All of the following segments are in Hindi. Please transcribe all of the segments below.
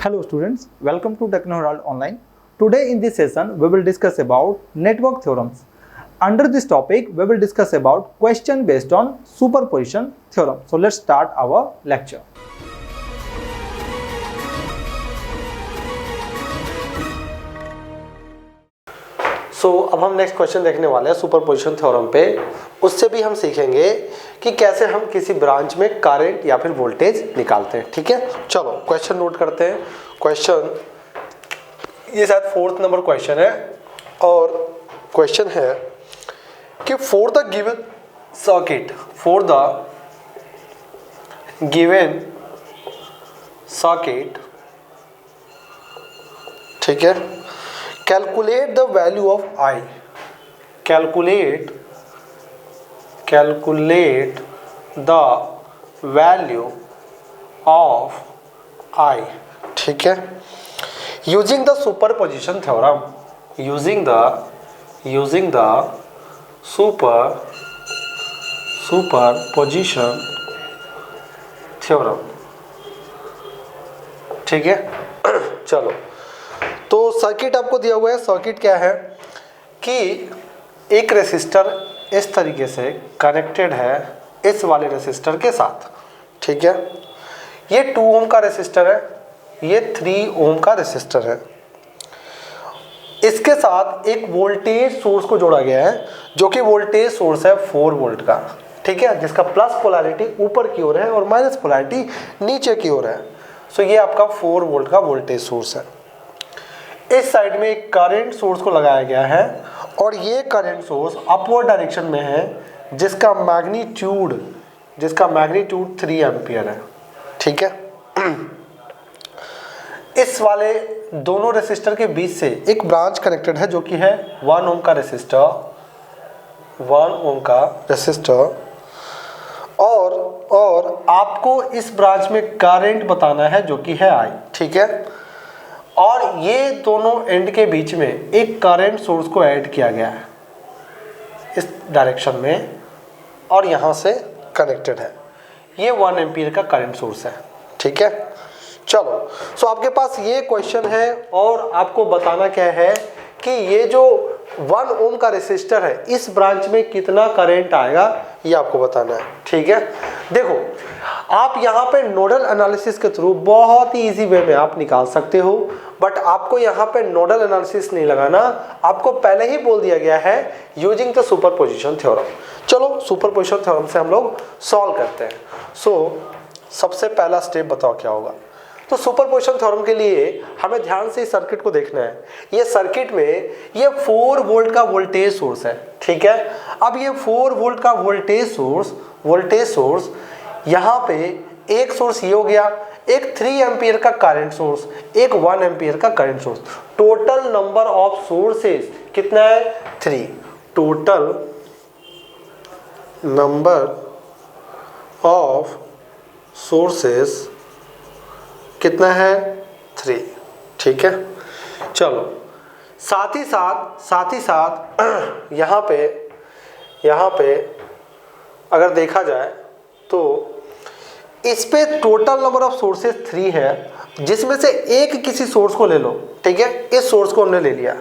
Hello students, welcome to Techno Herald Online. Today in this session we will discuss about network theorems. Under this topic we will discuss about question based on superposition theorem. So let's start our lecture. अब हम नेक्स्ट क्वेश्चन देखने वाले हैं सुपरपोजिशन थ्योरम पे। उससे भी हम सीखेंगे कि कैसे हम किसी ब्रांच में करंट या फिर वोल्टेज निकालते हैं। ठीक है, चलो क्वेश्चन नोट करते हैं। क्वेश्चन ये शायद 4th नंबर क्वेश्चन है और क्वेश्चन है कि फॉर द गिवन सर्किट, ठीक है, calculate the value of I, calculate the value of I, ठीक है, using the superposition theorem, using the superposition theorem, ठीक है। चलो, तो सर्किट आपको दिया हुआ है। सर्किट क्या है कि एक रेसिस्टर इस तरीके से कनेक्टेड है इस वाले रेसिस्टर के साथ, ठीक है। ये 2 ओम का रेसिस्टर है, ये 3 ओम का रेसिस्टर है। इसके साथ एक वोल्टेज सोर्स को जोड़ा गया है जो कि वोल्टेज सोर्स है 4 वोल्ट का, ठीक है, जिसका प्लस पोलैरिटी ऊपर की ओर है और माइनस पोलैरिटी नीचे की ओर है। सो ये आपका 4 वोल्ट का वोल्टेज सोर्स है। इस साइड में एक करंट सोर्स को लगाया गया है और ये करंट सोर्स अपवर्ड डायरेक्शन में है जिसका मैग्नीट्यूड 3 एम्पियर है, ठीक है। इस वाले दोनों रेसिस्टर के बीच से एक ब्रांच कनेक्टेड है जो कि है 1 ओम का रेसिस्टर, और आपको इस ब्रांच में करंट बताना है जो कि है I, ठीक है। और ये दोनों एंड के बीच में एक करंट सोर्स को ऐड किया गया है इस डायरेक्शन में और यहाँ से कनेक्टेड है। ये 1 एम्पीयर का करंट सोर्स है, ठीक है। चलो, सो आपके पास ये क्वेश्चन है और आपको बताना क्या है कि ये जो 1 ओम का रेसिस्टर है इस ब्रांच में कितना करंट आएगा ये आपको बताना है, ठीक है। देखो, आप यहाँ पे नोडल एनालिसिस के थ्रू बहुत ही इजी वे में आप निकाल सकते हो, बट आपको यहाँ पे नोडल एनालिसिस नहीं लगाना। आपको पहले ही बोल दिया गया है यूजिंग द सुपरपोजिशन थ्योरम। चलो सुपरपोजिशन थ्योरम से हम लोग सॉल्व करते हैं। सबसे पहला स्टेप बताओ क्या होगा। तो सुपरपोजिशन थ्योरम के लिए हमें ध्यान से इस सर्किट को देखना है। ये सर्किट में ये 4 वोल्ट का वोल्टेज सोर्स है, ठीक है। अब ये 4 वोल्ट का वोल्टेज सोर्स यहाँ पे एक सोर्स ये हो गया, एक 3 एम्पियर का करंट सोर्स, एक 1 एम्पियर का current source. Total number of sources कितना है? 3। टोटल नंबर ऑफ सोर्सेस कितना है? 3, ठीक है। चलो, साथ ही साथ यहाँ पे अगर देखा जाए तो इस पे टोटल नंबर ऑफ सोर्सेस 3 है, जिसमें से एक किसी सोर्स को ले लो, ठीक है। इस सोर्स को हमने ले लिया।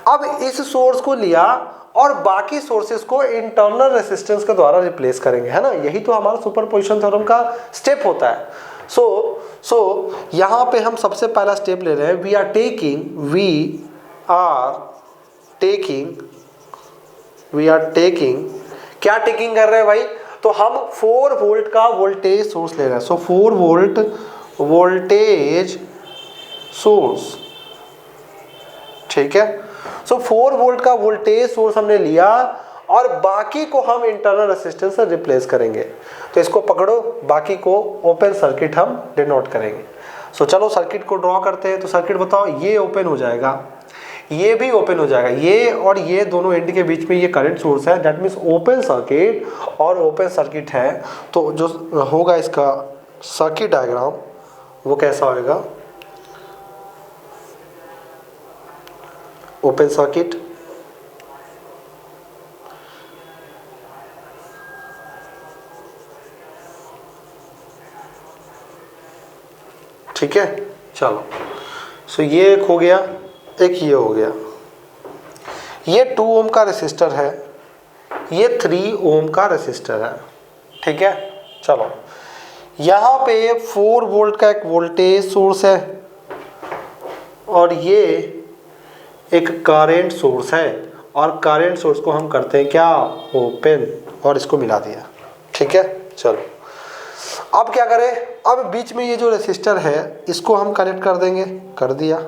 अब इस सोर्स को लिया और बाकी सोर्सेस को इंटरनल रेजिस्टेंस के द्वारा रिप्लेस करेंगे, है ना। यही तो हमारा सुपरपोजिशन थ्योरम का स्टेप होता है। सो यहाँ पे हम सबसे पहला स्टेप ले रहे हैं। वी आर टेकिंग क्या टेकिंग कर रहे हैं भाई? तो हम 4 वोल्ट का वोल्टेज सोर्स ले रहे हैं। सो 4 वोल्ट वोल्टेज सोर्स, ठीक है। सो 4 वोल्ट का वोल्टेज सोर्स हमने लिया और बाकी को हम इंटरनल रेजिस्टेंस से रिप्लेस करेंगे। तो इसको पकड़ो, बाकी को ओपन सर्किट हम डिनोट करेंगे। सो चलो सर्किट को ड्रॉ करते हैं। तो सर्किट बताओ, ये ओपन हो जाएगा, ये भी ओपन हो जाएगा, ये और ये दोनों एंड के बीच में ये करंट सोर्स है। दैट मीन्स ओपन सर्किट, और ओपन सर्किट है तो जो होगा इसका सर्किट डायग्राम वो कैसा होगा? ओपन सर्किट, ठीक है। चलो, सो ये एक हो गया, एक ये हो गया। ये 2 ओम का रेसिस्टर है, ये 3 ओम का रेसिस्टर है, ठीक है। चलो, यहाँ पे 4 वोल्ट का एक वोल्टेज सोर्स है और ये एक करंट सोर्स है, और करंट सोर्स को हम करते हैं क्या, ओपन, और इसको मिला दिया, ठीक है। चलो, अब क्या करें, अब बीच में ये जो रेसिस्टर है इसको हम कनेक्ट कर देंगे, कर दिया।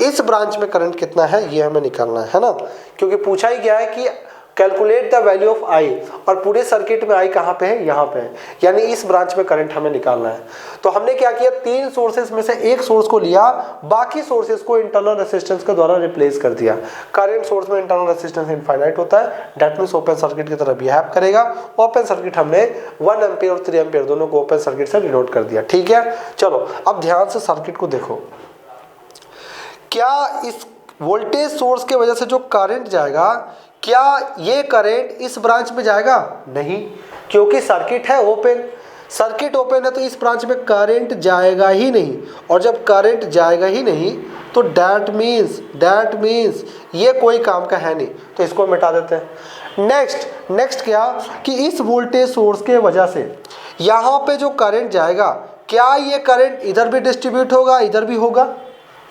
इस ब्रांच में करंट कितना है ये हमें निकालना है ना, क्योंकि पूछा ही गया है कि कैलकुलेट द वैल्यू ऑफ आई, और पूरे सर्किट में आई कहाँ पे है, यहाँ पे है, यानी इस ब्रांच में करंट हमें निकालना है। तो हमने क्या किया, 3 सोर्सेस में से एक सोर्स को लिया, बाकी सोर्सेस को इंटरनल रेसिस्टेंस के द्वारा रिप्लेस कर दिया। करंट सोर्स में इंटरनल रेसिस्टेंस इनफाइनाइट होता है, दैट मींस ओपन सर्किट की तरह बिहेव करेगा। ओपन सर्किट हमने 1 एम्पीयर और 3 एम्पीयर दोनों को ओपन सर्किट से डिनोट कर दिया, ठीक है। चलो, अब ध्यान से सर्किट को देखो, क्या इस वोल्टेज सोर्स के वजह से जो करंट जाएगा, क्या ये करंट इस ब्रांच में जाएगा, नहीं, क्योंकि सर्किट है ओपन। सर्किट ओपन है तो इस ब्रांच में करंट जाएगा ही नहीं, और जब करंट जाएगा ही नहीं तो दैट मीन्स ये कोई काम का है नहीं, तो इसको मिटा देते हैं। नेक्स्ट क्या कि इस वोल्टेज सोर्स के वजह से यहाँ पे जो करंट जाएगा, क्या ये करंट इधर भी डिस्ट्रीब्यूट होगा, इधर भी होगा,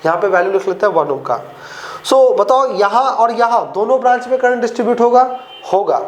यहाँ पे वैल्यू लिख लेते हैं 1 ओम का। सो बताओ, यहाँ और यहाँ दोनों ब्रांच में करंट डिस्ट्रीब्यूट होगा,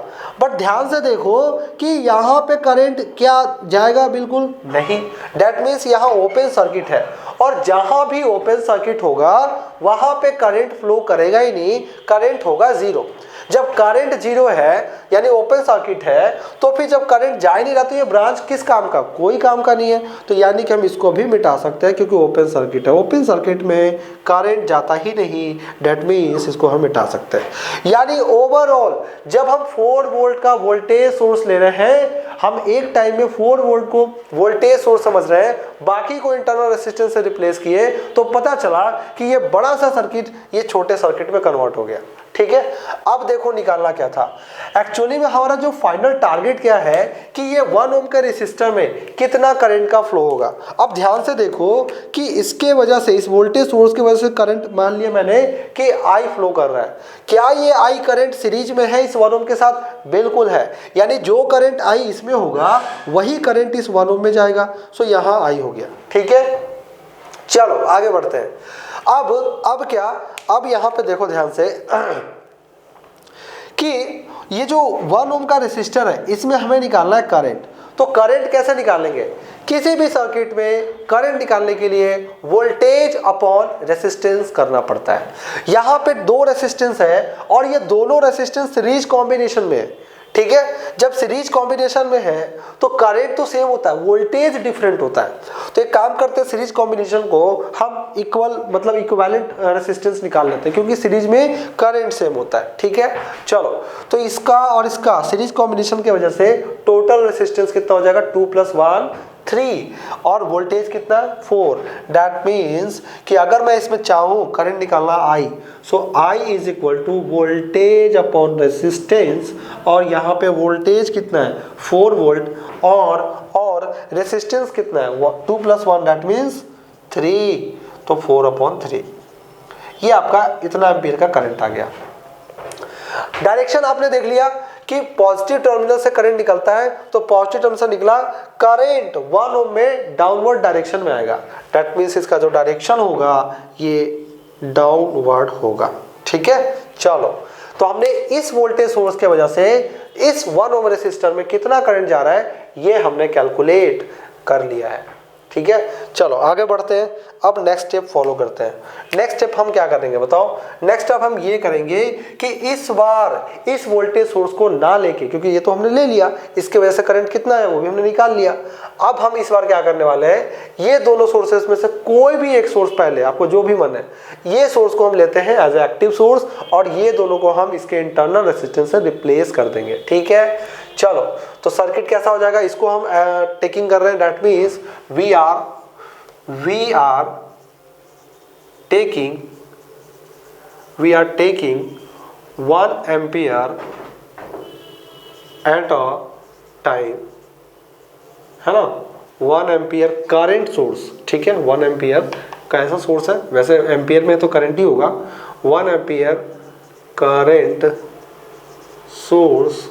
बट ध्यान से देखो कि यहाँ पे करंट क्या जाएगा, बिल्कुल नहीं। दैट मीन्स यहाँ ओपन सर्किट है, और जहाँ भी ओपन सर्किट होगा वहाँ पे करंट फ्लो करेगा ही नहीं, करंट होगा 0। जब करंट 0 है यानी ओपन सर्किट है, तो फिर जब करंट जा ही नहीं रहा तो ये ब्रांच किस काम का, कोई काम का नहीं है। तो यानी कि हम इसको भी मिटा सकते हैं, क्योंकि ओपन सर्किट है, ओपन सर्किट में करंट जाता ही नहीं, दैट मीन्स इसको हम मिटा सकते हैं। यानी ओवरऑल जब हम 4 वोल्ट का वोल्टेज सोर्स ले रहे हैं, हम एक टाइम में 4 वोल्ट को वोल्टेज सोर्स समझ रहे हैं, बाकी को इंटरनल रेसिस्टेंस से रिप्लेस किए, तो पता चला कि ये बड़ा सा सर्किट ये छोटे सर्किट में कन्वर्ट हो गया, ठीक है। अब देखो निकालना क्या था, एक्चुअली में हमारा जो फाइनल टारगेट क्या है कि ये 1 ओम के रेसिस्टर में कितना करंट का फ्लो होगा। अब ध्यान से देखो कि इसके वजह से, इस वोल्टेज सोर्स की वजह से करंट मान लिया मैंने कि आई फ्लो कर रहा है, क्या ये आई करंट सीरीज में है इस 1 ओम के साथ, बिल्कुल है, यानी जो करंट आई इसमें होगा वही करंट इस 1 ओम में जाएगा। सो यहाँ आई हो गया, ठीक है। चलो आगे बढ़ते हैं। अब क्या, अब यहाँ पे देखो ध्यान से कि ये जो 1 ओम का रेसिस्टर है इसमें हमें निकालना है करंट। तो करंट कैसे निकालेंगे, किसी भी सर्किट में करंट निकालने के लिए वोल्टेज अपॉन रेसिस्टेंस करना पड़ता है। यहाँ पे 2 रेसिस्टेंस है और ये दोनों रेसिस्टेंस सीरीज कॉम्बिनेशन में है, ठीक है। जब सीरीज कॉम्बिनेशन में है तो करंट तो सेम होता है, वोल्टेज डिफरेंट होता है। तो एक काम करते हैं, सीरीज कॉम्बिनेशन को हम इक्विवेलेंट रेसिस्टेंस निकाल लेते हैं, क्योंकि सीरीज में करंट सेम होता है, ठीक है। चलो, तो इसका और इसका सीरीज कॉम्बिनेशन की वजह से टोटल रेसिस्टेंस कितना हो जाएगा, 2 + 1 3, और वोल्टेज कितना 4। दैट मीन्स कि अगर मैं इसमें चाहूँ करंट निकालना I, so I is equal to voltage upon resistance, और यहाँ पे वोल्टेज कितना है 4 वोल्ट, और रेसिस्टेंस कितना है 2 + 1 दैट मीन्स 3, तो 4/3। ये आपका इतना एम्पीयर का करंट आ गया। डायरेक्शन आपने देख लिया कि पॉजिटिव टर्मिनल से करंट निकलता है, तो पॉजिटिव टर्मिनल से निकला करंट 1 ओम में डाउनवर्ड डायरेक्शन में आएगा। दैट मीन्स इसका जो डायरेक्शन होगा ये डाउनवर्ड होगा, ठीक है। चलो, तो हमने इस वोल्टेज सोर्स के वजह से इस 1 ओम रेसिस्टर में कितना करंट जा रहा है ये हमने कैलकुलेट कर लिया है, ठीक है। चलो आगे बढ़ते हैं, अब नेक्स्ट स्टेप फॉलो करते हैं। नेक्स्ट स्टेप हम क्या करेंगे बताओ, नेक्स्ट स्टेप हम ये करेंगे कि इस बार इस वोल्टेज सोर्स को ना लेके, क्योंकि ये तो हमने ले लिया, इसके वजह से करंट कितना है वो भी हमने निकाल लिया। अब हम इस बार क्या करने वाले हैं, ये दोनों सोर्सेस में से कोई भी एक सोर्स पहले, आपको जो भी मन है, ये सोर्स को हम लेते हैं एज ए एक्टिव सोर्स, और ये दोनों को हम इसके इंटरनल रेसिस्टेंस से रिप्लेस कर देंगे, ठीक है। चलो, तो सर्किट कैसा हो जाएगा, इसको हम टेकिंग कर रहे हैं, that means we are taking 1 ampere at a time, है ना, 1 एम्पियर करंट सोर्स, ठीक है, 1 एम्पियर कैसा सोर्स है, वैसे एम्पियर में तो करंट ही होगा, 1 ampere current source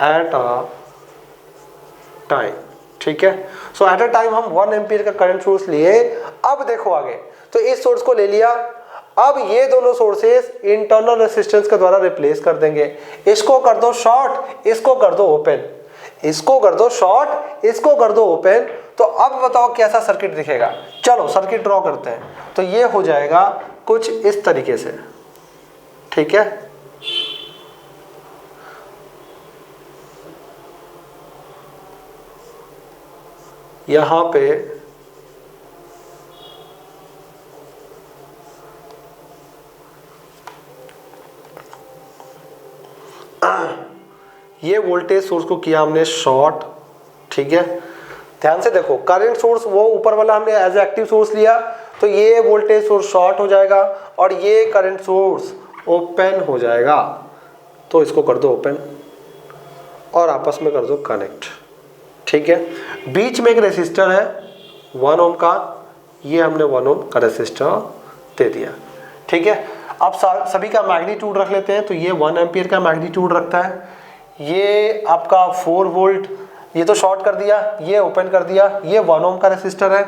at a time, ठीक है। सो एट अ टाइम हम 1 एम्पियर का करंट सोर्स लिए। अब देखो आगे, तो इस सोर्स को ले लिया, अब ये दोनों सोर्सेस इंटरनल रेजिस्टेंस के द्वारा रिप्लेस कर देंगे। इसको कर दो शॉर्ट, इसको कर दो ओपन, इसको कर दो शॉर्ट, इसको कर दो ओपन। तो अब बताओ कैसा सर्किट दिखेगा। चलो सर्किट ड्रॉ करते हैं। तो ये हो जाएगा कुछ इस तरीके से, ठीक है। यहां पे ये वोल्टेज सोर्स को किया हमने शॉर्ट, ठीक है। ध्यान से देखो, करंट सोर्स वो ऊपर वाला हमने एज एक्टिव सोर्स लिया, तो ये वोल्टेज सोर्स शॉर्ट हो जाएगा और ये करंट सोर्स ओपन हो जाएगा। तो इसको कर दो ओपन और आपस में कर दो कनेक्ट, ठीक है। बीच में एक रेसिस्टर है 1 ओम का, ये हमने 1 ओम का रेसिस्टर दे दिया, ठीक है। अब सभी का मैग्नीट्यूड रख लेते हैं। तो ये 1 एम्पियर का मैग्नीट्यूड रखता है, ये आपका 4 वोल्ट, ये तो शॉर्ट कर दिया, ये ओपन कर दिया, ये 1 ओम का रेसिस्टर है,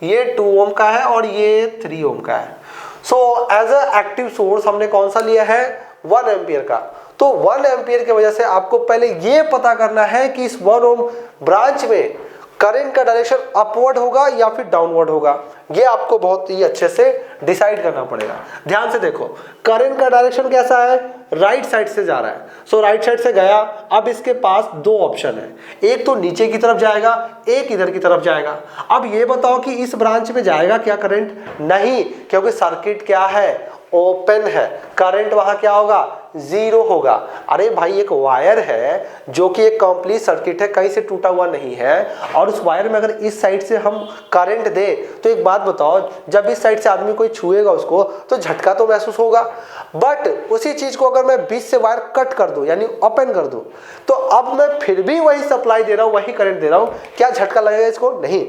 ये 2 ओम का है और ये 3 ओम का है। So as a active source हमने कौन सा लिया है, 1 एम्पियर का। तो 1 एम्पियर की वजह से आपको पहले ये पता करना है कि इस 1 ओम ब्रांच में करंट का डायरेक्शन अपवर्ड होगा या फिर डाउनवर्ड होगा। ये आपको बहुत ही अच्छे से डिसाइड करना पड़ेगा। ध्यान से देखो, करंट का डायरेक्शन कैसा है, राइट साइड से जा रहा है। सो राइट साइड से गया, अब इसके पास 2 ऑप्शन है, एक तो नीचे की तरफ जाएगा, एक इधर की तरफ जाएगा। अब ये बताओ कि इस ब्रांच में जाएगा क्या करंट, नहीं, क्योंकि सर्किट क्या है, ओपन है, करंट वहां क्या होगा, 0 होगा। अरे भाई एक वायर है जो कि एक कंप्लीट सर्किट है, कहीं से टूटा हुआ नहीं है, और उस वायर में अगर इस साइड से हम करंट दे, तो एक बात बताओ, जब इस साइड से आदमी कोई छुएगा उसको तो झटका तो महसूस होगा। बट उसी चीज को अगर मैं बीच से वायर कट कर दूं यानी ओपन कर दूं, तो अब मैं फिर भी वही सप्लाई दे रहा हूं, वही करंट दे रहा हूं, क्या झटका लगेगा इसको, नहीं।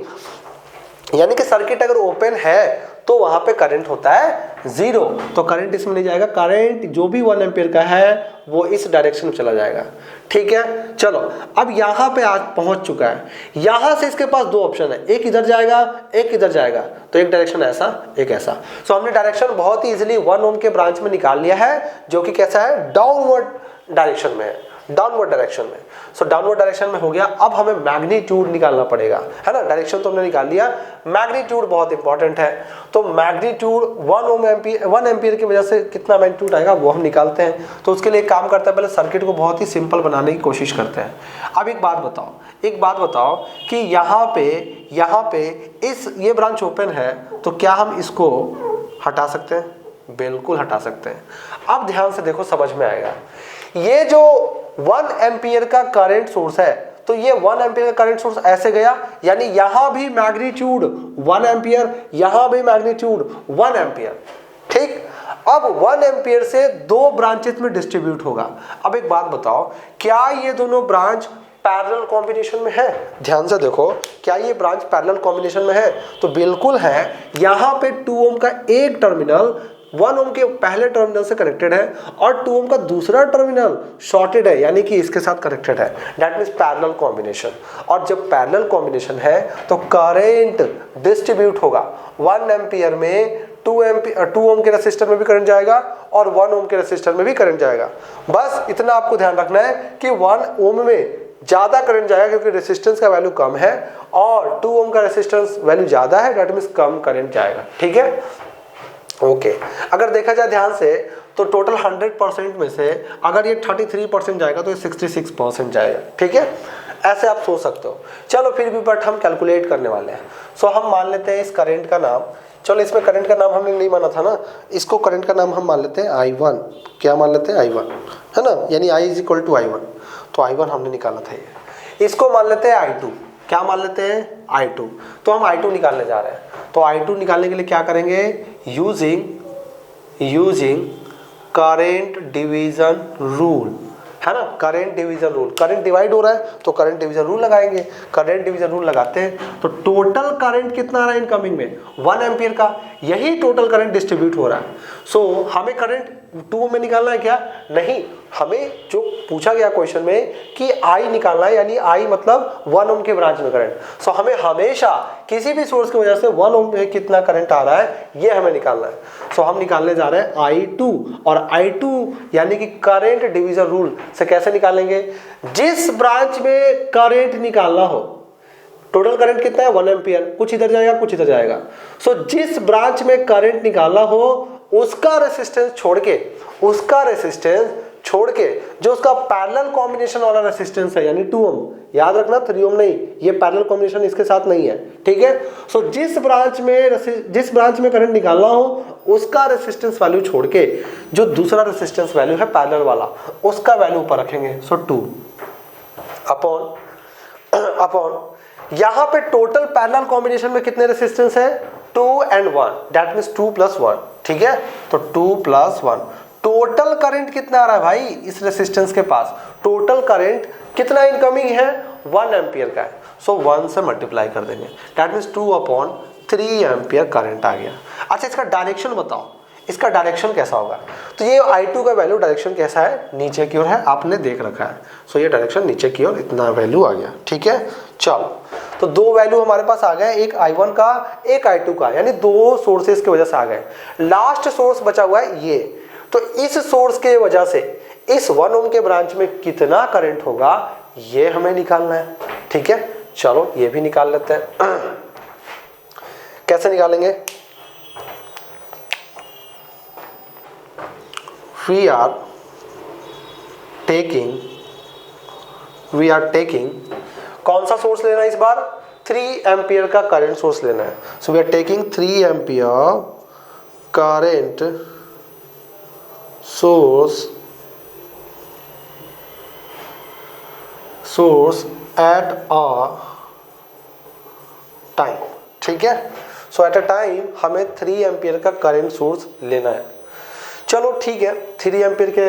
यानी कि सर्किट अगर ओपन है तो वहां पे करंट होता है 0, तो करंट इसमें नहीं जाएगा। करंट जो भी 1 एम्पियर का है वो इस डायरेक्शन में चला जाएगा, ठीक है। चलो अब यहां पे आज पहुंच चुका है, यहां से इसके पास 2 ऑप्शन है, एक इधर जाएगा, एक इधर जाएगा। तो एक डायरेक्शन ऐसा, एक ऐसा। सो हमने डायरेक्शन बहुत ही इजीली 1 ओम के ब्रांच में निकाल लिया है, जो कि कैसा है, डाउनवर्ड डायरेक्शन में है, डाउनवर्ड डायरेक्शन में। सो डाउनवर्ड डायरेक्शन में हो गया। अब हमें मैग्नीट्यूड निकालना पड़ेगा, है ना। डायरेक्शन तो हमने निकाल लिया, मैग्नीट्यूड बहुत इंपॉर्टेंट है। तो मैग्नीट्यूड 1 एम्पियर की वजह से कितना मैग्नीट्यूड आएगा वो हम निकालते हैं। तो उसके लिए एक काम करते हैं, पहले सर्किट को बहुत ही सिंपल बनाने की कोशिश करते हैं। अब एक बात बताओ कि यहाँ पे इस ये ब्रांच ओपन है, तो क्या हम इसको हटा सकते हैं, बिल्कुल हटा सकते हैं। अब ध्यान से देखो, समझ में आएगा। ये जो 1 एम्पियर का करंट सोर्स है, तो ये 1 एम्पियर का करंट सोर्स ऐसे गया, यानी यहां भी मैग्नीट्यूड 1 एम्पियर, यहां भी मैग्नीट्यूड 1 एम्पियर, ठीक। अब 1 एम्पियर से 2 ब्रांचेस में डिस्ट्रीब्यूट होगा। अब एक बात बताओ, क्या ये दोनों ब्रांच पैरेलल कॉम्बिनेशन में है? ध्यान से देखो, क्या ये ब्रांच पैरेलल कॉम्बिनेशन में है? तो बिल्कुल है। यहां पे 2 ओम का एक टर्मिनल 1 ओम के पहले टर्मिनल से कनेक्टेड है और 2 ओम का दूसरा टर्मिनल शॉर्टेड है, यानी कि इसके साथ कनेक्टेड है। That means parallel combination. और जब पैरेलल कॉम्बिनेशन है तो करंट डिस्ट्रीब्यूट होगा। 1 एम्पियर में 2 ओम के रेसिस्टर में भी करंट जाएगा और 1 ओम के रेसिस्टर में भी करंट जाएगा। बस इतना आपको ध्यान रखना है कि 1 ओम में ज्यादा करंट जाएगा क्योंकि रेसिस्टेंस का वैल्यू कम है, और 2 ओम का रेसिस्टेंस वैल्यू ज्यादा है, दैट मींस कम करंट जाएगा, ठीक है। ओके अगर देखा जाए ध्यान से, तो टोटल 100% में से अगर ये 33% जाएगा तो ये 66% जाएगा, ठीक है। ऐसे आप सोच सकते हो। चलो फिर भी बट हम कैलकुलेट करने वाले हैं। सो हम मान लेते हैं इस करंट का नाम, चलो इसमें करंट का नाम हमने नहीं माना था ना, इसको करंट का नाम हम मान लेते हैं I1। क्या मान लेते हैं? I1, है ना, यानी I = I1। तो I1 हमने निकाला था ये। इसको मान लेते हैं I2। क्या मान लेते हैं? I2। तो हम I2 निकालने जा रहे हैं। तो I2 निकालने के लिए क्या करेंगे? यूजिंग करंट डिवीजन रूल, है ना, current division rule, current divide हो रहा है तो करंट डिवीजन रूल लगाएंगे, करंट डिवीजन रूल लगाते हैं तो टोटल करंट कितना आ रहा है इनकमिंग में 1 एम्पियर का, यही टोटल करंट डिस्ट्रीब्यूट हो रहा है। सो हमें करंट 2 ओम में निकालना है क्या, नहीं, हमें जो पूछा गया क्वेश्चन में कि आई निकालना है, यानी आई मतलब 1 ओम के ब्रांच में करंट। सो हमें हमेशा किसी भी सोर्स की वजह से 1 ओम में कितना करंट आ रहा है ये हमें निकालना है। सो हम निकालने जा रहे हैं I2, और I2 यानी कि करंट डिवीजन रूल से कैसे निकालेंगे, जिस ब्रांच में करंट निकालना हो, टोटल करंट कितना है 1 एम्पियर, कुछ इधर जाएगा कुछ इधर जाएगा। सो जिस ब्रांच में करंट निकालना हो उसका रेसिस्टेंस छोड़ के जो उसका पैरेलल कॉम्बिनेशन वाला रेसिस्टेंस है, यानी 2 ओम, याद रखना 3 ओम नहीं, ये पैरेलल कॉम्बिनेशन इसके साथ नहीं है, ठीक है। सो जिस ब्रांच में करंट निकालना हो उसका रेसिस्टेंस वैल्यू छोड़ के जो दूसरा रेसिस्टेंस वैल्यू है पैरेलल वाला, उसका वैल्यू ऊपर रखेंगे। सो 2 अपॉन यहां पे टोटल पैरेलल कॉम्बिनेशन में कितने रेसिस्टेंस है 2 and 1, दैट मींस 2 + 1, ठीक है। तो 2 + 1, टोटल करंट कितना आ रहा है भाई इस रेसिस्टेंस के पास, टोटल करंट कितना इनकमिंग है 1 एम्पियर का है। सो 1 से मल्टीप्लाई कर देंगे, दैट मींस 2/3 एम्पियर करंट आ गया। अच्छा इसका डायरेक्शन बताओ, इसका डायरेक्शन कैसा होगा, तो ये I2 का वैल्यू डायरेक्शन कैसा है, नीचे की ओर है, आपने देख रखा है। सो ये डायरेक्शन नीचे की ओर इतना वैल्यू आ गया, ठीक है। चलो तो 2 वैल्यू हमारे पास आ गए, एक I1 का एक I2 का, यानी 2 सोर्सेस की वजह से आ गए। लास्ट सोर्स बचा हुआ है ये, तो इस सोर्स के वजह से इस 1 ओम के ब्रांच में कितना करंट होगा ये हमें निकालना है, ठीक है। चलो ये भी निकाल लेते हैं। कैसे निकालेंगे, we are taking कौन सा सोर्स लेना है इस बार, 3 एम्पियर का करंट सोर्स लेना है। So we are taking 3 ampere current source at a time, ठीक है। सो एट अ टाइम हमें 3 एम्पियर का करंट सोर्स लेना है। चलो ठीक है, 3 एम्पियर के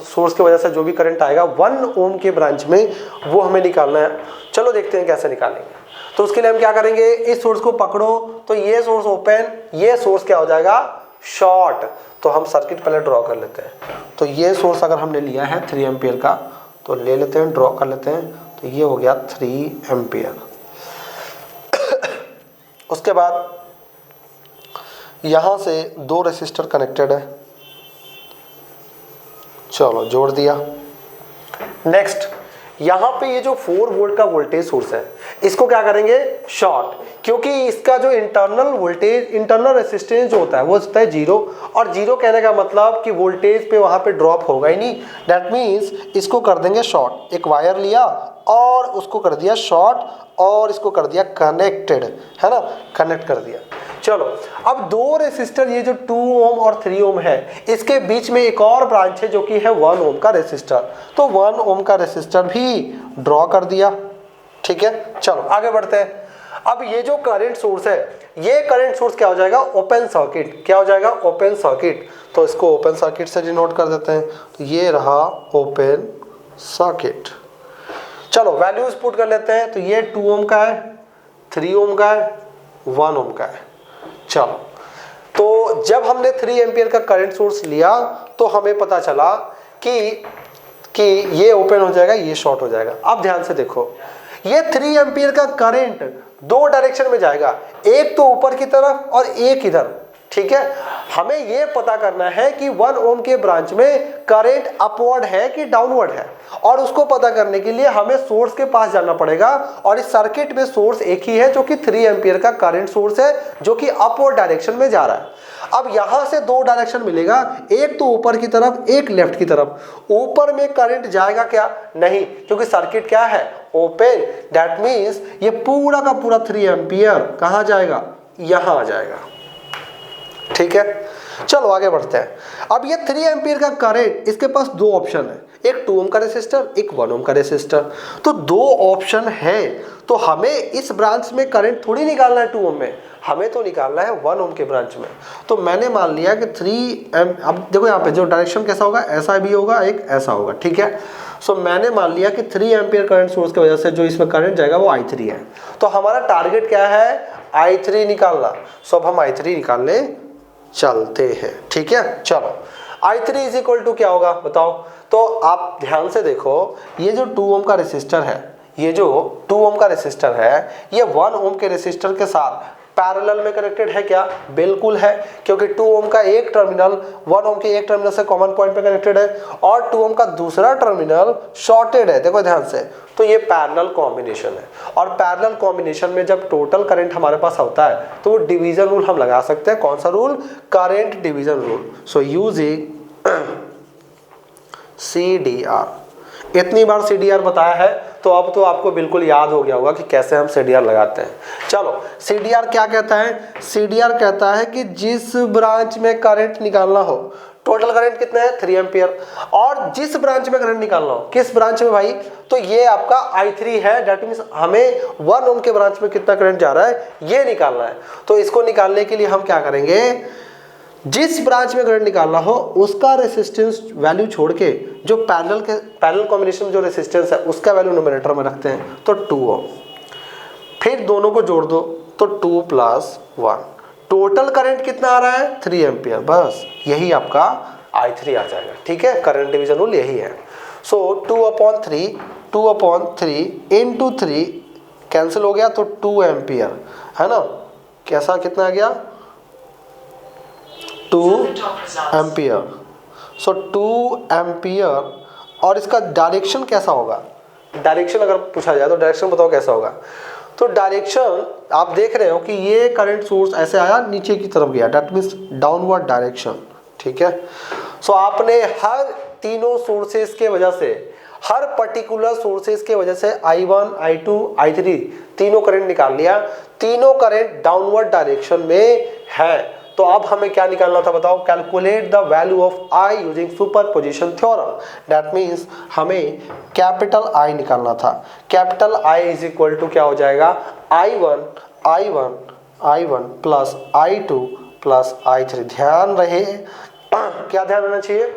सोर्स की वजह से जो भी करंट आएगा 1 ओम के ब्रांच में वो हमें निकालना है। चलो देखते हैं कैसे निकालेंगे। तो उसके लिए हम क्या करेंगे, इस सोर्स को पकड़ो तो ये सोर्स ओपन, ये सोर्स क्या हो जाएगा शॉर्ट। तो हम सर्किट पहले ड्रॉ कर लेते हैं। तो ये सोर्स अगर हमने लिया है 3 एम्पियर का, तो ले लेते हैं, ड्रॉ कर लेते हैं। तो ये हो गया 3 एम्पियर। उसके बाद यहां से 2 रेसिस्टर कनेक्टेड है, चलो जोड़ दिया। नेक्स्ट यहां पे ये जो 4 वोल्ट का वोल्टेज सोर्स है इसको क्या करेंगे शॉर्ट, क्योंकि इसका जो इंटरनल रेसिस्टेंस जो होता है वो होता है 0, और 0 कहने का मतलब कि वोल्टेज पे वहां पे ड्रॉप होगा ही नहीं। दैट मीन्स इसको कर देंगे शॉर्ट। एक वायर लिया और उसको कर दिया शॉर्ट और इसको कर दिया कनेक्टेड, है ना, कनेक्ट कर दिया। चलो अब 2 रेसिस्टर, ये जो 2 ओम और 3 ओम है, इसके बीच में एक और ब्रांच है जो कि है 1 ओम का रेसिस्टर। तो 1 ओम का रेसिस्टर भी ड्रॉ कर दिया, ठीक है। चलो आगे बढ़ते हैं। अब ये जो करंट सोर्स है, ये करंट सोर्स क्या हो जाएगा ओपन सर्किट, क्या हो जाएगा ओपन सर्किट। तो इसको ओपन सर्किट से डिनोट कर देते हैं। तो ये रहा ओपन सर्किट। चलो वैल्यूज पुट कर लेते हैं। तो ये 2 ओम का है, 3 ओम का है, 1 ओम का है। चलो तो जब हमने 3 एम्पियर का करंट सोर्स लिया तो हमें पता चला कि ये ओपन हो जाएगा, ये शॉर्ट हो जाएगा। अब ध्यान से देखो, ये 3 एम्पियर का करंट 2 डायरेक्शन में जाएगा, एक तो ऊपर की तरफ और एक इधर, ठीक है। हमें ये पता करना है कि 1 ओम के ब्रांच में करंट अपवर्ड है कि डाउनवर्ड है, और उसको पता करने के लिए हमें सोर्स के पास जाना पड़ेगा। और इस सर्किट में सोर्स एक ही है जो कि 3 एम्पियर का करंट सोर्स है जो कि अपवर्ड डायरेक्शन में जा रहा है। अब यहां से 2 डायरेक्शन मिलेगा, एक तो ऊपर की तरफ, एक लेफ्ट की तरफ। ऊपर में करंट जाएगा क्या, नहीं, क्योंकि सर्किट क्या है ओपन। दैट मीन्स ये पूरा का पूरा 3 एम्पियर कहां जाएगा, यहां आ जाएगा, ठीक है। चलो आगे बढ़ते हैं। अब ये 3 एम्पियर का करंट, इसके पास 2 ऑप्शन है। एक 2 ओम का रेसिस्टर, एक 1 ओम का रेसिस्टर। तो 2 ऑप्शन है, तो हमें इस ब्रांच में करंट थोड़ी निकालना है 2 ओम में, हमें तो निकालना है 1 ओम के ब्रांच में। तो मैंने मान लिया कि 3 एम, अब देखो यहाँ पे जो डायरेक्शन कैसा होगा, ऐसा भी होगा, एक ऐसा होगा, ठीक है। सो मैंने मान लिया कि 3 एम्पियर करंट सोर्स की वजह से जो इसमें करंट जाएगा वो I3 है। तो हमारा टारगेट क्या है, I3 निकालना। सो अब हम I3 निकालने चलते हैं, ठीक है। चलो I3 इज इक्वल टू क्या होगा बताओ। तो आप ध्यान से देखो, ये जो 2 ओम का रेसिस्टर है, ये जो 2 ओम का रेसिस्टर है, ये 1 ओम के रेसिस्टर के साथ पैरेलल में कनेक्टेड है क्या, बिल्कुल है, क्योंकि 2 ओम का एक टर्मिनल 1 ओम के एक टर्मिनल से कॉमन पॉइंट पे कनेक्टेड है और 2 ओम का दूसरा टर्मिनल शॉर्टेड है, देखो ध्यान से। तो ये पैरेलल कॉम्बिनेशन है, और पैरेलल कॉम्बिनेशन में जब टोटल करंट हमारे पास होता है तो वो डिवीजन रूल हम लगा सकते हैं। कौन सा rule, current division rule. So using CDR, इतनी बार CDR बताया है तो अब तो आपको बिल्कुल याद हो गया होगा कि कैसे हम CDR लगाते हैं। चलो CDR क्या कहता है, CDR कहता है कि जिस ब्रांच में करंट निकालना हो, टोटल करंट कितना है 3 एम्पियर, और जिस ब्रांच में करंट निकालना हो, किस ब्रांच में भाई, तो ये आपका I3 है, दैट मींस हमें 1 ओम के ब्रांच में कितना करंट जा रहा है ये निकालना है। तो इसको निकालने के लिए हम क्या करेंगे, जिस ब्रांच में करंट निकालना हो उसका रेसिस्टेंस वैल्यू छोड़ के जो पैरेलल कॉम्बिनेशन में जो रेसिस्टेंस है उसका वैल्यू न्यूमरेटर में रखते हैं, तो 2 ओम। फिर दोनों को जोड़ दो तो 2 + 1, टोटल करंट कितना आ रहा है 3 एम्पियर, बस यही आपका I3 आ जाएगा, ठीक है। करंट डिवीजन रूल यही है। सो 2/3 इंटू 3 कैंसिल हो गया तो 2 एम्पियर है ना, कैसा कितना आ गया 2 एम्पियर। सो 2 एम्पियर, और इसका डायरेक्शन कैसा होगा, डायरेक्शन अगर पूछा जाए तो डायरेक्शन बताओ कैसा होगा। तो डायरेक्शन आप देख रहे हो कि ये करंट सोर्स ऐसे आया नीचे की तरफ गया, दैट मीन्स डाउनवर्ड डायरेक्शन, ठीक है। सो आपने हर तीनों सोर्सेस के वजह से, हर पर्टिकुलर सोर्सेस के वजह से I1, I2, I3 तीनों करंट निकाल लिया, तीनों करंट डाउनवर्ड डायरेक्शन में है। तो अब हमें क्या निकालना था बताओ, calculate the value of I using superposition theorem, that means हमें कैपिटल I निकालना था। Capital I is equal to क्या हो जाएगा, I1 plus I2 plus I3। ध्यान रहे, क्या ध्यान रहना चाहिए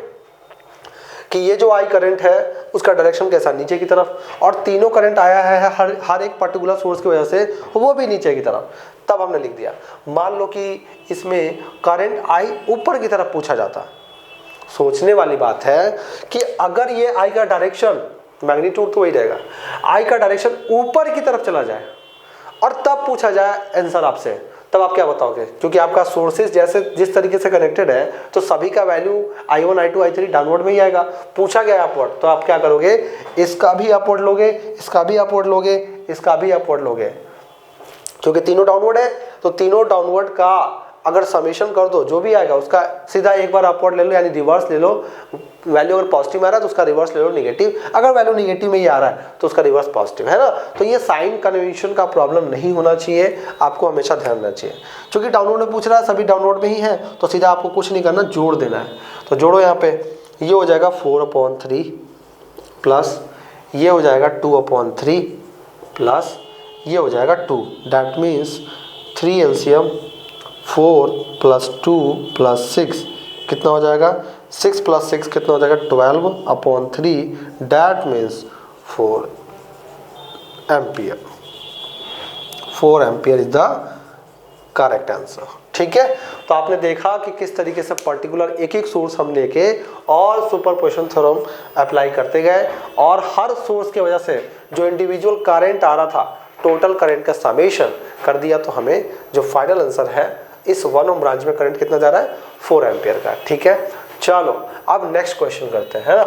कि ये जो I करंट है उसका डायरेक्शन कैसा, नीचे की तरफ, और तीनों करंट आया है हर एक पर्टिकुलर सोर्स की वजह से वो भी नीचे की तरफ। तब हमने लिख दिया, मान लो कि इसमें करंट I ऊपर की तरफ पूछा जाता, सोचने वाली बात है कि अगर ये I का डायरेक्शन, मैग्नीट्यूड तो वही रहेगा, I का डायरेक्शन ऊपर की तरफ चला जाए और तब पूछा जाए आंसर आपसे, तब आप क्या बताओगे, क्योंकि आपका सोर्सेज जैसे जिस तरीके से कनेक्टेड है तो सभी का value I1, I2, I3 downward में ही आएगा। पूछा गया अपवर्ड, तो आप क्या करोगे, इसका भी अपवर्ड लोगे, इसका भी अपवर्ड लोगे, इसका भी अपवर्ड लोगे, क्योंकि तीनों डाउनवर्ड है। तो तीनों डाउनवर्ड का अगर समेशन कर दो, जो भी आएगा उसका सीधा एक बार अपवर्ड ले लो, यानी रिवर्स ले लो। वैल्यू अगर पॉजिटिव आ रहा है तो उसका रिवर्स ले लो नेगेटिव, अगर वैल्यू नेगेटिव में ही आ रहा है तो उसका रिवर्स पॉजिटिव, है ना। तो ये साइन कन्वेंशन का प्रॉब्लम नहीं होना चाहिए, आपको हमेशा ध्यान रखना चाहिए। क्योंकि डाउनलोड में पूछ रहा है, सभी डाउनलोड में ही है, तो सीधा आपको कुछ नहीं करना, जोड़ देना है। तो जोड़ो, यहाँ पे ये हो जाएगा 4/3 प्लस ये हो जाएगा 2/3 प्लस ये हो जाएगा 2, दैट मीन्स 3 LCM 4 + 2 + 6 कितना हो जाएगा, 6 + 6 कितना हो जाएगा 12/3, that means 4 ampere. 4 ampere is the correct answer, ठीक है। तो आपने देखा कि किस तरीके से पर्टिकुलर एक एक सोर्स हम लेके और सुपरपोजिशन थ्योरम अप्लाई करते गए, और हर सोर्स की वजह से जो इंडिविजुअल करंट आ रहा था, टोटल करंट का समेशन कर दिया, तो हमें जो फाइनल आंसर है इस 1 ओम ब्रांच में करंट कितना जा रहा है 4 एम्पियर का, ठीक है। चलो अब नेक्स्ट क्वेश्चन करते हैं, है ना।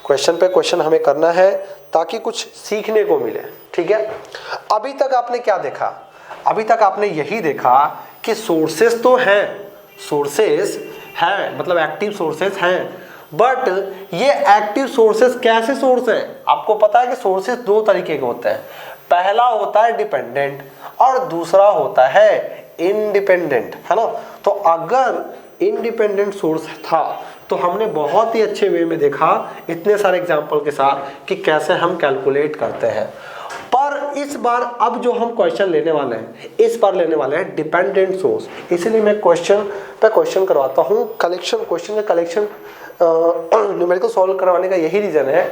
क्वेश्चन पे क्वेश्चन हमें करना है ताकि कुछ सीखने को मिले, ठीक है। अभी तक आपने क्या देखा, अभी तक आपने यही देखा कि सोर्सेस तो हैं, सोर्सेस हैं मतलब एक्टिव सोर्सेस हैं, बट ये एक्टिव सोर्सेस कैसे सोर्स हैं, आपको पता है कि सोर्सेस दो तरीके के होते हैं। पहला होता है डिपेंडेंट और दूसरा होता है इंडिपेंडेंट, है ना। तो अगर इंडिपेंडेंट सोर्स था तो हमने बहुत ही अच्छे वे में देखा इतने सारे एग्जाम्पल के साथ कि कैसे हम कैलकुलेट करते हैं। पर इस बार अब जो हम क्वेश्चन लेने वाले हैं, इस बार लेने वाले हैं डिपेंडेंट सोर्स। इसीलिए मैं क्वेश्चन पे क्वेश्चन करवाता हूँ। कलेक्शन, क्वेश्चन का कलेक्शन न्यूमेरिकल सॉल्व करवाने का यही रीज़न है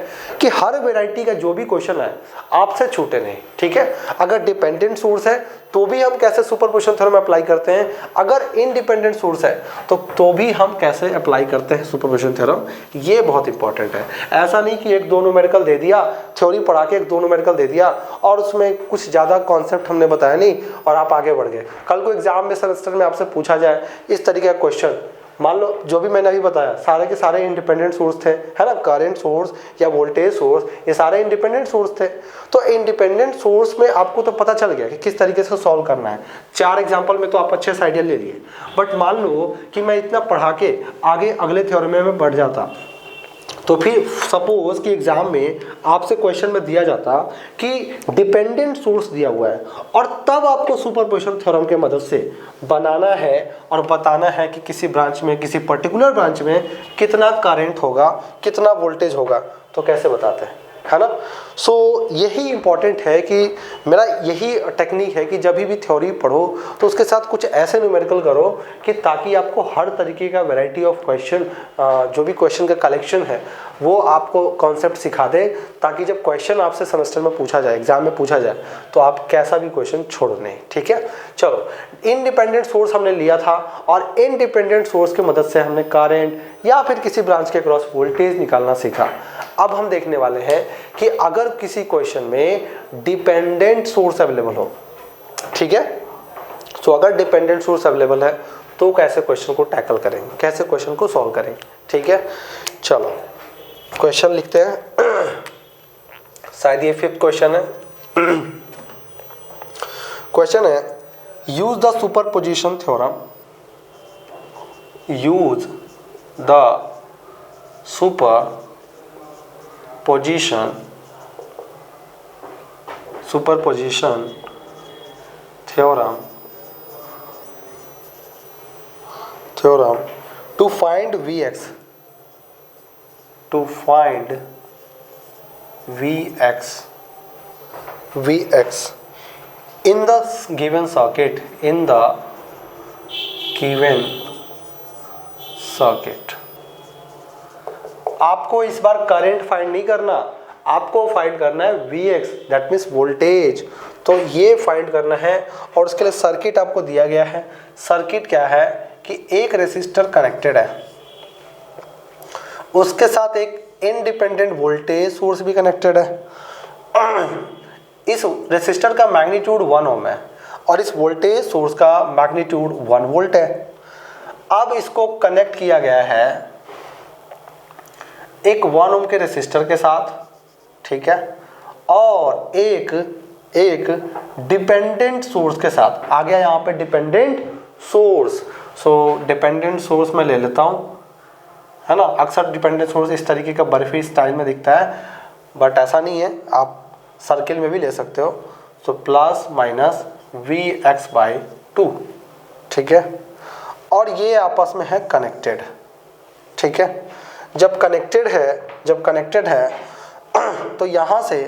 कि हर वैरायटी का जो भी क्वेश्चन है आपसे छूटे नहीं, ठीक है। अगर डिपेंडेंट सोर्स है तो भी हम कैसे सुपरपोजिशन थ्योरम अप्लाई करते हैं, अगर इनडिपेंडेंट सोर्स है तो भी हम कैसे अप्लाई करते हैं सुपरपोजिशन थ्योरम, ये बहुत इंपॉर्टेंट है। ऐसा नहीं कि एक दो न्यूमेरिकल दे दिया, थ्योरी पढ़ा के एक दो न्यूमेरिकल दे दिया और उसमें कुछ ज़्यादा कॉन्सेप्ट हमने बताया नहीं और आप आगे बढ़ गए। कल को एग्जाम में सेमेस्टर में आपसे पूछा जाए इस तरीके का क्वेश्चन, मान लो जो भी मैंने अभी बताया सारे के सारे इंडिपेंडेंट सोर्स थे, है ना, करंट सोर्स या वोल्टेज सोर्स, ये सारे इंडिपेंडेंट सोर्स थे। तो इंडिपेंडेंट सोर्स में आपको तो पता चल गया कि किस तरीके से सॉल्व करना है। 4 एग्जांपल में तो आप अच्छे से आइडिया ले लिए, बट मान लो कि मैं इतना पढ़ा के आगे अगले थ्योरम में बढ़ जाता, तो फिर सपोज कि एग्जाम में आपसे क्वेश्चन में दिया जाता कि डिपेंडेंट सोर्स दिया हुआ है और तब आपको सुपरपोजिशन थ्योरम के मदद से बनाना है और बताना है कि किसी ब्रांच में, किसी पर्टिकुलर ब्रांच में कितना करंट होगा, कितना वोल्टेज होगा, तो कैसे बताते हैं, है ना। सो यही इंपॉर्टेंट है कि मेरा यही टेक्निक है कि जब भी थ्योरी पढ़ो तो उसके साथ कुछ ऐसे न्यूमेरिकल करो कि ताकि आपको हर तरीके का वैरायटी ऑफ क्वेश्चन, जो भी क्वेश्चन का कलेक्शन है वो आपको कॉन्सेप्ट सिखा दे, ताकि जब क्वेश्चन आपसे सेमेस्टर में पूछा जाए, एग्जाम में पूछा जाए, तो आप कैसा भी क्वेश्चन छोड़ नहीं, ठीक है। चलो, इंडिपेंडेंट सोर्स हमने लिया था और इंडिपेंडेंट सोर्स की मदद से हमने करंट या फिर किसी ब्रांच के क्रॉस वोल्टेज निकालना सीखा। अब हम देखने वाले हैं कि अगर किसी क्वेश्चन में डिपेंडेंट सोर्स अवेलेबल हो, ठीक है, तो अगर डिपेंडेंट सोर्स अवेलेबल है तो कैसे क्वेश्चन को टैकल करेंगे, कैसे क्वेश्चन को सॉल्व करेंगे, ठीक है। चलो क्वेश्चन लिखते हैं, शायद ये 5th क्वेश्चन है। क्वेश्चन है, use the superposition theorem, use the superposition theorem to find Vx, in the given circuit, आपको इस बार करंट फाइंड नहीं करना, आपको फाइंड करना है Vx, दैट मीन्स वोल्टेज। तो ये फाइंड करना है और उसके लिए सर्किट आपको दिया गया है। सर्किट क्या है कि एक रेसिस्टर कनेक्टेड है, उसके साथ एक इंडिपेंडेंट वोल्टेज सोर्स भी कनेक्टेड है। इस रेसिस्टर का मैग्नीट्यूड 1 ओम है और इस वोल्टेज सोर्स का मैग्नीट्यूड 1 वोल्ट है। अब इसको कनेक्ट किया गया है एक 1 ओम के रेसिस्टर के साथ, ठीक है, और एक डिपेंडेंट सोर्स के साथ। आ गया यहाँ पे डिपेंडेंट सोर्स। सो डिपेंडेंट सोर्स मैं ले लेता हूँ, है ना। अक्सर डिपेंडेंट सोर्स इस तरीके का बर्फी स्टाइल में दिखता है, बट ऐसा नहीं है, आप सर्किल में भी ले सकते हो। सो प्लस माइनस Vx/2, ठीक है, और ये आपस में है कनेक्टेड, ठीक है। जब कनेक्टेड है तो यहाँ से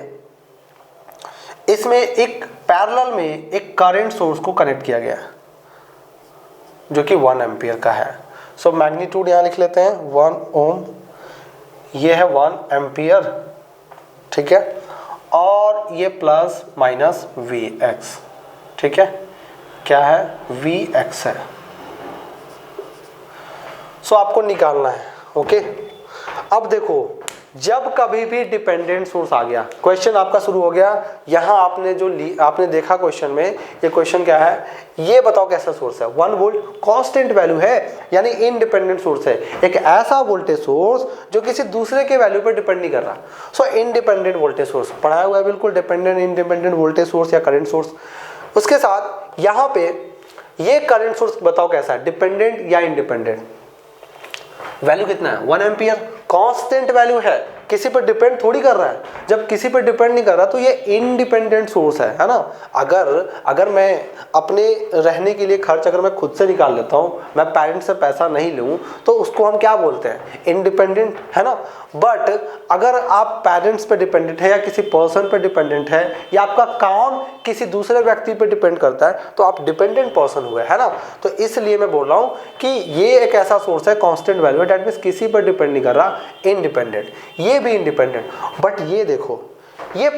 इसमें एक पैरेलल में एक करंट सोर्स को कनेक्ट किया गया जो कि 1 एम्पियर का है। सो मैग्नीट्यूड यहाँ लिख लेते हैं 1 ओम, ये है 1 एम्पियर, ठीक है, और ये प्लस माइनस Vx, ठीक है, क्या है Vx है। सो आपको निकालना है, ओके। अब देखो, जब कभी भी डिपेंडेंट सोर्स आ गया, क्वेश्चन आपका शुरू हो गया। यहाँ आपने देखा क्वेश्चन में, ये क्वेश्चन क्या है, ये बताओ कैसा सोर्स है, 1 वोल्ट कांस्टेंट वैल्यू है, यानी इनडिपेंडेंट सोर्स है, एक ऐसा वोल्टेज सोर्स जो किसी दूसरे के वैल्यू पर डिपेंड नहीं कर रहा। सो इंडिपेंडेंट वोल्टेज सोर्स पढ़ाया हुआ है बिल्कुल, डिपेंडेंट इंडिपेंडेंट वोल्टेज सोर्स या करंट सोर्स। उसके साथ यहाँ पे ये करंट सोर्स बताओ कैसा है, डिपेंडेंट या इंडिपेंडेंट। वैल्यू कितना है 1 एम्पियर, कांस्टेंट वैल्यू है, किसी पर डिपेंड थोड़ी कर रहा है। जब किसी पर डिपेंड नहीं कर रहा तो ये इंडिपेंडेंट सोर्स है ना। अगर मैं अपने रहने के लिए खर्च अगर मैं खुद से निकाल लेता हूँ, मैं पेरेंट्स से पैसा नहीं लूँ, तो उसको हम क्या बोलते हैं, इंडिपेंडेंट, है ना। बट अगर आप पेरेंट्स पे डिपेंडेंट है या किसी पर्सन पे डिपेंडेंट है या आपका काम किसी दूसरे व्यक्ति पे डिपेंड करता है तो आप डिपेंडेंट पर्सन हुए, है ना। तो इसलिए मैं बोल रहा हूँ कि ये एक ऐसा सोर्स है कांस्टेंट वैल्यू, दैट मींस किसी पर डिपेंड नहीं कर रहा, इंडिपेंडेंट। ये भी इंडिपेंडेंट, बट ये देखो ये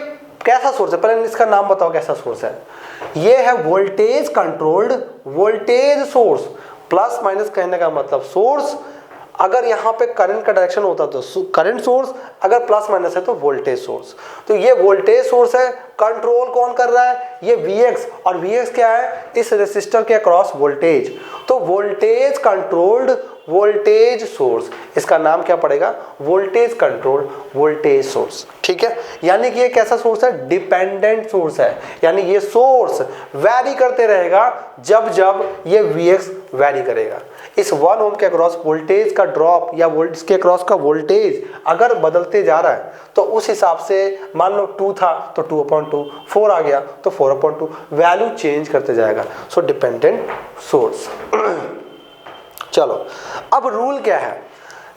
कैसा सोर्स है, पहले इसका नाम बताओ कैसा सोर्स है। ये है voltage controlled voltage source. Plus minus कहने का मतलब सोर्स, अगर यहाँ पे करंट का डायरेक्शन होता तो करंट सोर्स, अगर प्लस माइनस है तो वोल्टेज सोर्स। तो ये वोल्टेज सोर्स है, कंट्रोल कौन कर रहा है, ये Vx, और Vx क्या है, इस रेसिस्टर के अक्रॉस वोल्टेज। तो वोल्टेज कंट्रोल्ड वोल्टेज सोर्स, इसका नाम क्या पड़ेगा, वोल्टेज कंट्रोल्ड वोल्टेज सोर्स, ठीक है। यानी कि ये कैसा सोर्स है, डिपेंडेंट सोर्स है, यानी ये सोर्स वैरी करते रहेगा जब जब ये Vx वैरी करेगा। इस 1 ओम के अक्रॉस वोल्टेज का ड्रॉप या इसके अक्रॉस का वोल्टेज अगर बदलते जा रहा है तो उस हिसाब से मान लो 2 था तो 2/2, 4 आ गया तो 4/2, वैल्यू चेंज करते जाएगा। सो डिपेंडेंट सोर्स। चलो अब रूल क्या है,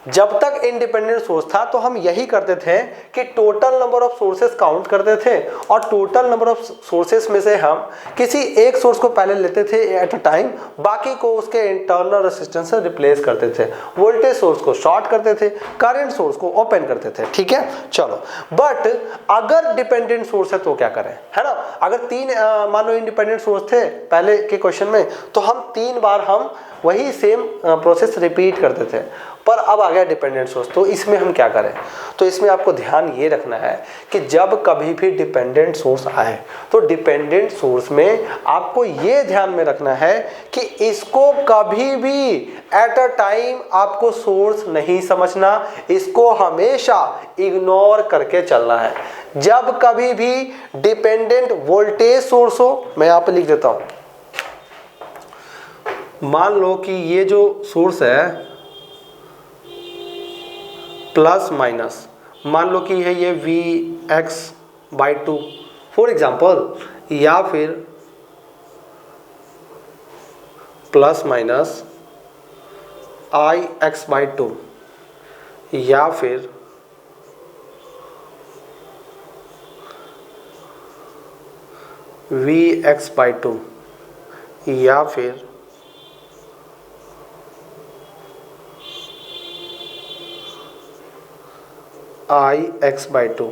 जब तक इंडिपेंडेंट सोर्स था तो हम यही करते थे कि total number of sources count करते थे और टोटल नंबर ऑफ सोर्सेस में से हम किसी एक सोर्स को पहले लेते थे एट अ टाइम, बाकी को उसके इंटरनल रेजिस्टेंस से रिप्लेस करते थे। वोल्टेज सोर्स को शॉर्ट करते थे, करंट सोर्स को ओपन करते थे, ठीक है। चलो बट अगर डिपेंडेंट सोर्स है तो क्या करें, है ना। अगर 3 मान लो इंडिपेंडेंट सोर्स थे पहले के क्वेश्चन में, तो हम 3 बार हम वही सेम प्रोसेस रिपीट करते थे। पर अब आ गया डिपेंडेंट सोर्स, तो इसमें हम क्या करें, तो इसमें आपको ध्यान ये रखना है कि जब कभी भी डिपेंडेंट सोर्स आए तो डिपेंडेंट सोर्स में आपको ये ध्यान में रखना है कि इसको कभी भी एट अ टाइम आपको सोर्स नहीं समझना, इसको हमेशा इग्नोर करके चलना है। जब कभी भी डिपेंडेंट वोल्टेज सोर्स हो, मैं यहाँ पे लिख देता हूँ, मान लो कि ये जो सोर्स है प्लस माइनस, मान लो कि है ये Vx/2 फॉर एग्जाम्पल, या फिर प्लस माइनस Ix/2 या फिर Vx/2 या फिर Ix/2,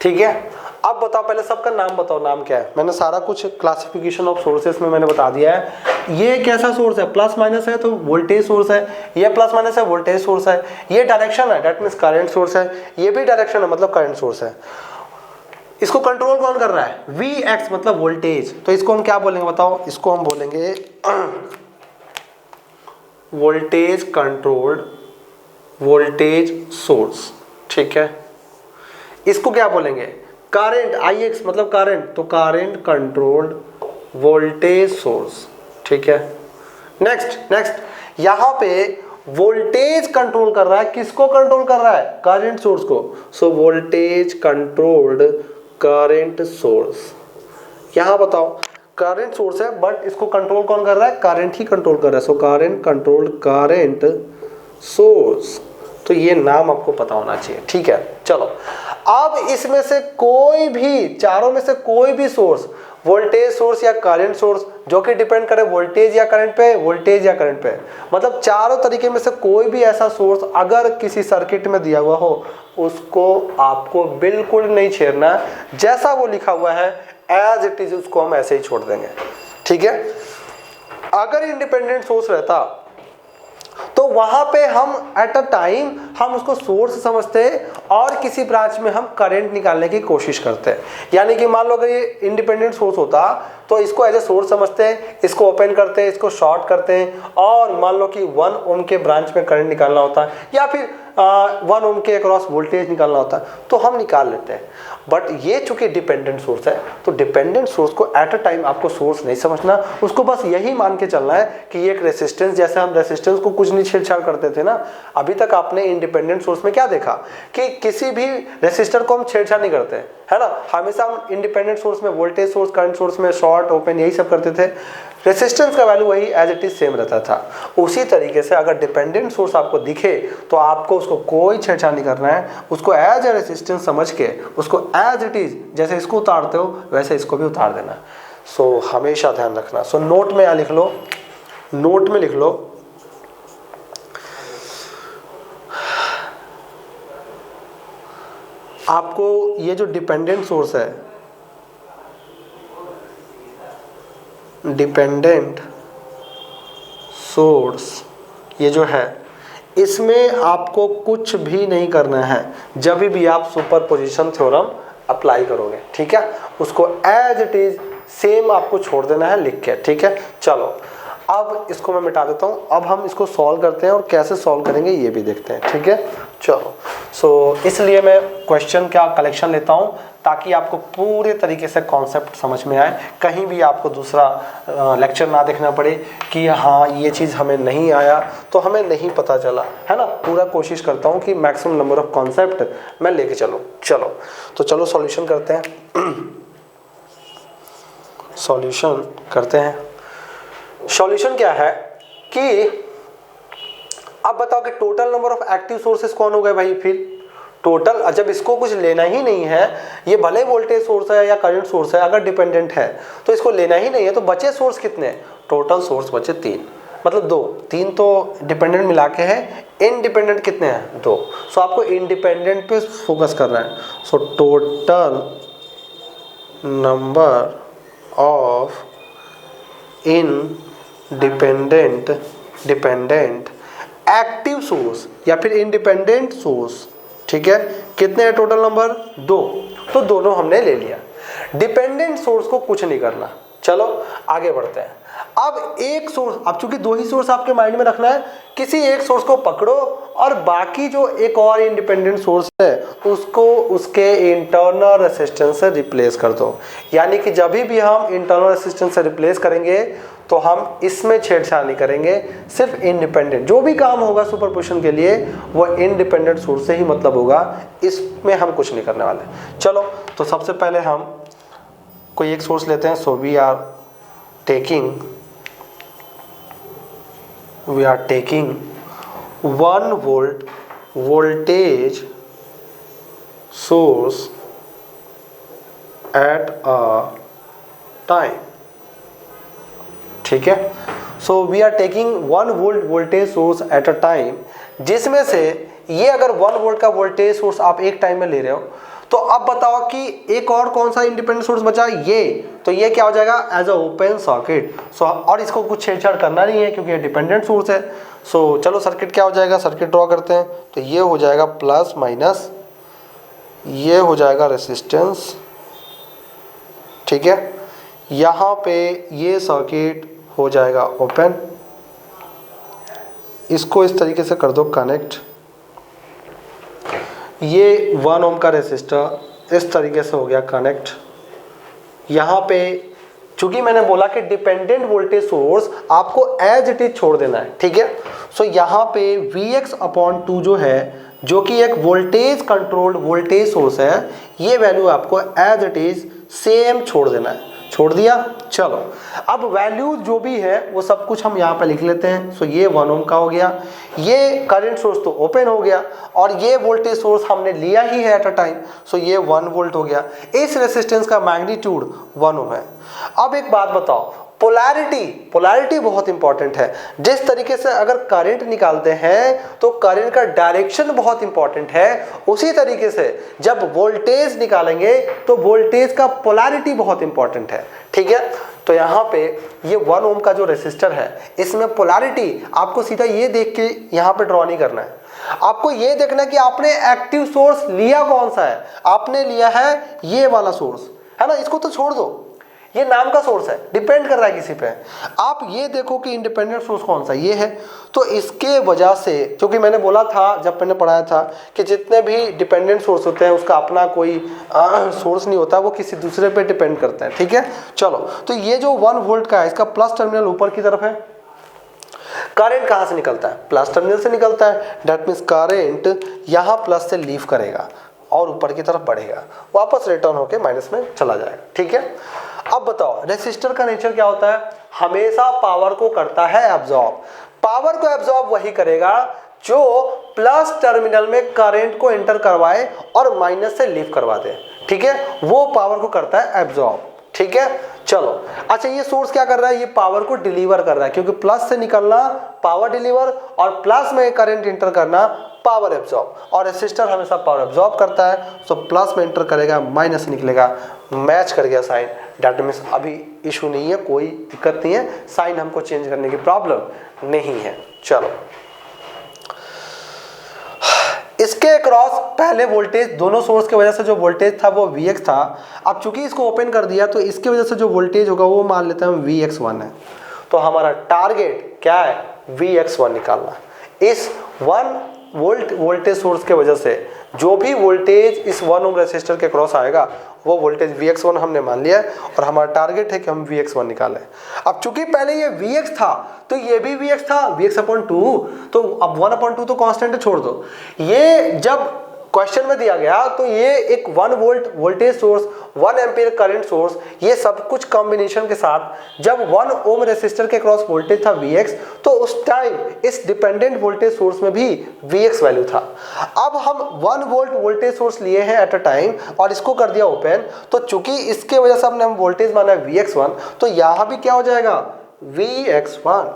ठीक है। अब बताओ, पहले सबका नाम बताओ, नाम क्या है। मैंने सारा कुछ क्लासिफिकेशन ऑफ सोर्सेस में मैंने बता दिया है। ये कैसा सोर्स है, प्लस माइनस है तो वोल्टेज सोर्स है, ये प्लस माइनस है वोल्टेज सोर्स है, ये डायरेक्शन है दैट मींस करंट सोर्स है, ये भी डायरेक्शन है मतलब करंट सोर्स है। इसको कंट्रोल कौन कर रहा है, Vx मतलब वोल्टेज, तो इसको हम क्या बोलेंगे बताओ, इसको हम बोलेंगे वोल्टेज कंट्रोल्ड वोल्टेज सोर्स, ठीक है। इसको क्या बोलेंगे, करंट Ix मतलब करंट, तो करंट कंट्रोल्ड वोल्टेज सोर्स, ठीक है। नेक्स्ट यहां पे वोल्टेज कंट्रोल कर रहा है, किसको कंट्रोल कर रहा है, करंट सोर्स को, so voltage controlled current source. यहां बताओ करंट सोर्स है बट इसको कंट्रोल कौन कर रहा है, करंट ही कंट्रोल कर रहा है, so current controlled current source. तो ये नाम आपको पता होना चाहिए, ठीक है। चलो अब इसमें से कोई भी, चारों में से कोई भी सोर्स, वोल्टेज सोर्स या करंट सोर्स जो कि डिपेंड करे वोल्टेज या करंट पे, वोल्टेज या करंट पे, मतलब चारों तरीके में से कोई भी ऐसा सोर्स अगर किसी सर्किट में दिया हुआ हो उसको आपको बिल्कुल नहीं छेड़ना, जैसा वो लिखा हुआ है एज इट इज उसको हम ऐसे ही छोड़ देंगे, ठीक है। अगर इंडिपेंडेंट सोर्स रहता तो वहां पे हम एट अ टाइम हम उसको सोर्स समझते और किसी ब्रांच में हम करंट निकालने की कोशिश करते हैं। यानी कि मान लो अगर ये इंडिपेंडेंट सोर्स होता तो इसको एज ए सोर्स समझते हैं, इसको ओपन करते हैं, इसको शॉर्ट करते हैं, और मान लो कि 1 ओम के ब्रांच में करंट निकालना होता है या फिर 1 ओम के अक्रॉस वोल्टेज निकालना होता है तो हम निकाल लेते हैं। बट ये चूंकि डिपेंडेंट सोर्स है तो डिपेंडेंट सोर्स को एट अ टाइम आपको सोर्स नहीं समझना, उसको बस यही मान के चलना है कि ये एक रेसिस्टेंस, जैसे हम रेसिस्टेंस को कुछ नहीं छेड़छाड़ करते थे ना, अभी तक आपने इंडिपेंडेंट सोर्स में क्या देखा कि किसी भी रेसिस्टर को हम छेड़छाड़ नहीं करते, है ना। हमेशा हम इंडिपेंडेंट सोर्स में वोल्टेज सोर्स, करंट सोर्स में शॉर्ट ओपन यही सब करते थे। रेसिस्टेंस का वैल्यू वही एज इट इज सेम रहता था। उसी तरीके से अगर डिपेंडेंट सोर्स आपको दिखे तो आपको उसको कोई छेड़छाड़ नहीं करना है, उसको एज ए रेसिस्टेंस समझ के उसको एज इट इज, जैसे इसको उतारते हो वैसे इसको भी उतार देना। सो हमेशा ध्यान रखना। सो नोट में लिख लो, नोट में लिख लो आपको ये जो डिपेंडेंट सोर्स है, डिपेंडेंट सोर्स ये जो है, इसमें आपको कुछ भी नहीं करना है जब भी आप सुपरपोजिशन थ्योरम अप्लाई करोगे, ठीक है। उसको एज इट इज सेम आपको छोड़ देना है लिख के, ठीक है। चलो अब इसको मैं मिटा देता हूँ, अब हम इसको सॉल्व करते हैं और कैसे सॉल्व करेंगे ये भी देखते हैं, ठीक है। चलो सो इसलिए मैं क्वेश्चन का कलेक्शन लेता हूँ ताकि आपको पूरे तरीके से कॉन्सेप्ट समझ में आए, कहीं भी आपको दूसरा लेक्चर ना देखना पड़े कि हाँ ये चीज़ हमें नहीं आया तो हमें नहीं पता चला, है ना। पूरा कोशिश करता हूँ कि मैक्सिमम नंबर ऑफ कॉन्सेप्ट मैं लेके चलूँ। चलो तो चलो सॉल्यूशन करते हैं। सॉल्यूशन करते हैं। सॉल्यूशन क्या है कि अब बताओ कि total number of active sources कौन हो गए भाई। फिर टोटल, जब इसको कुछ लेना ही नहीं है, ये भले वोल्टेज सोर्स है या करंट सोर्स है, अगर डिपेंडेंट है तो इसको लेना ही नहीं है, तो बचे सोर्स कितने, टोटल सोर्स बचे 3, मतलब 2, 3 तो डिपेंडेंट मिला के है, इनडिपेंडेंट कितने हैं 2। सो आपको इंडिपेंडेंट पे फोकस करना है। So total number of dependent active source या फिर इंडिपेंडेंट सोर्स, ठीक है, कितने हैं टोटल नंबर 2, तो दोनों हमने ले लिया। डिपेंडेंट सोर्स को कुछ नहीं करना। चलो आगे बढ़ते हैं। अब एक सोर्स, अब चूंकि 2 ही सोर्स आपके माइंड में रखना है, किसी एक सोर्स को पकड़ो और बाकी जो एक और इंडिपेंडेंट सोर्स है उसको उसके इंटरनल रेसिस्टेंस से रिप्लेस कर दो। यानी कि जब भी हम इंटरनल रेसिस्टेंस से रिप्लेस करेंगे तो हम इसमें छेड़छाड़ नहीं करेंगे, सिर्फ इंडिपेंडेंट जो भी काम होगा सुपरपोजिशन के लिए वो इंडिपेंडेंट सोर्स से ही मतलब होगा, इसमें हम कुछ नहीं करने वाले। चलो तो सबसे पहले हम कोई एक सोर्स लेते हैं। So we are taking 1 volt voltage source at a time, ठीक है। So we are taking 1 volt voltage source at a time, जिसमें से ये अगर 1 वोल्ट का वोल्टेज सोर्स आप एक टाइम में ले रहे हो तो अब बताओ कि एक और कौन सा इंडिपेंडेंट सोर्स बचा, ये, तो ये क्या हो जाएगा एज अ ओपन सर्किट। सो और इसको कुछ छेड़छाड़ करना नहीं है क्योंकि ये डिपेंडेंट सोर्स है। सो चलो सर्किट क्या हो जाएगा, सर्किट ड्रॉ करते हैं। तो ये हो जाएगा प्लस माइनस, ये हो जाएगा रेसिस्टेंस, ठीक है। यहाँ पे ये सर्किट हो जाएगा ओपन, इसको इस तरीके से कर दो कनेक्ट। ये 1 ओम का रेसिस्टर इस तरीके से हो गया कनेक्ट। यहाँ पे चूंकि मैंने बोला कि डिपेंडेंट वोल्टेज सोर्स आपको एज इट इज छोड़ देना है, ठीक है। सो यहाँ पे Vx/2 जो है, जो कि एक वोल्टेज कंट्रोल्ड वोल्टेज सोर्स है, ये वैल्यू आपको एज इट इज सेम छोड़ देना है। छोड़ दिया। चलो अब वैल्यू जो भी है वो सब कुछ हम यहाँ पे लिख लेते हैं। सो ये 1 ओम का हो गया, ये करंट सोर्स तो ओपन हो गया और ये वोल्टेज सोर्स हमने लिया ही है एट अ टाइम। सो ये 1 वोल्ट हो गया। इस रेसिस्टेंस का मैग्नीट्यूड 1 ओम है। अब एक बात बताओ, पोलैरिटी बहुत इंपॉर्टेंट है। जिस तरीके से अगर करंट निकालते हैं तो करंट का डायरेक्शन बहुत इंपॉर्टेंट है, उसी तरीके से जब वोल्टेज निकालेंगे तो वोल्टेज का पोलैरिटी बहुत इंपॉर्टेंट है, ठीक है। तो यहाँ पे ये 1 ओम का जो रेसिस्टर है, इसमें पोलैरिटी आपको सीधा ये देख के यहाँ पे ड्रॉ नहीं करना है, आपको ये देखना है कि आपने एक्टिव सोर्स लिया कौन सा है। आपने लिया है ये वाला सोर्स, है ना, इसको तो छोड़ दो। ये नाम का सोर्स है, डिपेंड कर रहा है किसी पे। आप ये देखो कि इंडिपेंडेंट सोर्स कौन सा, ये है। तो इसके वजह से, क्योंकि मैंने बोला था जब मैंने पढ़ाया था कि जितने भी डिपेंडेंट सोर्स होते हैं उसका अपना कोई सोर्स नहीं होता, वो किसी दूसरे पे डिपेंड करता है, ठीक है। चलो, तो ये जो 1 वोल्ट का है, इसका प्लस टर्मिनल ऊपर की तरफ है। करंट कहां से निकलता है? प्लस टर्मिनल से निकलता है। दैट मीन्स करंट यहां प्लस से लीव करेगा और ऊपर की तरफ बढ़ेगा, वापस रिटर्न होके माइनस में चला जाएगा, ठीक है। अब बताओ रेसिस्टर का नेचर क्या होता है? हमेशा पावर को करता है एब्जॉर्ब। पावर को एब्जॉर्ब वही करेगा जो प्लस टर्मिनल में करंट को एंटर करवाए और माइनस से लीव करवा दे, ठीक है, वो पावर को करता है एब्जॉर्ब, ठीक है। चलो, अच्छा, ये सोर्स क्या कर रहा है? ये पावर को डिलीवर कर रहा है, क्योंकि प्लस से निकलना पावर डिलीवर और प्लस में करंट एंटर करना पावर एब्जॉर्ब, और रेसिस्टर हमेशा पावर एब्जॉर्ब करता है, तो प्लस में एंटर करेगा माइनस निकलेगा, मैच कर गया साइन। दैट मीन्स अभी इशू नहीं है, कोई दिक्कत नहीं है, साइन हमको चेंज करने की प्रॉब्लम नहीं है। चलो, इसके अक्रॉस पहले वोल्टेज, दोनों सोर्स की वजह से जो वोल्टेज था वो Vx था। अब चूंकि इसको ओपन कर दिया तो इसकी वजह से जो वोल्टेज होगा वो मान लेते हैं Vx1 है। तो हमारा टारगेट क्या है? Vx1 निकालना। इस 1 वोल्ट वोल्टेज सोर्स के वजह से जो भी वोल्टेज इस 1 ओम रेसिस्टर के क्रॉस आएगा वो वोल्टेज Vx1 हमने मान लिया है, और हमारा टारगेट है कि हम Vx1 निकालें। अब चूंकि पहले ये Vx था तो ये भी Vx था, Vx/2, तो अब 1/2 तो कांस्टेंट है, छोड़ दो। ये जब क्वेश्चन में दिया गया तो ये एक 1 volt voltage source, 1 ampere current source, ये सब कुछ कॉम्बिनेशन के साथ जब 1 ओम रेसिस्टर के क्रॉस वोल्टेज था Vx, तो उस टाइम इस डिपेंडेंट वोल्टेज सोर्स में भी Vx वैल्यू था। अब हम 1 वोल्ट वोल्टेज सोर्स लिए हैं एट अ टाइम और इसको कर दिया ओपन, तो चूंकि इसके वजह से हमने हम वोल्टेज माना है Vx1, तो यहां भी क्या हो जाएगा? Vx1,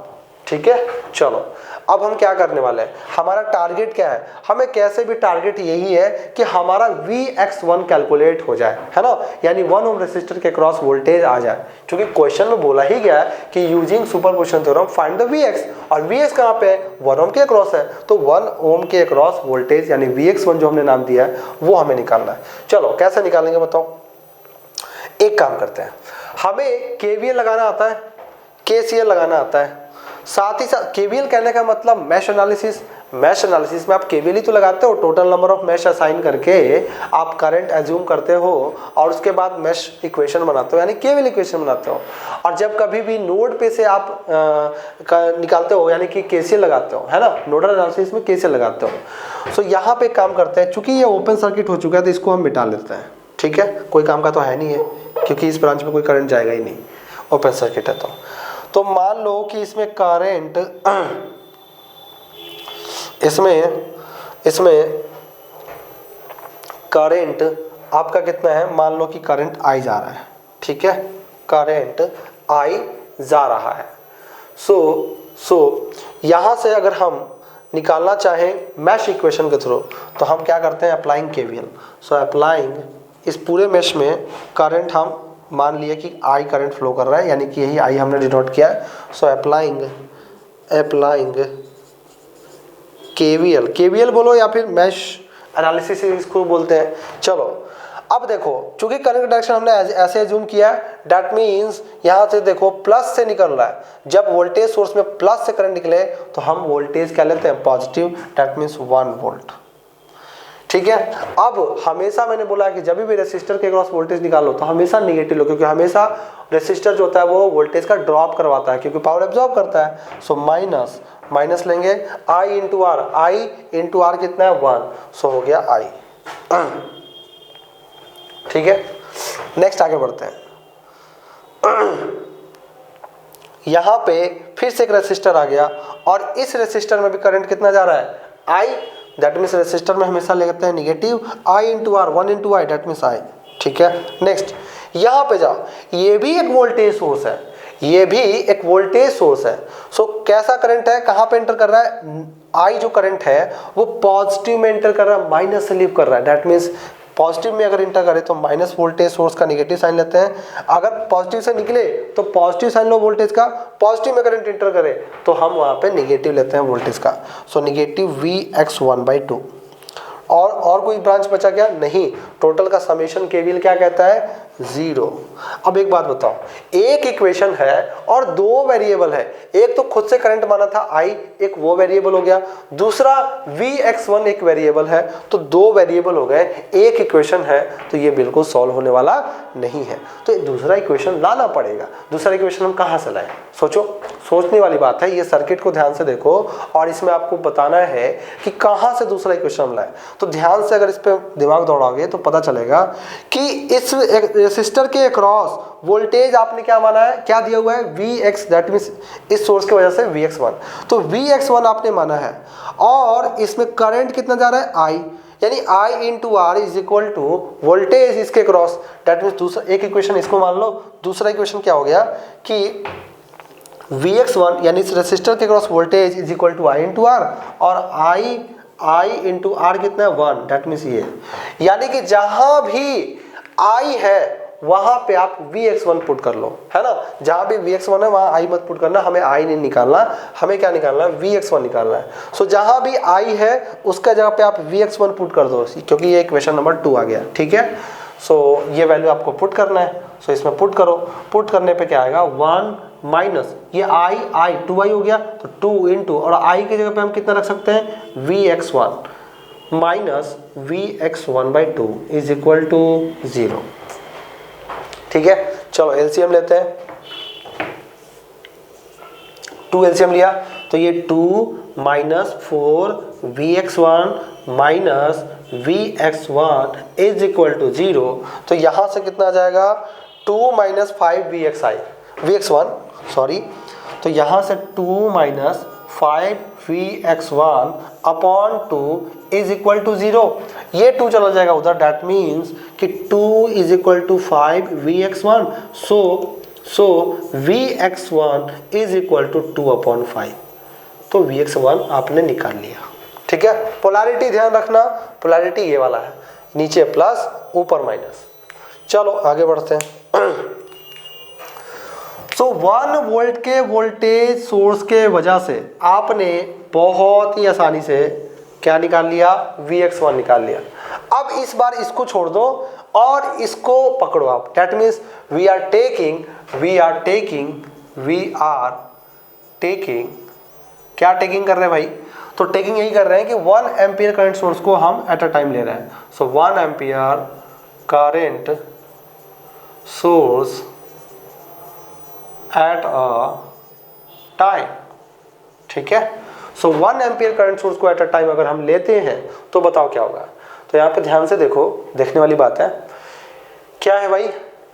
ठीक है। चलो, अब हम क्या करने वाले हैं? हमारा टारगेट क्या है? हमें कैसे भी टारगेट यही है कि हमारा Vx1 कैलकुलेट हो जाए, है ना, यानी 1 ओम रेसिस्टर के क्रॉस वोल्टेज आ जाए, क्योंकि क्वेश्चन में बोला ही गया है कि using superposition theorem find the Vx, और Vx कहाँ पे है? 1 ओम के क्रॉस है, तो 1 ओम के क्रॉस वोल्टेज यानी Vx1 जो हमने नाम दिया है वो हमें निकालना है। चलो, कैसे निकालेंगे बताओ? एक काम करते हैं, हमें KVL लगाना आता है, KCL लगाना आता है, साथ ही साथ KVL कहने का मतलब मैश एनालिसिस। मैश एनालिसिस में आप KVL ही तो लगाते हो, total number of mesh assign करके आप करंट एज्यूम करते हो और उसके बाद मैश इक्वेशन बनाते हो, यानी KVL इक्वेशन बनाते हो। और जब कभी भी नोड पे से आप निकालते हो यानी कि KCL लगाते हो, है ना, नोडल एनालिसिस में KCL लगाते हो। सो यहाँ पे काम करते हैं, चूंकि ये ओपन सर्किट हो चुका है तो इसको हम मिटा लेते हैं, ठीक है, कोई काम का तो है नहीं है, क्योंकि इस ब्रांच में कोई करंट जाएगा ही नहीं, ओपन सर्किट है। तो मान लो कि इसमें करंट इसमें करंट आपका कितना है? मान लो कि करंट I जा रहा है, ठीक है, करंट I जा रहा है। सो यहाँ से अगर हम निकालना चाहें मैश इक्वेशन के थ्रू तो हम क्या करते हैं? Applying KVL। सो अप्लाइंग इस पूरे मैश में करंट हम मान लिया कि I करंट फ्लो कर रहा है, यानी कि यही I हमने डिनोट किया है। सो अप्लाइंग KVL बोलो या फिर मैश एनालिसिस इसको बोलते हैं। चलो, अब देखो, चूंकि करंट डायरेक्शन हमने ऐसे एज्यूम किया है, दैट मीन्स यहाँ से देखो प्लस से निकल रहा है। जब वोल्टेज सोर्स में प्लस से करंट निकले तो हम वोल्टेज क्या लेते हैं? पॉजिटिव, दैट मीन्स 1 वोल्ट, ठीक है। अब हमेशा मैंने बोला कि जब भी रेसिस्टर के क्रॉस वोल्टेज निकालो तो हमेशा निगेटिव लो, क्योंकि हमेशा रेसिस्टर जो होता है वो वोल्टेज का ड्रॉप करवाता है, क्योंकि पावर एब्जॉर्ब करता है। सो माइनस लेंगे I इंटू आर कितना है? 1। सो हो गया I, ठीक है। नेक्स्ट आगे बढ़ते हैं। यहां पे फिर से एक रेसिस्टर आ गया और इस रेसिस्टर में भी करंट कितना जा रहा है? I, दैट मीन्स रेसिस्टर में हमेशा लेते हैं negative, I into R, 1 into I, that means I, ठीक है। नेक्स्ट यहाँ पे जाओ, ये भी एक वोल्टेज सोर्स है, ये भी एक वोल्टेज सोर्स है। सो कैसा करंट है? कहाँ पे एंटर कर रहा है? I जो करंट है वो पॉजिटिव में एंटर कर रहा है, माइनस से लीव कर रहा है। दैट मीन्स पॉजिटिव में अगर इंटर करे तो माइनस वोल्टेज सोर्स का नेगेटिव साइन लेते हैं, अगर पॉजिटिव से निकले तो पॉजिटिव साइन लो वोल्टेज का, पॉजिटिव में करंट इंटर करे तो हम वहाँ पे नेगेटिव लेते हैं वोल्टेज का। So negative Vx1/2। और कोई ब्रांच बचा क्या? नहीं। टोटल का समेशन KVL क्या कहता है? 0। अब एक बात बताओ, एक इक्वेशन है और दो वेरिएबल है, एक तो खुद से करंट माना था I, एक वो वेरिएबल हो गया, दूसरा Vx1 एक वेरिएबल है, तो दो वेरिएबल हो गए, एक इक्वेशन है, तो ये बिल्कुल सॉल्व होने वाला नहीं है। तो दूसरा इक्वेशन लाना पड़ेगा। दूसरा इक्वेशन हम कहाँ से लाएं? सोचो, सोचने वाली बात है। ये सर्किट को ध्यान से देखो और इसमें आपको बताना है कि कहाँ से दूसरा इक्वेशन हम लाएं। तो ध्यान से अगर इस पर दिमाग दौड़ाओगे तो पता चलेगा कि इस रेसिस्टर के अक्रॉस वोल्टेज आपने क्या माना है, क्या दिया हुआ है, Vx, दैट मीन्स इस सोर्स की वजह से Vx1, तो Vx1 आपने माना है और इसमें करंट कितना जा रहा है, I, यानी I into R is equal to voltage इसके क्रॉस, दैट मीन्स दूसरा एक इक्वेशन इसको मान लो। दूसरा इक्वेशन क्या हो गया कि Vx1 यानी इस रेसिस्टर के cross voltage is equal to I into R, और I इंटू आर कितना है, 1, दैट मीन्स ये, यानी कि जहां भी I है वहां पे आप Vx1 पुट कर लो, है ना। जहां भी Vx1 है वहां I मत पुट करना, हमें I नहीं निकालना, हमें क्या निकालना है, Vx1 निकालना है। सो जहां भी I है उसका जगह पे आप Vx1 पुट कर दो, क्योंकि ये इक्वेशन नंबर 2 आ गया, ठीक है। सो ये वैल्यू आपको पुट करना है, सो इसमें पुट करो। पुट करने पे क्या आएगा, 1 माइनस ये I 2I हो गया, तो 2 इंटू, और I की जगह पे हम कितना रख सकते हैं, Vx1 minus Vx1/2 is equal to 0, ठीक है। चलो एलसीएम लेते हैं, 2 एलसीएम लिया तो ये 2 minus 4 Vx1 minus Vx1 is equal to 0, तो यहां से कितना आ जाएगा, 2 माइनस 5 Vx1 सॉरी, तो यहां से 2 minus 5 Vx1 upon 2 is equal to 0, ये 2 चला जाएगा उधर, दैट मीन्स कि 2 is equal to 5 Vx1, so Vx1 is equal to 2 upon 5, तो Vx1 आपने निकाल लिया, ठीक है। पोलैरिटी ध्यान रखना, पोलैरिटी ये वाला है, नीचे प्लस ऊपर माइनस। चलो आगे बढ़ते हैं। सो 1 वोल्ट के वोल्टेज सोर्स के वजह से आपने बहुत ही आसानी से क्या निकाल लिया, Vx1 निकाल लिया। अब इस बार इसको छोड़ दो और इसको पकड़ो आप, that means we are taking क्या टेकिंग कर रहे हैं भाई, तो टेकिंग यही कर रहे हैं कि 1 एम्पियर करंट सोर्स को हम एट अ टाइम ले रहे हैं। सो 1 ampere current source at a time, ठीक है। सो 1 एम्पियर करंट सोर्स को एट अ टाइम अगर हम लेते हैं तो बताओ क्या होगा। तो यहाँ पे ध्यान से देखो, देखने वाली बात है, क्या है भाई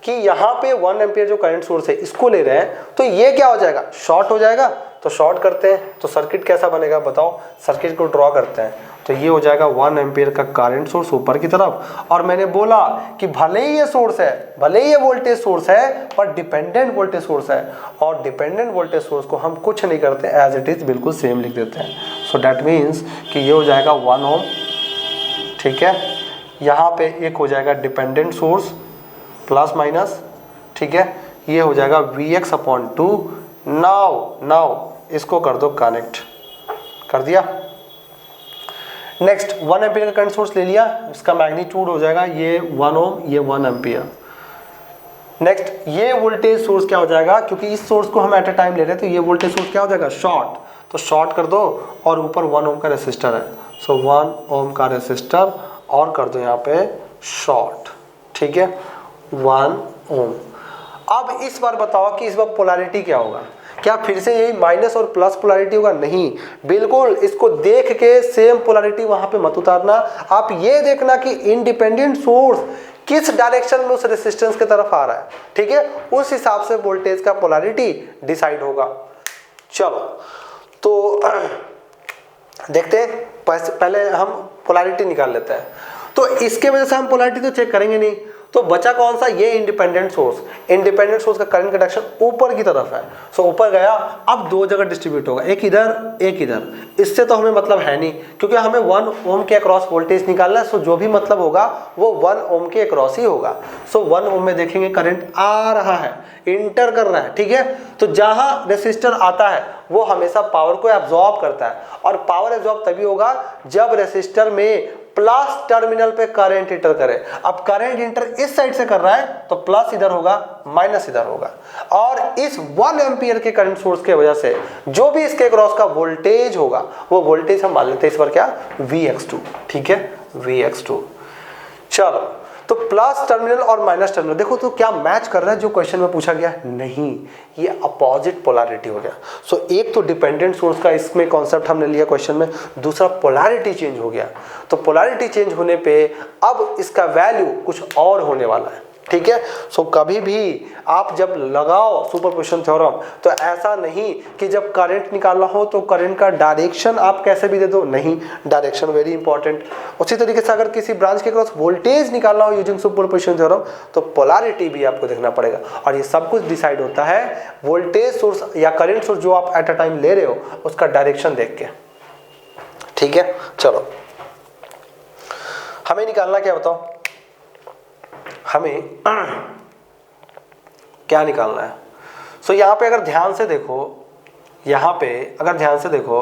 कि यहाँ पे 1 एम्पियर जो करंट सोर्स है इसको ले रहे हैं, तो ये क्या हो जाएगा, शॉर्ट हो जाएगा। तो शॉर्ट करते हैं तो सर्किट कैसा बनेगा बताओ, सर्किट को ड्रॉ करते हैं, तो ये हो जाएगा 1 एम्पियर का करंट सोर्स ऊपर की तरफ, और मैंने बोला कि भले ही ये सोर्स है, भले ही ये वोल्टेज सोर्स है, पर डिपेंडेंट वोल्टेज सोर्स है, और डिपेंडेंट वोल्टेज सोर्स को हम कुछ नहीं करते, एज इट इज बिल्कुल सेम लिख देते हैं। सो दैट मीन्स कि ये हो जाएगा 1 ओम, ठीक है। यहाँ पे एक हो जाएगा डिपेंडेंट सोर्स प्लस माइनस, ठीक है, ये हो जाएगा Vx अपॉन 2। नाउ इसको कर दो कनेक्ट, कर दिया। नेक्स्ट 1 एम्पियर का करंट सोर्स ले लिया, इसका मैग्नीट्यूड हो जाएगा ये 1 ओम, ये 1 एम्पियर। नेक्स्ट ये वोल्टेज सोर्स क्या हो जाएगा, क्योंकि इस सोर्स को हम एट अ टाइम ले रहे हैं, तो ये वोल्टेज सोर्स क्या हो जाएगा, शॉर्ट, तो शॉर्ट कर दो, और ऊपर 1 ओम का रेसिस्टर है, सो 1 ओम का रेसिस्टर और कर दो यहाँ पे शॉर्ट, ठीक है, 1 ओम। अब इस बार बताओ कि इस बार पोलैरिटी क्या होगा, क्या फिर से यही माइनस और प्लस पोलैरिटी होगा, नहीं, बिल्कुल इसको देख के सेम पोलैरिटी वहां पे मत उतारना। आप ये देखना कि इंडिपेंडेंट सोर्स किस डायरेक्शन में उस रेसिस्टेंस की तरफ आ रहा है, ठीक है, उस हिसाब से वोल्टेज का पोलैरिटी डिसाइड होगा। चलो तो देखते हैं, पहले हम पोलैरिटी निकाल लेते हैं। तो इसके वजह से हम पोलैरिटी तो चेक करेंगे नहीं, तो बचा कौन सा, ये इंडिपेंडेंट सोर्स का करंट कंडक्शन ऊपर की तरफ है, सो ऊपर गया, अब 2 जगह डिस्ट्रीब्यूट होगा, एक इधर एक इधर, इससे तो हमें मतलब है नहीं, क्योंकि हमें 1 ओम के अक्रॉस वोल्टेज निकालना है, सो जो भी मतलब होगा वो 1 ओम के अक्रॉस ही होगा। सो 1 ओम में देखेंगे करंट आ रहा है, इंटर कर रहा है, ठीक है, तो जहां रेसिस्टर आता है वो हमेशा पावर को एब्जॉर्ब करता है, और पावर एब्जॉर्ब तभी होगा जब रेसिस्टर में प्लस टर्मिनल पे करंट इंटर करे। अब करंट इंटर इस साइड से कर रहा है तो प्लस इधर होगा, माइनस इधर होगा। और इस 1 एम्पियर के करंट सोर्स की वजह से जो भी इसके क्रॉस का वोल्टेज होगा वो वोल्टेज हम मान लेते हैं इस बार क्या, Vx2। ठीक है, Vx2। चलो, तो प्लस टर्मिनल और माइनस टर्मिनल देखो तो क्या मैच कर रहा है जो क्वेश्चन में पूछा गया, नहीं, ये अपोजिट पोलैरिटी हो गया। सो एक तो डिपेंडेंट सोर्स का इसमें कॉन्सेप्ट हमने लिया क्वेश्चन में, दूसरा पोलैरिटी चेंज हो गया। तो पोलैरिटी चेंज होने पे अब इसका वैल्यू कुछ और होने वाला है। ठीक है, सो कभी भी आप जब लगाओ सुपरपोजिशन थ्योरम तो ऐसा नहीं कि जब करंट निकालना हो तो करंट का डायरेक्शन आप कैसे भी दे दो, नहीं, डायरेक्शन वेरी इंपॉर्टेंट। उसी तरीके से अगर किसी ब्रांच के क्रॉस वोल्टेज निकालना हो यूजिंग सुपरपोजिशन थ्योरम तो पोलैरिटी भी आपको देखना पड़ेगा। और ये सब कुछ डिसाइड होता है वोल्टेज सोर्स या करंट सोर्स जो आप एट अ टाइम ले रहे हो उसका डायरेक्शन देख के। ठीक है, चलो हमें निकालना क्या बताओ, हमें क्या निकालना है। सो यहाँ पे अगर ध्यान से देखो, यहाँ पे अगर ध्यान से देखो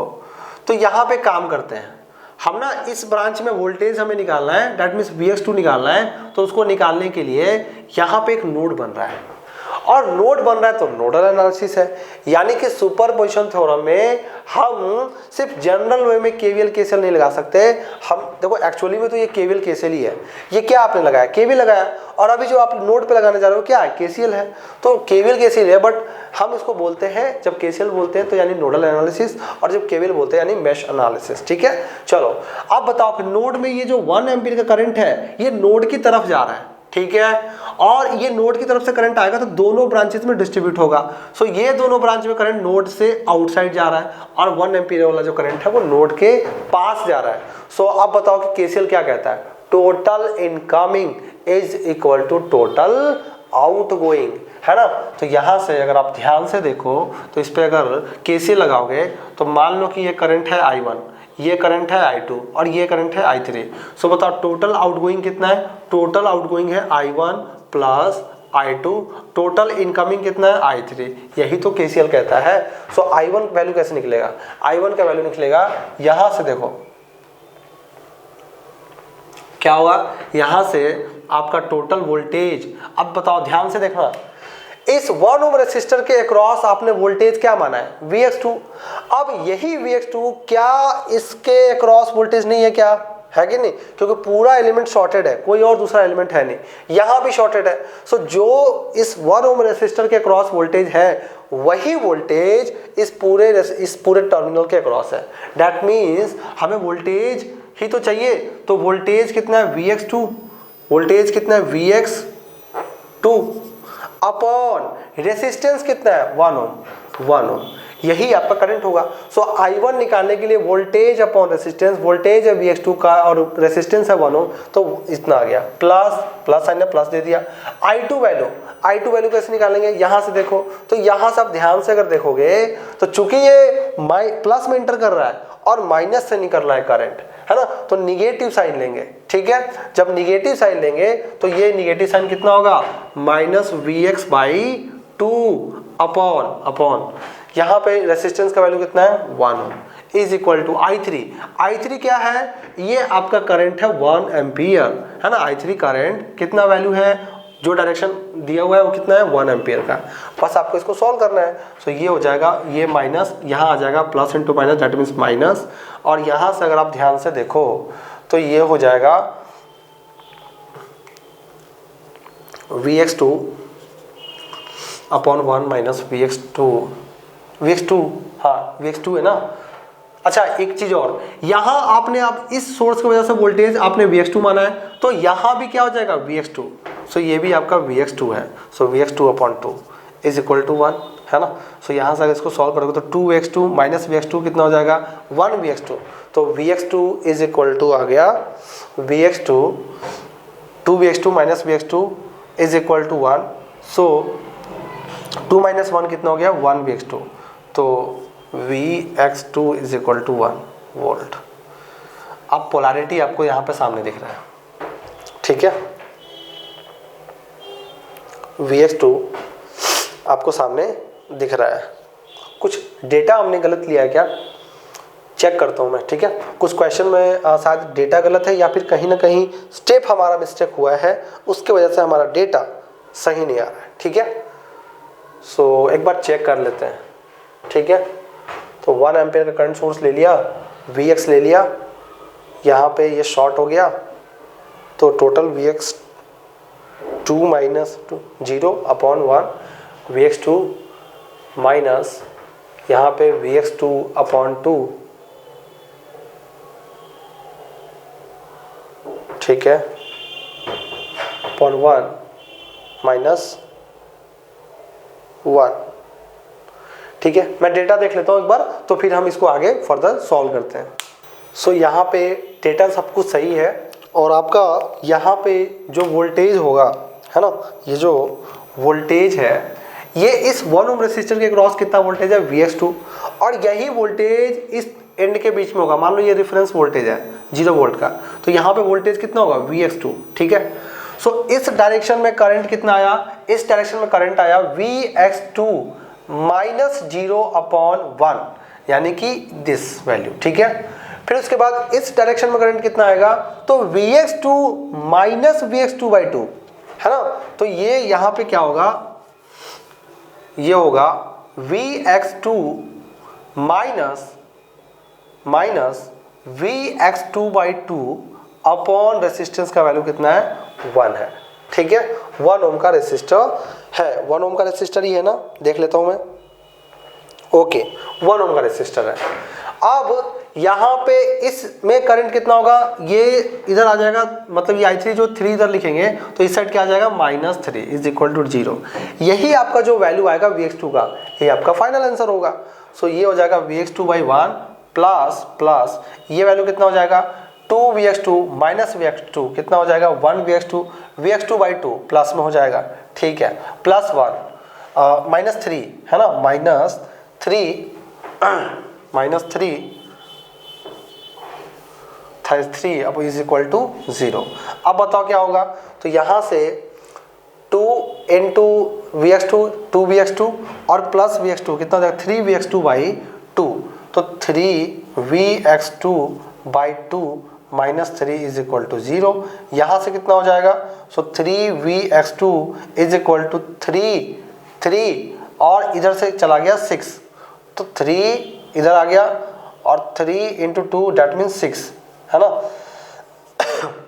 तो यहाँ पे काम करते हैं हम ना, इस ब्रांच में वोल्टेज हमें निकालना है, दैट मीन्स Vx2 निकालना है। तो उसको निकालने के लिए यहाँ पे एक नोड बन रहा है और नोड बन रहा है तो नोडल एनालिसिस है। यानी कि सुपरपोजिशन थ्योरम में हम सिर्फ जनरल वे में केवीएल केसीएल नहीं लगा सकते। हम देखो एक्चुअली में तो ये केवीएल केसीएल ही है। ये क्या आपने लगाया, केवीएल लगाया, और अभी जो आप नोड पे लगाने जा रहे हो क्या है, केसीएल है। तो केवीएल केसीएल है, बट हम इसको बोलते हैं, जब केसीएल बोलते हैं तो यानी नोडल एनालिसिस, और जब केवीएल बोलते हैं यानी मेश एनालिसिस। ठीक है, चलो अब बताओ कि नोड में ये जो 1 एम्पीयर का करंट है ये नोड की तरफ जा रहा है। ठीक है, और ये नोड की तरफ से करंट आएगा तो दोनों ब्रांचेस में डिस्ट्रीब्यूट होगा। सो ये दोनों ब्रांच में करंट नोड से आउटसाइड जा रहा है और 1 एम्पीयर वाला जो करंट है वो नोड के पास जा रहा है। सो अब बताओ कि केसीएल क्या कहता है, total incoming is equal to total outgoing, है ना। तो यहां से अगर आप ध्यान से देखो तो इस पे अगर केसीएल लगाओगे तो मान लो कि ये करंट है I1, ये करंट है I2 और ये करंट है I3। सो बताओ टोटल आउटगोइंग कितना है, टोटल आउटगोइंग है I1 plus I2, total incoming कितना है I3। यही तो केसीएल कहता है। सो I1 वैल्यू कैसे निकलेगा, I1 का वैल्यू निकलेगा, यहां से देखो क्या होगा, यहां से आपका टोटल वोल्टेज। अब बताओ ध्यान से देखना, इस 1 ओम रेसिस्टर के अक्रॉस आपने वोल्टेज क्या माना है, Vx2। अब यही Vx2 क्या इसके अक्रॉस वोल्टेज नहीं है, क्या है कि नहीं, क्योंकि पूरा एलिमेंट शॉर्टेड है, कोई और दूसरा एलिमेंट है नहीं, यहां भी शॉर्टेड है। सो जो इस 1 ओम रेसिस्टर के अक्रॉस वोल्टेज है वही वोल्टेज इस पूरे टर्मिनल के अक्रॉस है। दैट मीन्स हमें वोल्टेज ही तो चाहिए, तो वोल्टेज कितना है Vx2, वोल्टेज कितना है Vx2 अपॉन रेसिस्टेंस कितना है 1 ओम, यही आपका करंट होगा। सो I1 निकालने के लिए वोल्टेज अपॉन रेसिस्टेंस, वोल्टेज है Vx2 का और रेसिस्टेंस है 1 ओम, तो इतना आ गया, प्लस साइन ने प्लस दे दिया। I2 वैल्यू कैसे निकालेंगे, यहां से देखो, तो यहां से आप ध्यान से अगर देखोगे तो चूंकि ये प्लस में इंटर कर रहा है और माइनस से निकल रहा है करंट, है ना, तो निगेटिव साइन लेंगे। ठीक है, जब निगेटिव साइन लेंगे तो ये निगेटिव साइन कितना होगा, -Vx/2 अपॉन यहाँ पे रेसिस्टेंस का वैल्यू कितना है 1 ओम इज इक्वल टू I3 क्या है, ये आपका करंट है 1 एम्पियर, है ना। I3 करंट कितना वैल्यू है, जो डायरेक्शन दिया हुआ है वो कितना है 1 एम्पियर का। बस आपको इसको सॉल्व करना है। सो ये हो जाएगा, ये माइनस यहाँ आ जाएगा, plus into minus that means minus, और यहाँ से अगर आप ध्यान से देखो तो ये हो जाएगा Vx2 अपॉन 1 माइनस Vx2, हाँ Vx2 है ना। अच्छा एक चीज और, यहाँ आपने आप इस सोर्स की वजह से वोल्टेज आपने Vx2 माना है, तो यहाँ भी क्या हो जाएगा Vx2। सो ये भी आपका Vx2 है। So Vx2 upon 2 is equal to 1, है ना। सो यहाँ से अगर इसको सॉल्व करोगे तो 2Vx2 माइनस Vx2 कितना हो जाएगा 1Vx2। तो Vx2 इज इक्वल टू आ गया Vx2, 2Vx2 minus Vx2 is equal to 1। So 2 minus 1 कितना हो गया 1Vx2, तो Vx2 is equal to 1 volt. अब पोलैरिटी आपको यहाँ पे सामने दिख रहा है, ठीक है। Vx2 आपको सामने दिख रहा है। कुछ डेटा हमने गलत लिया है क्या, चेक करता हूँ मैं, ठीक है। कुछ क्वेश्चन में शायद डेटा गलत है या फिर कहीं ना कहीं स्टेप हमारा मिस्टेक हुआ है, उसके वजह से हमारा डेटा सही नहीं आ रहा है, ठीक है। सो एक बार चेक कर लेते हैं, ठीक है। तो 1 एम्पेयर का करंट सोर्स ले लिया, Vx ले लिया, यहाँ पे ये शॉर्ट हो गया, तो total Vx 2 minus 0 upon 1, Vx2 minus यहाँ पे Vx2 अपॉन 2, ठीक है, अपॉन 1 माइनस 1, ठीक है। मैं डेटा देख लेता हूँ एक बार, तो फिर हम इसको आगे फर्दर सॉल्व करते हैं। सो यहाँ पे डेटा सब कुछ सही है, और आपका यहाँ पे जो वोल्टेज होगा, है ना, ये जो वोल्टेज है ये इस 1 ओम रेसिस्टर के क्रॉस कितना वोल्टेज है, Vx2, और यही वोल्टेज इस एंड के बीच में होगा। मान लो ये रेफरेंस वोल्टेज है 0 वोल्ट का, तो यहाँ पे वोल्टेज कितना होगा, Vx2, ठीक है। सो इस डायरेक्शन में करंट कितना आया, इस डायरेक्शन में करंट आया Vx2 माइनस 0 अपॉन 1, यानी कि दिस वैल्यू, ठीक है। फिर उसके बाद इस डायरेक्शन में करंट कितना आएगा, तो Vx2 माइनस Vx2/2, है ना। तो ये यहाँ पे क्या होगा, ये होगा Vx2 minus Vx2/2 upon resistance का वैल्यू कितना है, 1 है, ठीक है। 1 ओम का रेसिस्टर है, 1 ओम का रेसिस्टर ही है ना, देख लेता हूं मैं, ओके 1 ओम का रेसिस्टर है। अब यहाँ पे इसमें करंट कितना होगा, ये इधर आ जाएगा, मतलब ये I3 जो 3 इधर लिखेंगे तो इस साइड क्या आ जाएगा, -3 इज इक्वल टू 0। यही आपका जो वैल्यू आएगा Vx2 का, ये आपका फाइनल आंसर होगा। सो ये हो जाएगा Vx2/1 प्लस ये वैल्यू कितना हो जाएगा, 2Vx2 माइनस Vx2 कितना हो जाएगा, 1Vx2, Vx2/2 प्लस में हो जाएगा, ठीक है, +1 -3, है ना, -3 अब इज इक्वल टू 0। अब बताओ क्या होगा, तो यहाँ से 2 इंटू Vx2 2Vx2 और प्लस Vx2 कितना हो जाएगा, 3Vx2/2, तो 3Vx2/2 -3 इज इक्वल टू 0। यहाँ से कितना हो जाएगा, सो 3Vx2 इज इक्वल टू 3 और इधर से चला गया 6, तो 3 इधर आ गया और 3 इंटू 2 डेट मीन्स 6, है ना,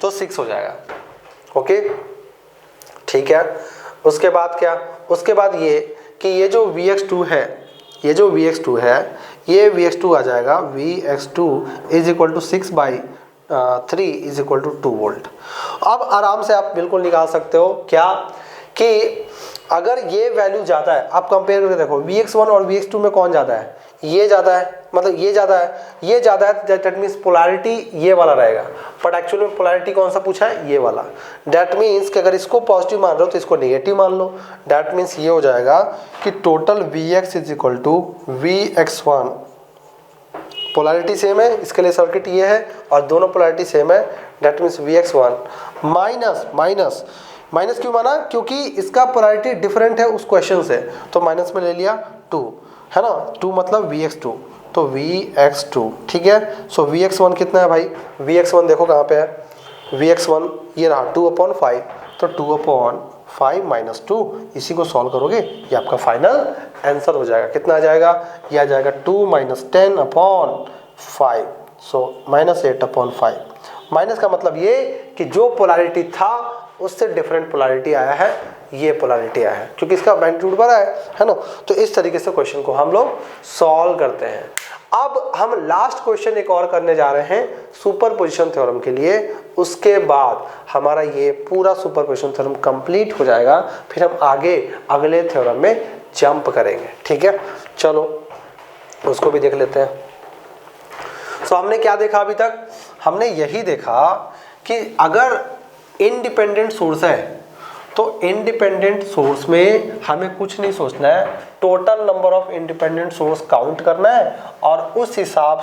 तो 6 हो जाएगा, ओके, ठीक है। उसके बाद क्या, उसके बाद ये कि ये जो Vx2 है, ये जो Vx2 है, ये Vx2 आ जाएगा, Vx2 is equal to 6/3 is equal to 2 volt. अब आराम से आप बिल्कुल निकाल सकते हो क्या, कि अगर ये वैल्यू ज़्यादा है, आप कंपेयर करके देखो Vx1 और Vx2 में कौन ज़्यादा है, ये ज़्यादा है, मतलब ये ज़्यादा है, ये ज़्यादा है, दैट मीन्स पोलैरिटी ये वाला रहेगा, बट एक्चुअली में पोलैरिटी कौन सा पूछा है, ये वाला। दैट मीन्स कि अगर इसको पॉजिटिव मान रहे हो तो इसको नेगेटिव मान लो। दैट मीन्स ये हो जाएगा कि total Vx is equal to Vx1, polarity same है, इसके लिए सर्किट ये है और दोनों पोलैरिटी सेम है, दैट मीन्स Vx1 माइनस क्यों माना, क्योंकि इसका पोलैरिटी डिफरेंट है उस क्वेश्चन से, तो माइनस में ले लिया 2, है ना, 2 मतलब Vx2, तो Vx2, ठीक है। सो Vx1 कितना है भाई, Vx1 देखो कहाँ पे है, Vx1 ये रहा 2/5, तो 2/5 माइनस 2, इसी को सॉल्व करोगे ये आपका फाइनल आंसर हो जाएगा। कितना आ जाएगा, ये आ जाएगा 2 - 10/5, सो -8/5। माइनस का मतलब ये कि जो पोलैरिटी था उससे डिफरेंट पोलैरिटी आया है, ये पोलैरिटी आया है, क्योंकि इसका मैग्नीट्यूड बड़ा है ना। तो इस तरीके से क्वेश्चन को हम लोग सॉल्व करते हैं। अब हम लास्ट क्वेश्चन एक और करने जा रहे हैं सुपरपोजिशन थ्योरम के लिए, उसके बाद हमारा ये पूरा सुपरपोजिशन थ्योरम कंप्लीट हो जाएगा, फिर हम आगे अगले थ्योरम में जंप करेंगे, ठीक है। चलो उसको भी देख लेते हैं। सो हमने क्या देखा अभी तक, हमने यही देखा कि अगर इंडिपेंडेंट सोर्स है तो इंडिपेंडेंट सोर्स में हमें कुछ नहीं सोचना है, total number of independent source count करना है और उस हिसाब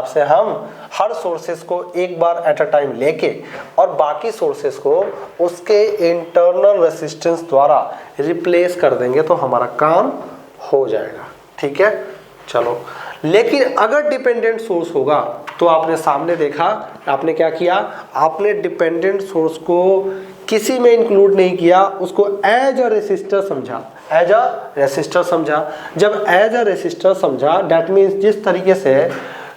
से हम हर सोर्सेस को एक बार एट अ टाइम लेके और बाकी सोर्सेस को उसके इंटरनल रेसिस्टेंस द्वारा रिप्लेस कर देंगे, तो हमारा काम हो जाएगा, ठीक है। चलो लेकिन अगर डिपेंडेंट सोर्स होगा तो आपने सामने देखा, आपने क्या किया, आपने डिपेंडेंट सोर्स को किसी में इंक्लूड नहीं किया, उसको एज अ रेसिस्टर समझा, एज अ रेसिस्टर समझा। जब एज अ रेसिस्टर समझा, दैट मीन्स जिस तरीके से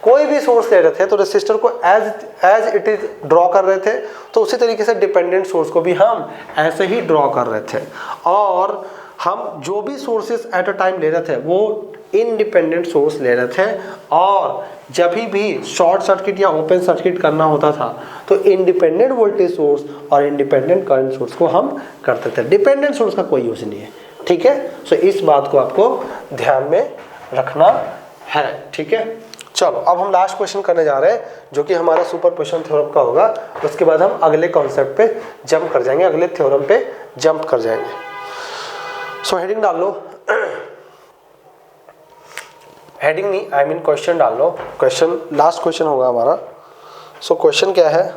कोई भी सोर्स ले रहे थे तो रेसिस्टर को एज इट इज ड्रॉ कर रहे थे, तो उसी तरीके से डिपेंडेंट सोर्स को भी हम ऐसे ही ड्रॉ कर रहे थे। और हम जो भी सोर्सेस एट अ टाइम ले रहे थे वो इंडिपेंडेंट सोर्स ले रहे थे, और जब भी शॉर्ट सर्किट या ओपन सर्किट करना होता था तो इंडिपेंडेंट वोल्टेज सोर्स और इंडिपेंडेंट करंट सोर्स को हम करते थे। डिपेंडेंट सोर्स का कोई यूज नहीं है, ठीक है। सो इस बात को आपको ध्यान में रखना है, ठीक है। चलो अब हम लास्ट क्वेश्चन करने जा रहे हैं जो कि हमारा सुपरपोजिशन थ्योरम का होगा। उसके बाद हम अगले कॉन्सेप्ट पे जंप कर जाएंगे, अगले थ्योरम पे जंप कर जाएंगे। सो हेडिंग डाल लो, हेडिंग नहीं आई मीन क्वेश्चन डाल लो। क्वेश्चन लास्ट क्वेश्चन होगा हमारा। सो क्वेश्चन क्या है,